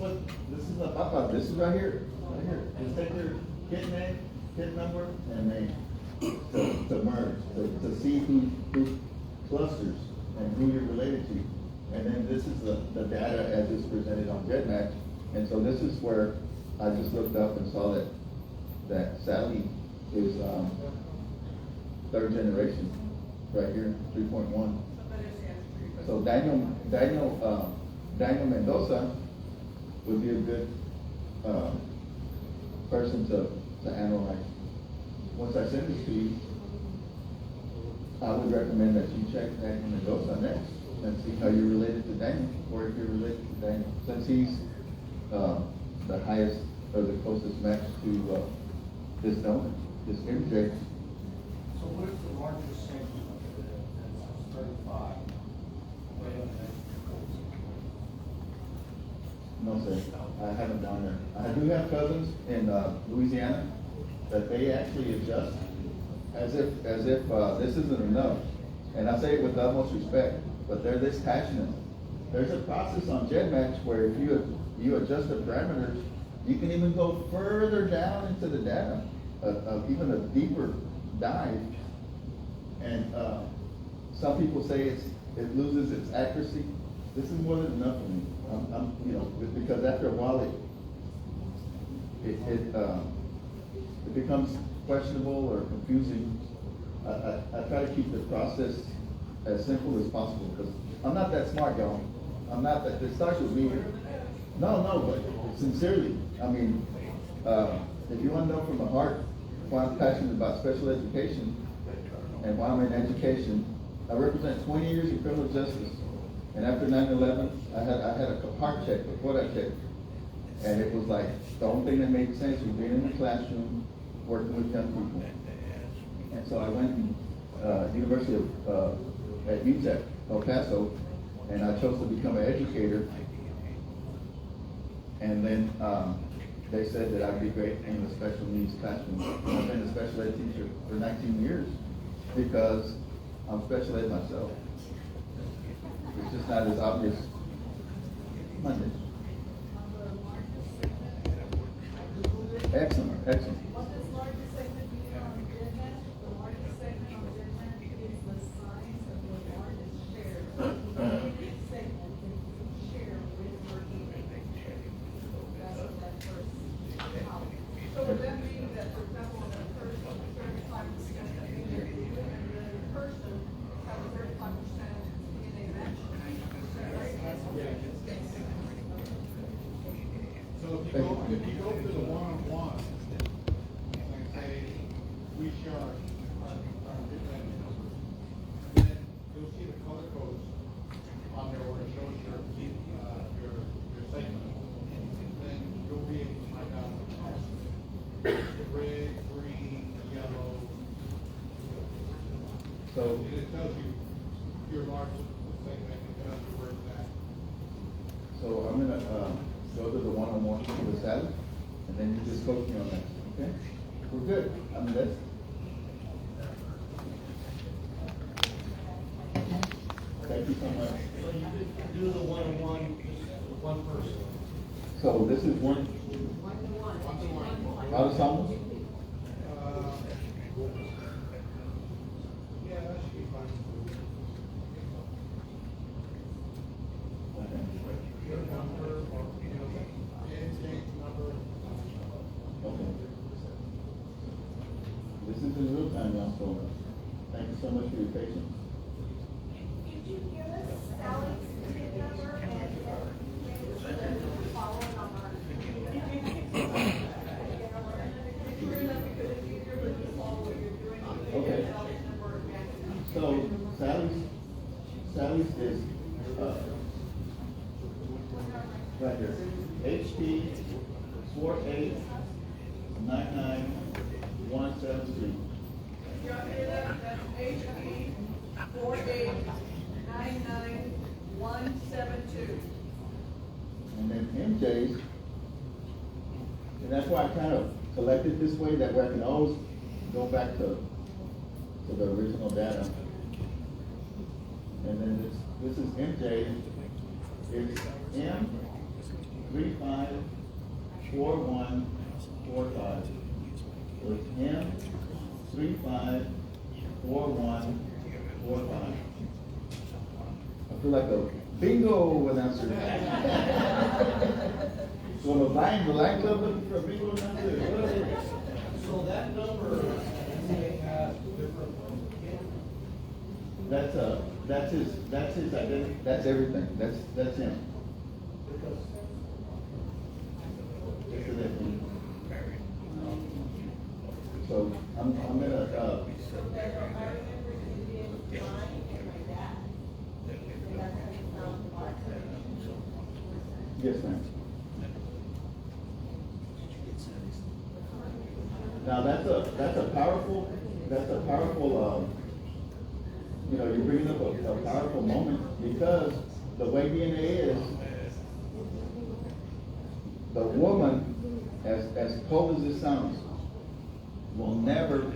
a papa. This is right here. Just take your kid name, kid number, and name to merge, to see who clusters and who you're related to. And then this is the data as it's presented on GEDmatch. And so this is where I just looked up and saw that Sally is 3rd generation, right here, 3.1. So Daniel Mendoza would be a good person to analyze. Once I send this to you, I would recommend that you check Daniel Mendoza next and see how you're related to Daniel, or if you're related to Daniel, since he's the highest or the closest match to this donor, this MJ. So what is the largest segment of it that's 35? No, sir. I haven't gone there. I do have cousins in Louisiana that they actually adjust as if this isn't enough. And I say it with the utmost respect, but they're this passionate. There's a process on GEDmatch where if you adjust the parameters, you can even go further down into the data, even a deeper dive. And some people say it loses its accuracy. This is more than enough for me. Because after a while it becomes questionable or confusing. I try to keep the process as simple as possible because I'm not that smart, y'all. I'm not that. It starts with me. No, but sincerely, I mean, if you want to know from the heart why I'm passionate about special education and why I'm in education, I represent 20 years in criminal justice. And after 9/11, I had a heart check before that check. And it was like, the only thing that made sense was being in the classroom, working with young people. And so I went to University of, at UTEP, El Paso, and I chose to become an educator. And then they said that I'd be great in the special needs classroom. And I've been a special ed teacher for 19 years because I'm special ed myself. It's just not as obvious. Monday. Excellent. What does largest segment mean on GEDmatch? The largest segment on GEDmatch is the size of the largest share. The biggest segment is the share with working. that, for example, the person has 35% DNA, and the person has a 35% DNA match. Is that right? So if you go to the one-on-one, and say, we share our different, then you'll see the color codes on there where it shows your segment. Then you'll be able to find out the red, green, yellow. So, And it tells you your largest segment, it tells you where it's at. so I'm gonna, go to the one-on-one with Sally, and then you just coach me on that, okay? We're good. I mean, that's. Thank you so much. So you could do the one-on-one with one person. So this is one. How does someone? Yeah, that should be fine. Your number or, intake number. Okay. This is in real time now, so thank you so much for your patience. Could you give us Sally's ticket number and make sure that we're following on our? Okay. So Sally's is, right here, HP 4899173. Y'all hear that? That's HP 4899172. And then MJ's, and that's why I kind of collected this way, that way I can always go back to the original data. And then this is MJ, it's M354145. So it's M354145. I feel like a bingo announcer. So the line club looking for a bingo announcer. So that number may have different. That's his identity. That's everything. That's him. This is it. So I'm gonna yes, ma'am. Now that's a powerful, you're bringing up a powerful moment, because the way DNA is, the woman, as cold as it sounds, will never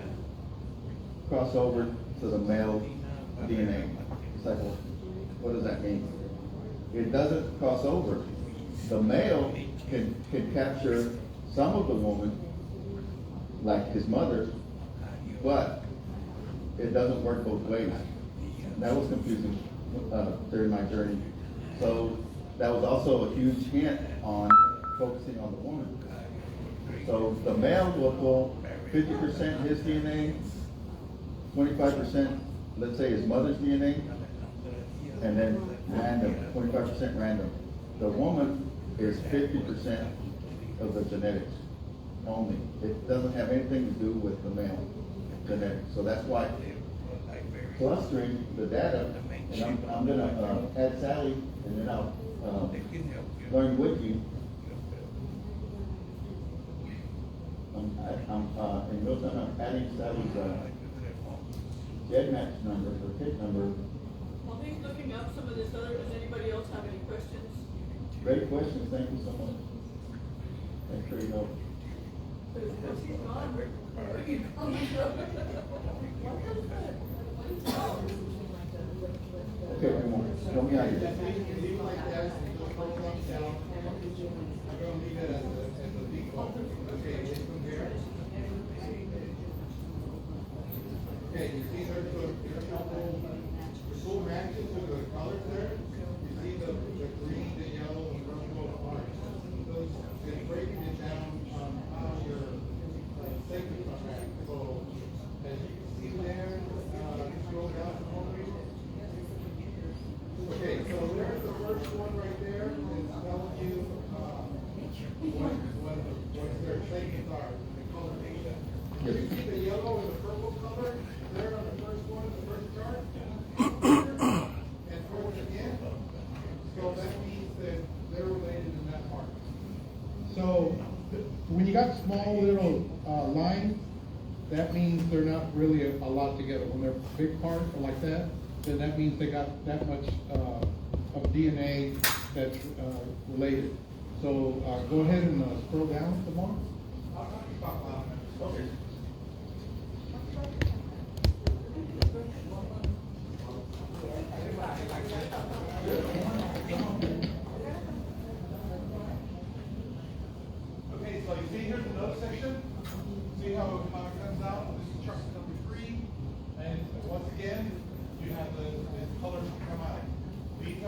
cross over to the male DNA. It's like, well, what does that mean? It doesn't cross over. The male can capture some of the woman, like his mother, but it doesn't work both ways. That was confusing during my journey. So that was also a huge hint on focusing on the woman. So the male will pull 50% his DNA, 25%, let's say his mother's DNA, and then random, 25% random. The woman is 50% of the genetics only. It doesn't have anything to do with the male genetics. So that's why clustering the data, and I'm gonna add Sally, and then I'll learn with you. In real time, I'm adding Sally's GEDmatch number, or PIC number. While he's looking up some of this other, does anybody else have any questions? Great questions, thank you so much. Thanks for your help. Because he's gone. Okay, come on, show me how you do. Okay, you see there's full matches to the colors there. You see the green, the yellow, and rainbow orange. Those, it's breaking it down on how your segment So, when you got small little, lines, that means they're not really a lot together. When they're big parts or like that, then that means they got that much, of DNA that's, related. So, go ahead and, scroll down some more. Okay. Okay, so you see here's the note section. See how it comes out? This is chart number 3. And once again, you have the colors come out. These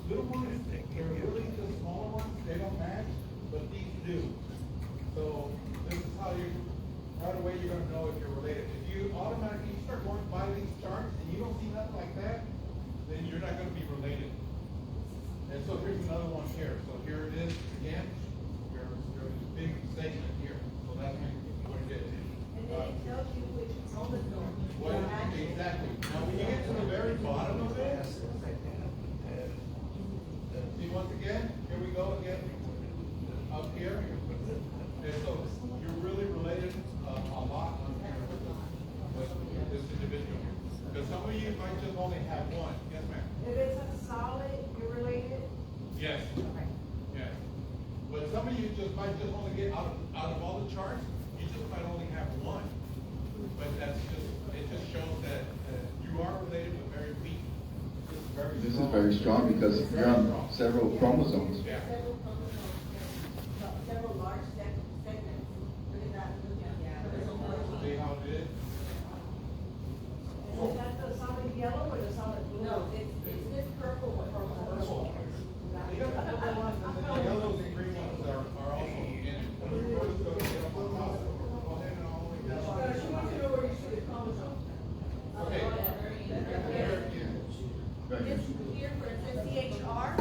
little ones, they're really the smaller ones, they don't match, but these do. So this is how you, right away you're gonna know if you're related. If you automatically start going by these charts and you don't see nothing like that, then you're not gonna be related. And so here's another one here. So here it is again. There's this big segment here. So that's what it is. And then it tells you which chromosome. What, exactly. Now when you get to the very bottom of it, see once again, here we go again, up here. And so you're really related a lot on here with this individual. Because some of you might just only have one. Yes, ma'am. If it's a solid, you're related? Yes. Yes. But some of you might just only get out of all the charts, you just might only have one. But it just shows that you are related but very weak. This is very strong because you're on several chromosomes. Yeah. Several large segments. Look at that. See how it is? Is that the solid yellow or the solid blue? No, it's this purple one. Purple. The yellows and green ones are also in it. Go ahead and all the way down. She wants to know where you see the chromosome. Okay. This here where it says CHR,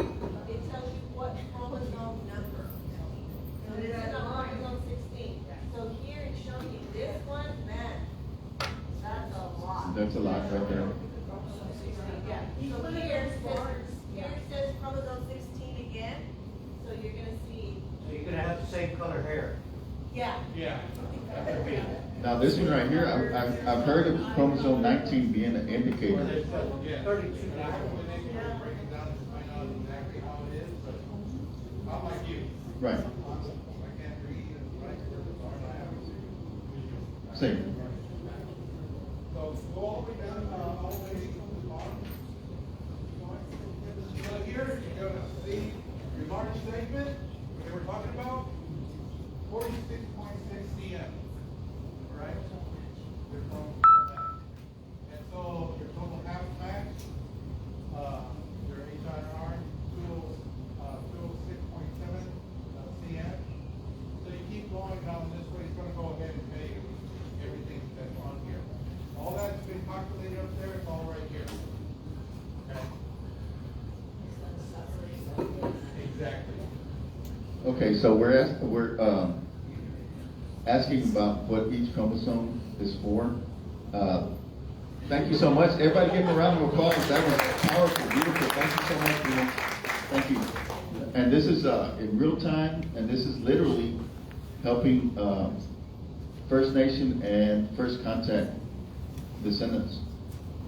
it tells you what chromosome number. So this is on chromosome 16. So here it's showing you this one, man, that's a lot. That's a lot right there. Yeah. So here it says chromosome 16 again. So you're gonna see. So you're gonna have the same color hair. Yeah. Yeah. Now this one right here, I've heard of chromosome 19 being an indicator. Yeah. 32. Break it down to find out exactly how it is, but not like you. Right. I can't read and write words hard. I haven't seen. Same. So go all the way down, all the way to the bottom. So here you're gonna see your large segment that we're talking about, 46.6 cm. Right? They're from that. And so your total half max, your HIR, 206.7 cm. So you keep going down this way, it's gonna go ahead and pay you everything that's on here. All that's been calculated up there, it's all right here. Okay? Exactly. Okay, so we're asking about what each chromosome is for. Thank you so much. Everybody give them a round of applause. That was powerful, beautiful. Thank you so much, Bruno. Thank you. And this is in real time, and this is literally helping First Nation and First Contact descendants.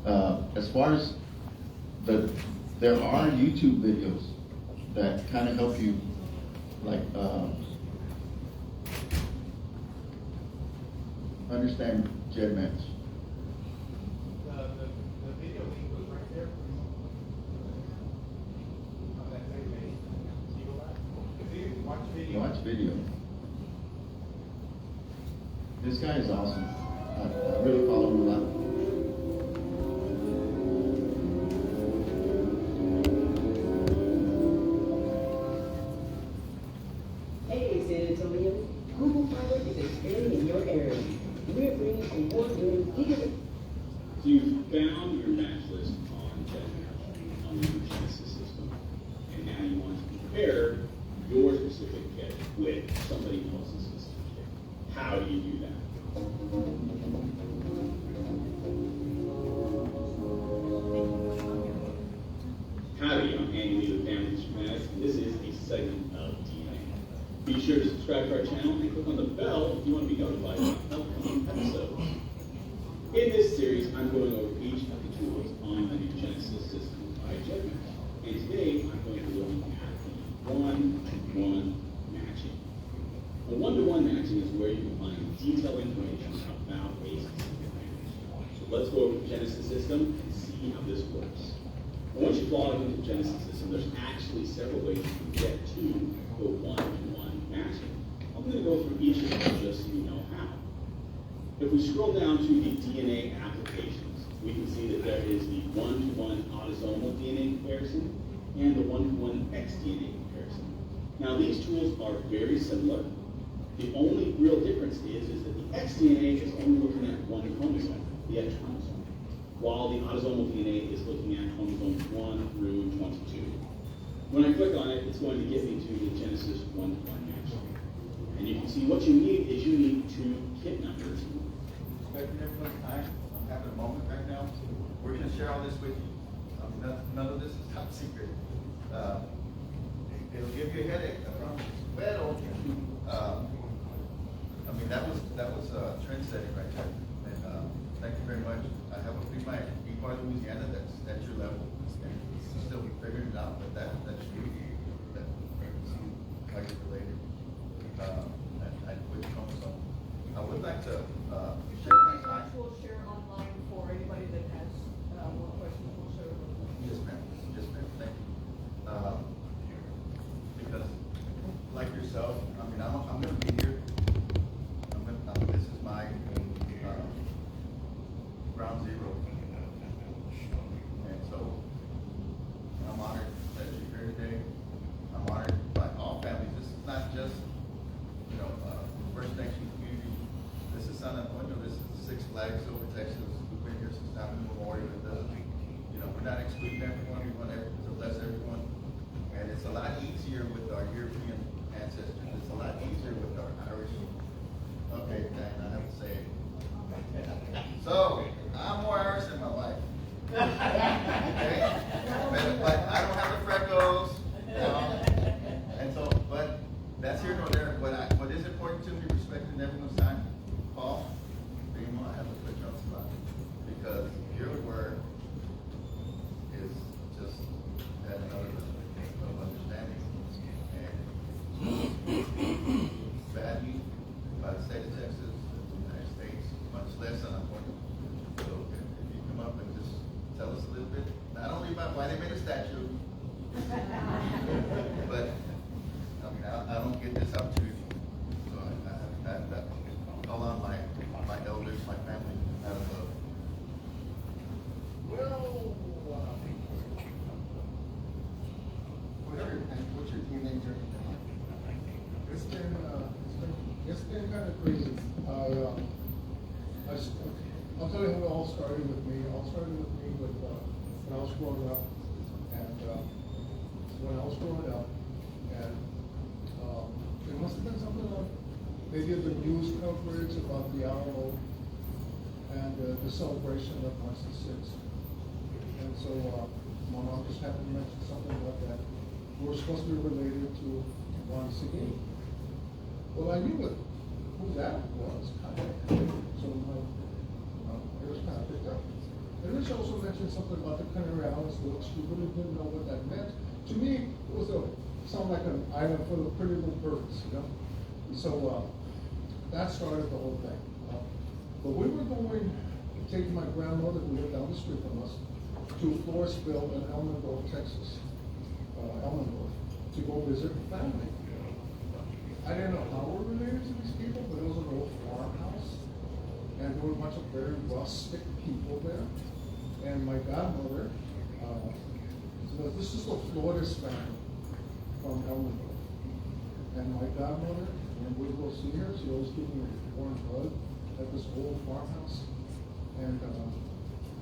As far as there are YouTube videos that kind of help you, like understand GEDmatch. The video link was right there. On that same page. You go back. See, watch video. Watch video. This guy is awesome. I really follow him a lot. Hey, San Antonio. Google Fiber is expanding in your area. We're bringing a 1 million gigabit. You've found your match list on GEDmatch on your Genesis system, and now you want to compare your specific kit with somebody else's system kit. How do you do that? Howdy, I'm Andy Lee with Family Schematics, and this is a segment of DNA. Be sure to subscribe to our channel and click on the bell if you want to be notified of upcoming episodes. In this series, I'm going over each of the tools on the new Genesis system by Judgment. And today, I'm going to be looking at the one-to-one matching. A one-to-one matching is where you can find detailed information about a specific marriage. So let's go over the Genesis system and see how this works. And once you've logged into the Genesis system, there's actually several ways you can get to the one-to-one matching. I'm going to go through each of them just so you know how. If we scroll down to the DNA applications, we can see that there is the one-to-one autosomal DNA comparison and the one-to-one xDNA comparison. Now these tools are very similar. The only real difference is that the xDNA is only looking at one chromosome, the X chromosome, while the autosomal DNA is looking at chromosomes 1 through 22. When I click on it, it's going to get me to the Genesis one-to-one match. And you can see what you need is you need 2 kit numbers. Respecting everyone's time, I'm having a moment right now. We're going to share all this with you. None of this is top secret. It'll give you a headache, I promise. Well, I mean, that was trend setting right there. And thank you very much. I have a free mind. Be part of Louisiana, that's at your level. And still figuring it out, but that's you. That how you're related. And which chromosome. I would like to share my time. We'll share online for anybody that has more questions. We'll share with them. Yes, ma'am. Yes, ma'am. Thank you. Because, like yourself, I mean, I'm going to be here. This is my ground zero. And so, I'm honored that you're here today. I'm honored by all families. This is not just, First Nation community. This is San Antonio. This is Six Flags over Texas. We've been here since time immemorial. It doesn't, we're not excluding everyone. We want to bless everyone. And it's a lot easier with our European ancestors. It's a lot easier with our Irish. Okay, Dan, I have to say it. So, I'm more Irish than my wife. Okay? But I don't have the freckles. And so, but that's here nor there. What is important to me, respecting everyone's time, Paul, bring him on. I have to put you on the spot. Because your word is just that another level of understanding. And valued by the state of Texas, the United States, much less San Antonio. So if you come up and just tell us a little bit, not only about why they made a statue, but I mean, I don't get this opportunity. So I call on my elders, my family, out of love. Well, what's your teenager? It's been kind of crazy. I'll tell you how it all started with me. It all started with me when I was growing up, and it must have been something like they did the news coverage about the Alamo and the celebration of March the 6th. And so my mom just happened to mention something about that. We were supposed to be related to Juan Seguin. Well, I knew who that was, kind of. So it was kind of picked up. And then she also mentioned something about the Canary Islands, which we really didn't know what that meant. To me, it was sounded like an island full of pretty little birds, So that started the whole thing. But we were going, taking my grandmother, who lived down the street from us, to Floresville in Elmendorf, Texas, to go visit the family. I didn't know how we're related to these people, but it was an old farmhouse, and there were a bunch of very rustic people there. And my godmother, this is the Flores family from Elmendorf. And my godmother, when we would go see her, she always gave me a warm hug at this old farmhouse. And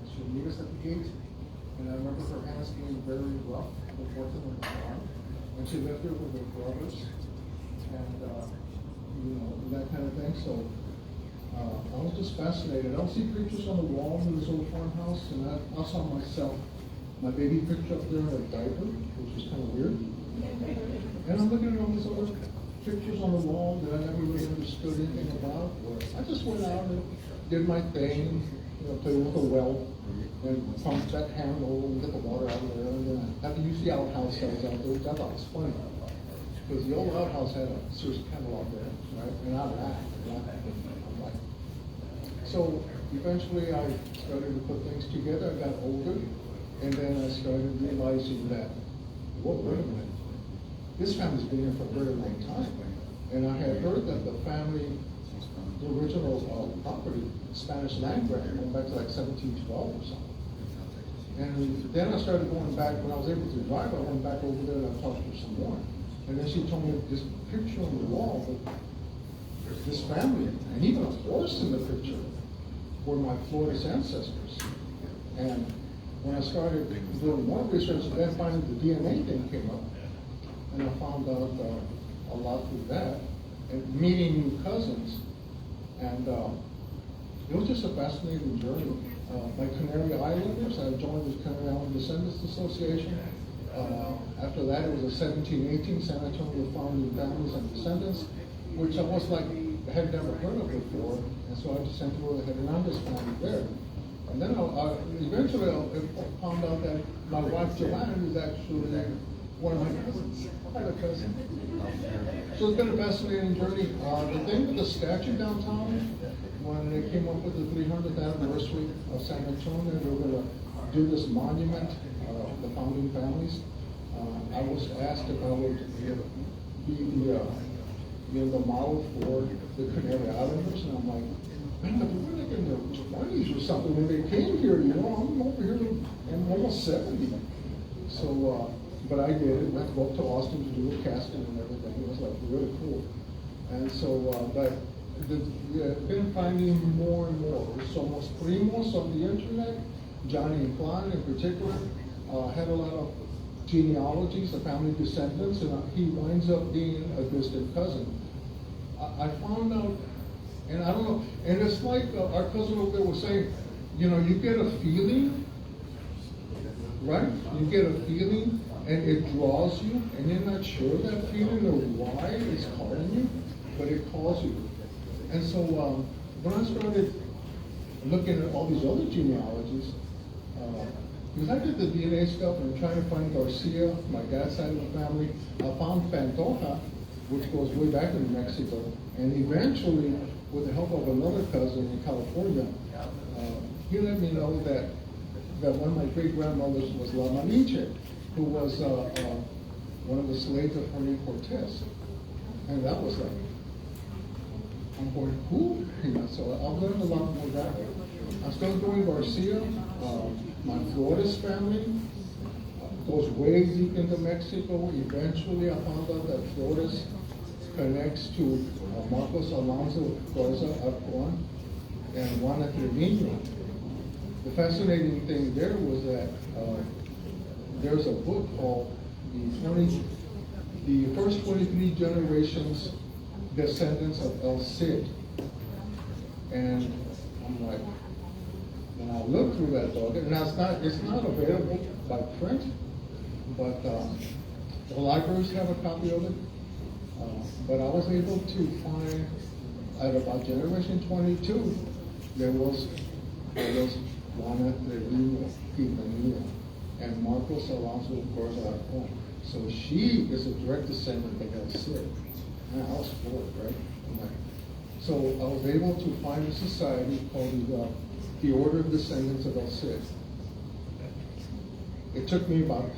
she would meet us at the gate. And I remember her hands being very rough, working on the farm. And she lived there with her brothers. And, that kind of thing. So I was just fascinated. I would see pictures on the walls of this old farmhouse, and I saw myself, my baby picture up there in a diaper, which was kind of weird. And I'm looking at all these other pictures on the wall that I never really understood anything about. I just went out and did my thing, played with the well, and pumped that handle and get the water out of there, and then I had to use the outhouse that was out there, which I thought was funny. Because the old outhouse had a Sears kettle out there, right? And I laughed. I'm like, so eventually I started to put things together. I got older, and then I started realizing that, whoa, wait a minute. This family's been here for a very long time. And I had heard that the family, the original property, Spanish land grant, going back to like 1712 or something. And then I started going back, when I was able to drive, I went back over there and I talked to her some more. And then she told me this picture on the wall, this family, and even a horse in the picture, were my Flores ancestors. And when I started doing more research, then finally the DNA thing came up. And I found out a lot through that, and meeting new cousins. And it was just a fascinating journey. My Canary Islanders, I joined the Canary Island Descendants Association. After that, it was a 1718 San Antonio Founding Families and Descendants, which I was like, I had never heard of before, and so I just sent over the Hernandez family there. And then eventually I found out that my wife Joanne is actually one of my cousins. I had a cousin. So it's been a fascinating journey. The thing with the statue downtown, when they came up with the 300th anniversary of San Antonio, they were going to do this monument of the founding families. I was asked if I would be the model for the Canary Islanders, and I'm like, man, but they were like in their 20s or something when they came here, I'm over here, I'm almost 70. So, but I did it. I had to go up to Austin to do a casting and everything. It was like really cool. And so, but I've been finding more and more. Somos primos on the internet. Johnny and Klein in particular had a lot of genealogies, the family descendants, and he winds up being a distant cousin. I found out, and I don't know, and it's like our cousin over there was saying, you get a feeling, right? You get a feeling, and it draws you, and you're not sure of that feeling or why it's calling you, but it calls you. And so when I started looking at all these other genealogies, because I did the DNA stuff and trying to find Garcia, my dad's side of the family, I found Pantoja, which goes way back in Mexico, and eventually, with the help of another cousin in California, he let me know that one of my great-grandmothers was La Malinche, who was one of the slaves of Hernan Cortez. And that was like, I'm going, who? So I've learned a lot more that way. I started doing Garcia. My Flores family goes way deep into Mexico. Eventually, I found out that Flores connects to Marcos Alonso Garza Arcon and Juana Trevino. The fascinating thing there was that there's a book called the First 23 Generations Descendants of El Cid. And I'm like, when I looked through that book, and it's not available by print, but the libraries have a copy of it. But I was able to find at about generation 22, there was Juana Trevino Quintanilla and Marcos Alonso Garza Arcon. So she is a direct descendant of El Cid. And I was floored, right? So I was able to find a society called the Order of Descendants of El Cid. It took me about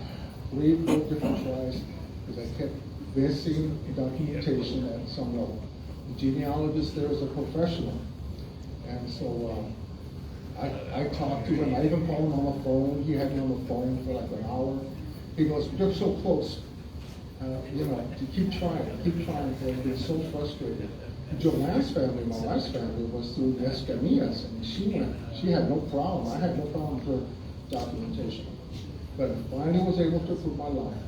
3 or 4 different tries because I kept missing documentation at some level. The genealogist there is a professional. And so I talked to him. I even called him on the phone. He had me on the phone for like an hour. He goes, "You're so close. To keep trying, because I've been so frustrated." Joanne's family, my wife's family, was through Escamillas, and she had no problem. I had no problem with her documentation. But I finally was able to prove my line.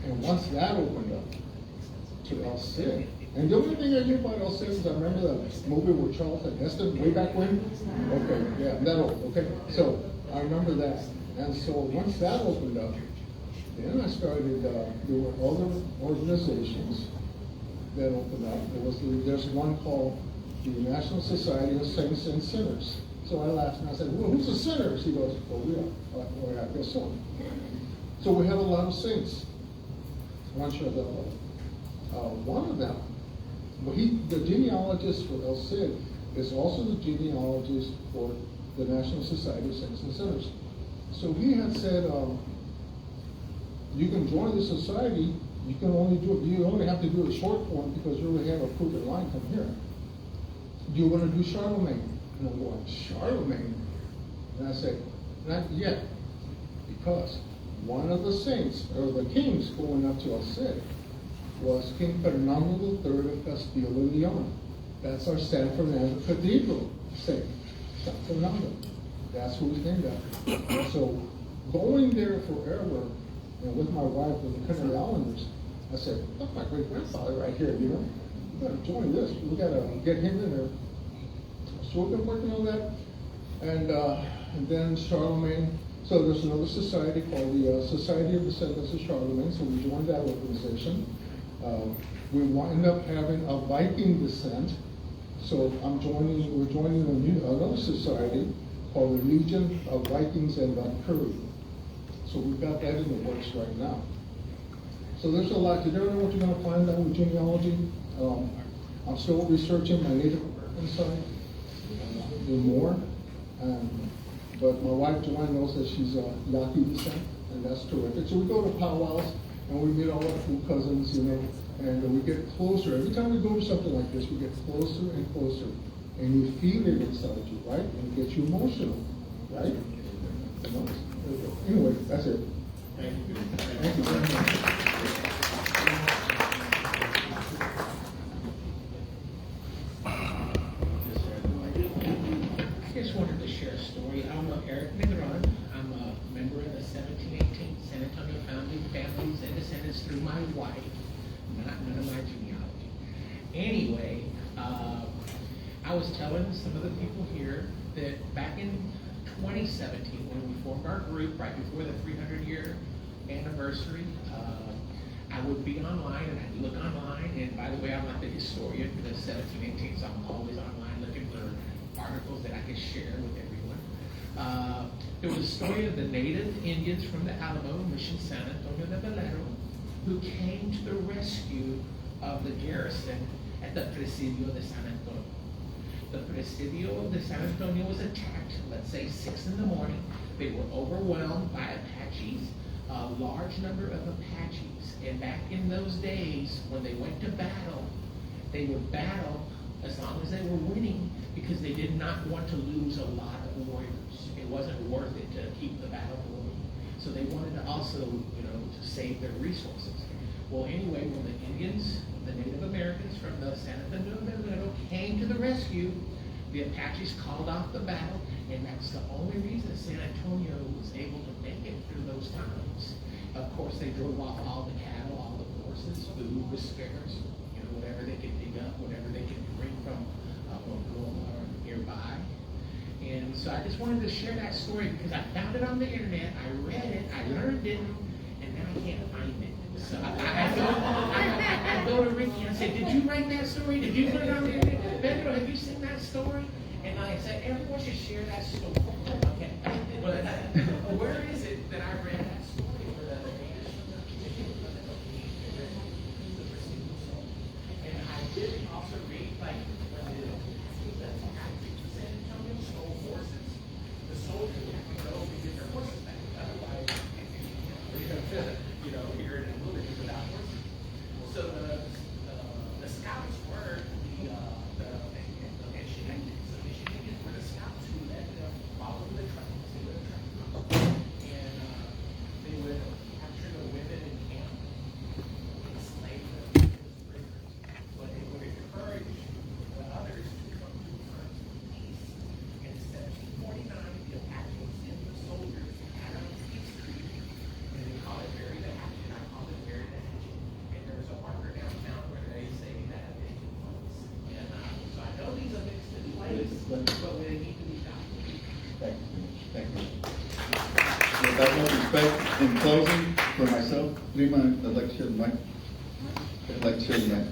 And once that opened up to El Cid, and the only thing I knew about El Cid is I remember the movie with Charlton Heston way back when. Okay, yeah, that old. Okay, so I remember that. And so once that opened up, then I started doing other organizations that opened up. There's one called the National Society of Saints and Sinners. So I laughed and I said, well, who's the sinners? He goes, well, we are. Well, I guess so. So we have a lot of saints. I'm not sure that one of them, well, the genealogist for El Cid is also the genealogist for the National Society of Saints and Sinners. So he had said, you can join the society, you only have to do a short form because you already have a crooked line from here. Do you want to do Charlemagne? And I'm going, Charlemagne? And I said, not yet, because one of the saints, or the kings going up to El Cid, was King Fernando III of Castile and Leon. That's our San Fernando Cathedral saint, San Fernando. That's who he's named after. So going there forever, and with my wife and the Canary Islanders, I said, that's my great grandfather right here, you know. We gotta join this. We gotta get him in there. So we've been working on that. And then Charlemagne. So there's another society called the Society of Descendants of Charlemagne. So we joined that organization. We wind up having a Viking descent. So we're joining another society called the Legion of Vikings and Valkyrie. So we've got that in the works right now. So there's a lot. You never know what you're going to find out with genealogy. I'm still researching my Native American side. Do more. But my wife Joanne knows that she's Yaqui descent, and that's terrific. So we go to powwows and we meet all our cool cousins, you know, and we get closer. Every time we go to something like this, we get closer and closer. And you feel it inside you, right? And it gets you emotional, right? You know? Anyway, that's it. Thank you. Thank you very much. I just wanted to share a story. I'm Eric Negron. I'm a member of the 1718 San Antonio Founding Families and Descendants through my wife, none of my genealogy. Anyway, I was telling some of the people here that back in 2017, when we formed our group right before the 300-year anniversary, I would be online and I'd look online. And by the way, I'm not the historian for the 1718, so I'm always online looking for articles that I can share with everyone. There was a story of the native Indians from the Alamo Mission San Antonio de Valero who came to the rescue of the garrison at the Presidio de San Antonio. The Presidio de San Antonio was attacked, let's say 6 in the morning. They were overwhelmed by Apaches, a large number of Apaches. And back in those days, when they went to battle, they would battle as long as they were winning because they did not want to lose a lot of warriors. It wasn't worth it to keep the battle going. So they wanted to also, to save their resources. Well, anyway, when the Indians, the Native Americans from the San Antonio came to the rescue, the Apaches called off the battle, and that's the only reason San Antonio was able to make it through those times. Of course, they drove off all the cattle, all the horses, food, the spares, whatever they could dig up, whatever they could bring from Oklahoma or nearby. And so I just wanted to share that story because I found it on the internet, I read it, I learned it, and now I can't find it. So I go to Ricky and I say, did you write that story? Did you put it on the internet? Pedro, have you seen that story? And I said, everyone should share that story. Okay. But where is it that I read that story? And I did also read, like, when the San Antonio stole horses, the soldiers had to go and get their horses back. Otherwise, you're going to visit, here in the wilderness without horses. So the scouts were the Michigan. So Michigan were the scouts who led them following the trails. They would and they would capture the women in camp, enslave them as prisoners. But they would encourage the others to come to terms with peace. In 1749, the Apaches and the soldiers had a peace treaty, and they call it Bury the Hatchet. I call it Bury the Hatchet. And there's a marker downtown where they say that they took place. And so I know these events took place, but they need to be documented. Thank you. Thank you. With that much respect, in closing, for myself, Lima, I'd like to share the mic. I'd like to share the mic.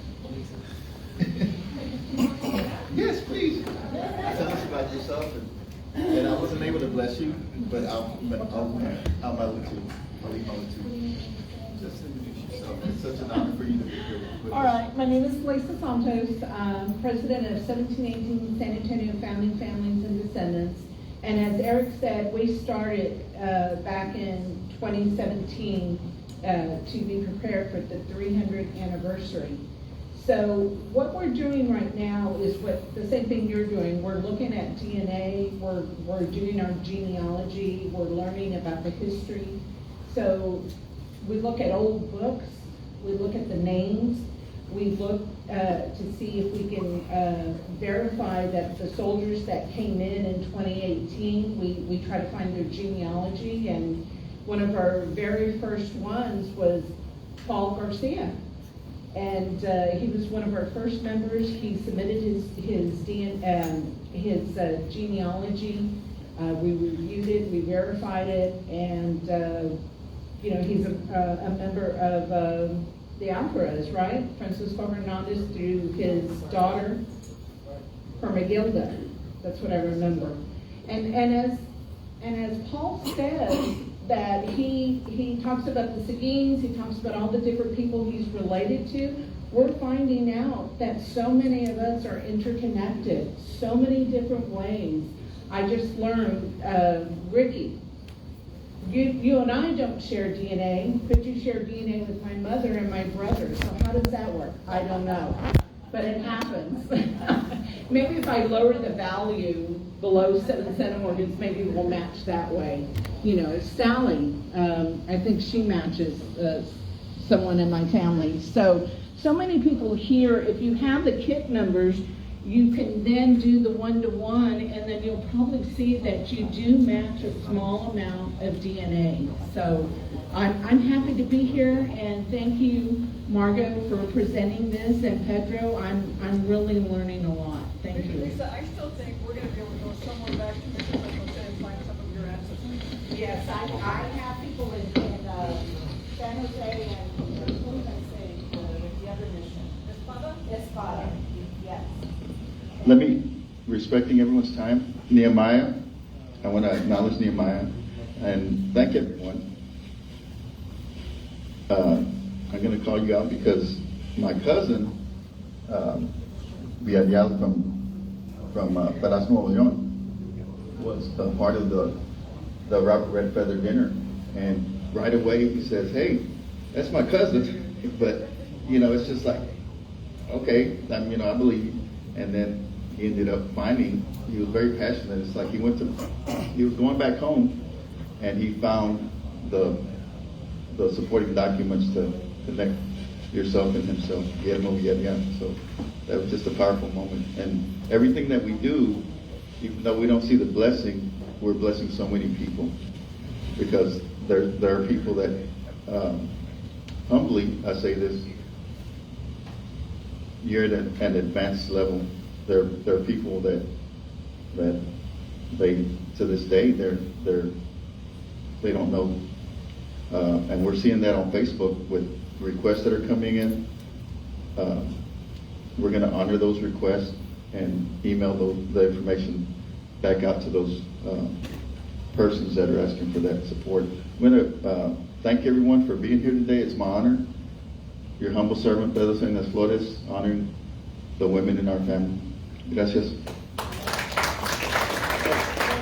Yes, please. Tell us about yourself. And I wasn't able to bless you, but I'll be able to. I'll be able to. Just introduce yourself. It's such an honor for you to be here with us. All right, my name is Lisa Santos. I'm president of 1718 San Antonio Founding Families and Descendants. And as Eric said, we started back in 2017 to be prepared for the 300th anniversary. So what we're doing right now is the same thing you're doing. We're looking at DNA, we're doing our genealogy, we're learning about the history. So we look at old books, we look at the names, we look to see if we can verify that the soldiers that came in 2018, we try to find their genealogy, and one of our very first ones was Paul Garcia. And he was one of our first members. He submitted his genealogy. We reviewed it, we verified it, and he's a member of the Alvarez, right? Francisco Hernandez through his daughter, Hermegilda. That's what I remember. And as Paul says, that he talks about the Seguins, he talks about all the different people he's related to. We're finding out that so many of us are interconnected, so many different ways. I just learned, Ricky, you and I don't share DNA, but you share DNA with my mother and my brother. So how does that work? I don't know, but it happens. Maybe if I lower the value below 7 centimorgans, maybe we'll match that way. Sally, I think she matches someone in my family. So many people here, if you have the kit numbers, you can then do the 1-to-1, and then you'll probably see that you do match a small amount of DNA. So I'm happy to be here, and thank you, Margot, for presenting this, and Pedro, I'm really learning a lot. Thank you. Lisa, I still think we're going to be able to go somewhere back to Mission San Jose and find some of your ancestors. Yes, I have people in San Jose and what did I say, the other mission? Espada, yes. Let me, respecting everyone's time, Nehemiah, I want to acknowledge Nehemiah and thank everyone. I'm going to call you out because my cousin, Villarreal from Pedazo Nuevo León, was a part of the Robert Red Feather dinner, and right away he says, "Hey, that's my cousin," but it's just like, okay, I believe you. And then he ended up finding, he was very passionate. It's like he was going back home, and he found the supporting documents to connect yourself and himself. So that was just a powerful moment. And everything that we do, even though we don't see the blessing, we're blessing so many people, because there are people that, humbly, I say this, you're at an advanced level. There are people that they, to this day, they don't know, and we're seeing that on Facebook with requests that are coming in. We're going to honor those requests and email the information back out to those persons that are asking for that support. I'm going to thank everyone for being here today. It's my honor. Your humble servant, Pedro Salinas Flores, honoring the women in our family. Gracias.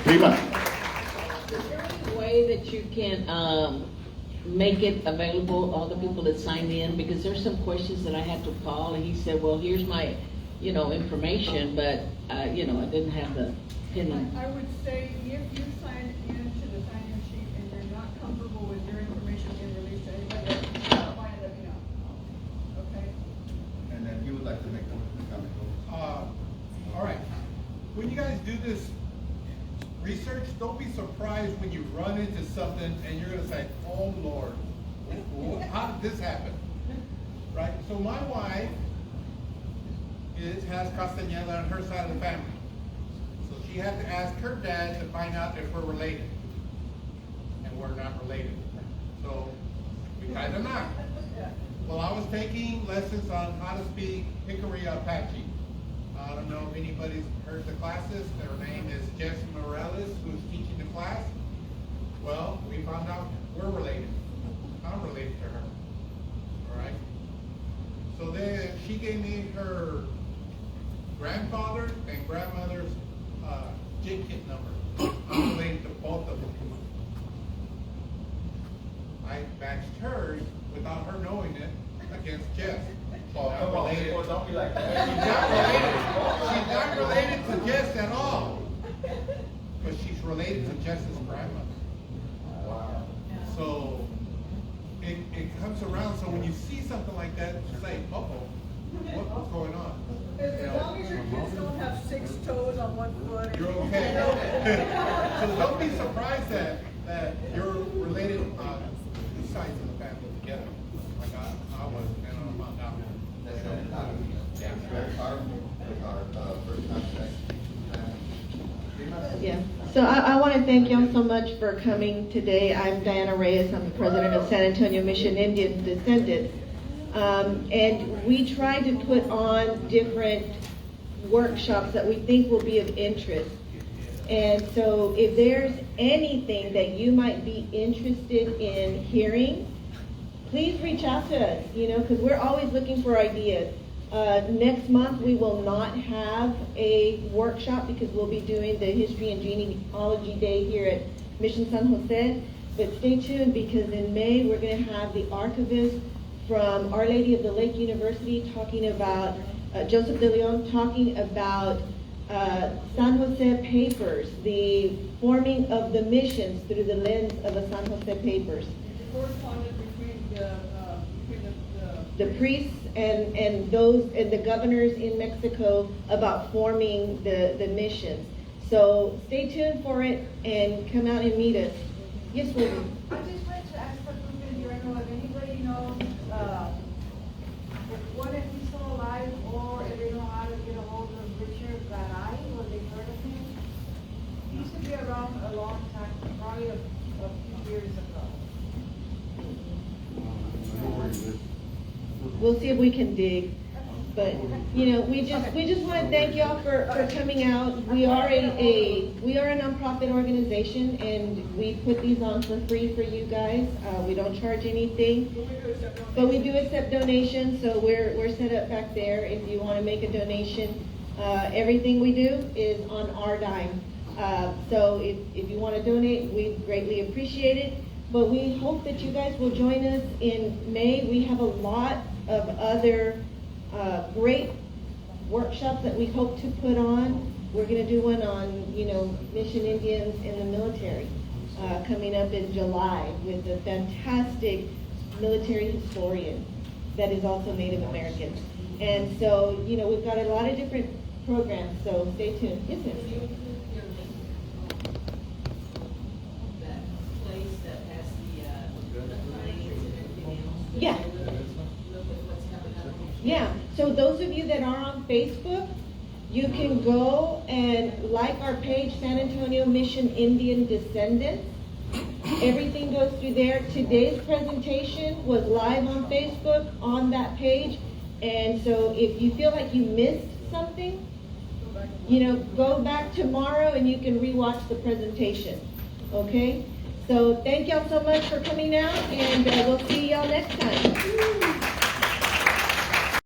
Prima. Is there any way that you can make it available, all the people that signed in? Because there's some questions that I had to call, and he said, well, here's my, information, but, I didn't have the pin. I would say if you sign into the sign-in sheet and you're not comfortable with your information being released to anybody else, stop by and let me know. Okay? And then you would like to make a comment? All right. When you guys do this research, don't be surprised when you run into something and you're going to say, oh Lord, how did this happen? Right? So my wife has Castañeda on her side of the family. So she had to ask her dad to find out if we're related. And we're not related. So we kind of not. Well, I was taking lessons on how to speak Hickory Apache. I don't know if anybody's heard the classes. Their name is Jess Morales, who's teaching the class. Well, we found out we're related. I'm related to her. All right? So then she gave me her grandfather and grandmother's jig kit number. I'm related to both of them. I matched hers without her knowing it against Jess. Oh, come on, people, don't be like that. She's not related to Jess at all. But she's related to Jess's grandmother. Wow. So it comes around. So when you see something like that, it's like, what's going on? As long as your kids don't have 6 toes on one foot. You're okay. So don't be surprised that you're related on two sides of the family together. Like I was, and I'm not now. Yeah, so I want to thank y'all so much for coming today. I'm Diana Reyes, I'm the president of San Antonio Mission Indian Descendants. And we try to put on different workshops that we think will be of interest. And so if there's anything that you might be interested in hearing, please reach out to us, because we're always looking for ideas. Next month, we will not have a workshop because we'll be doing the History and Genealogy Day here at Mission San Jose. But stay tuned because in May, we're going to have the archivist from Our Lady of the Lake University talking about, Joseph de Leon talking about San Jose papers, the forming of the missions through the lens of the San Jose papers. Correspondence between the priests and those and the governors in Mexico about forming the missions. So stay tuned for it and come out and meet us. Yes, William. I just wanted to ask for Lucas, if anybody knows what if he's still alive or if they know how to get a hold of Richard Garay or they heard of him. He used to be around a long time, probably a few years ago. We'll see if we can dig. But we just want to thank y'all for coming out. We are a nonprofit organization and we put these on for free for you guys. We don't charge anything, but we do accept donations. So we're set up back there if you want to make a donation. Everything we do is on our dime. So if you want to donate, we greatly appreciate it. But we hope that you guys will join us in May. We have a lot of other great workshops that we hope to put on. We're going to do one on, Mission Indians in the military coming up in July with a fantastic military historian that is also Native American. And so, we've got a lot of different programs, so stay tuned. Yes, ma'am. Yeah. Yeah, so those of you that are on Facebook, you can go and like our page, San Antonio Mission Indian Descendants. Everything goes through there. Today's presentation was live on Facebook on that page. And so if you feel like you missed something, go back tomorrow and you can rewatch the presentation. Okay? So thank y'all so much for coming out and we'll see y'all next time.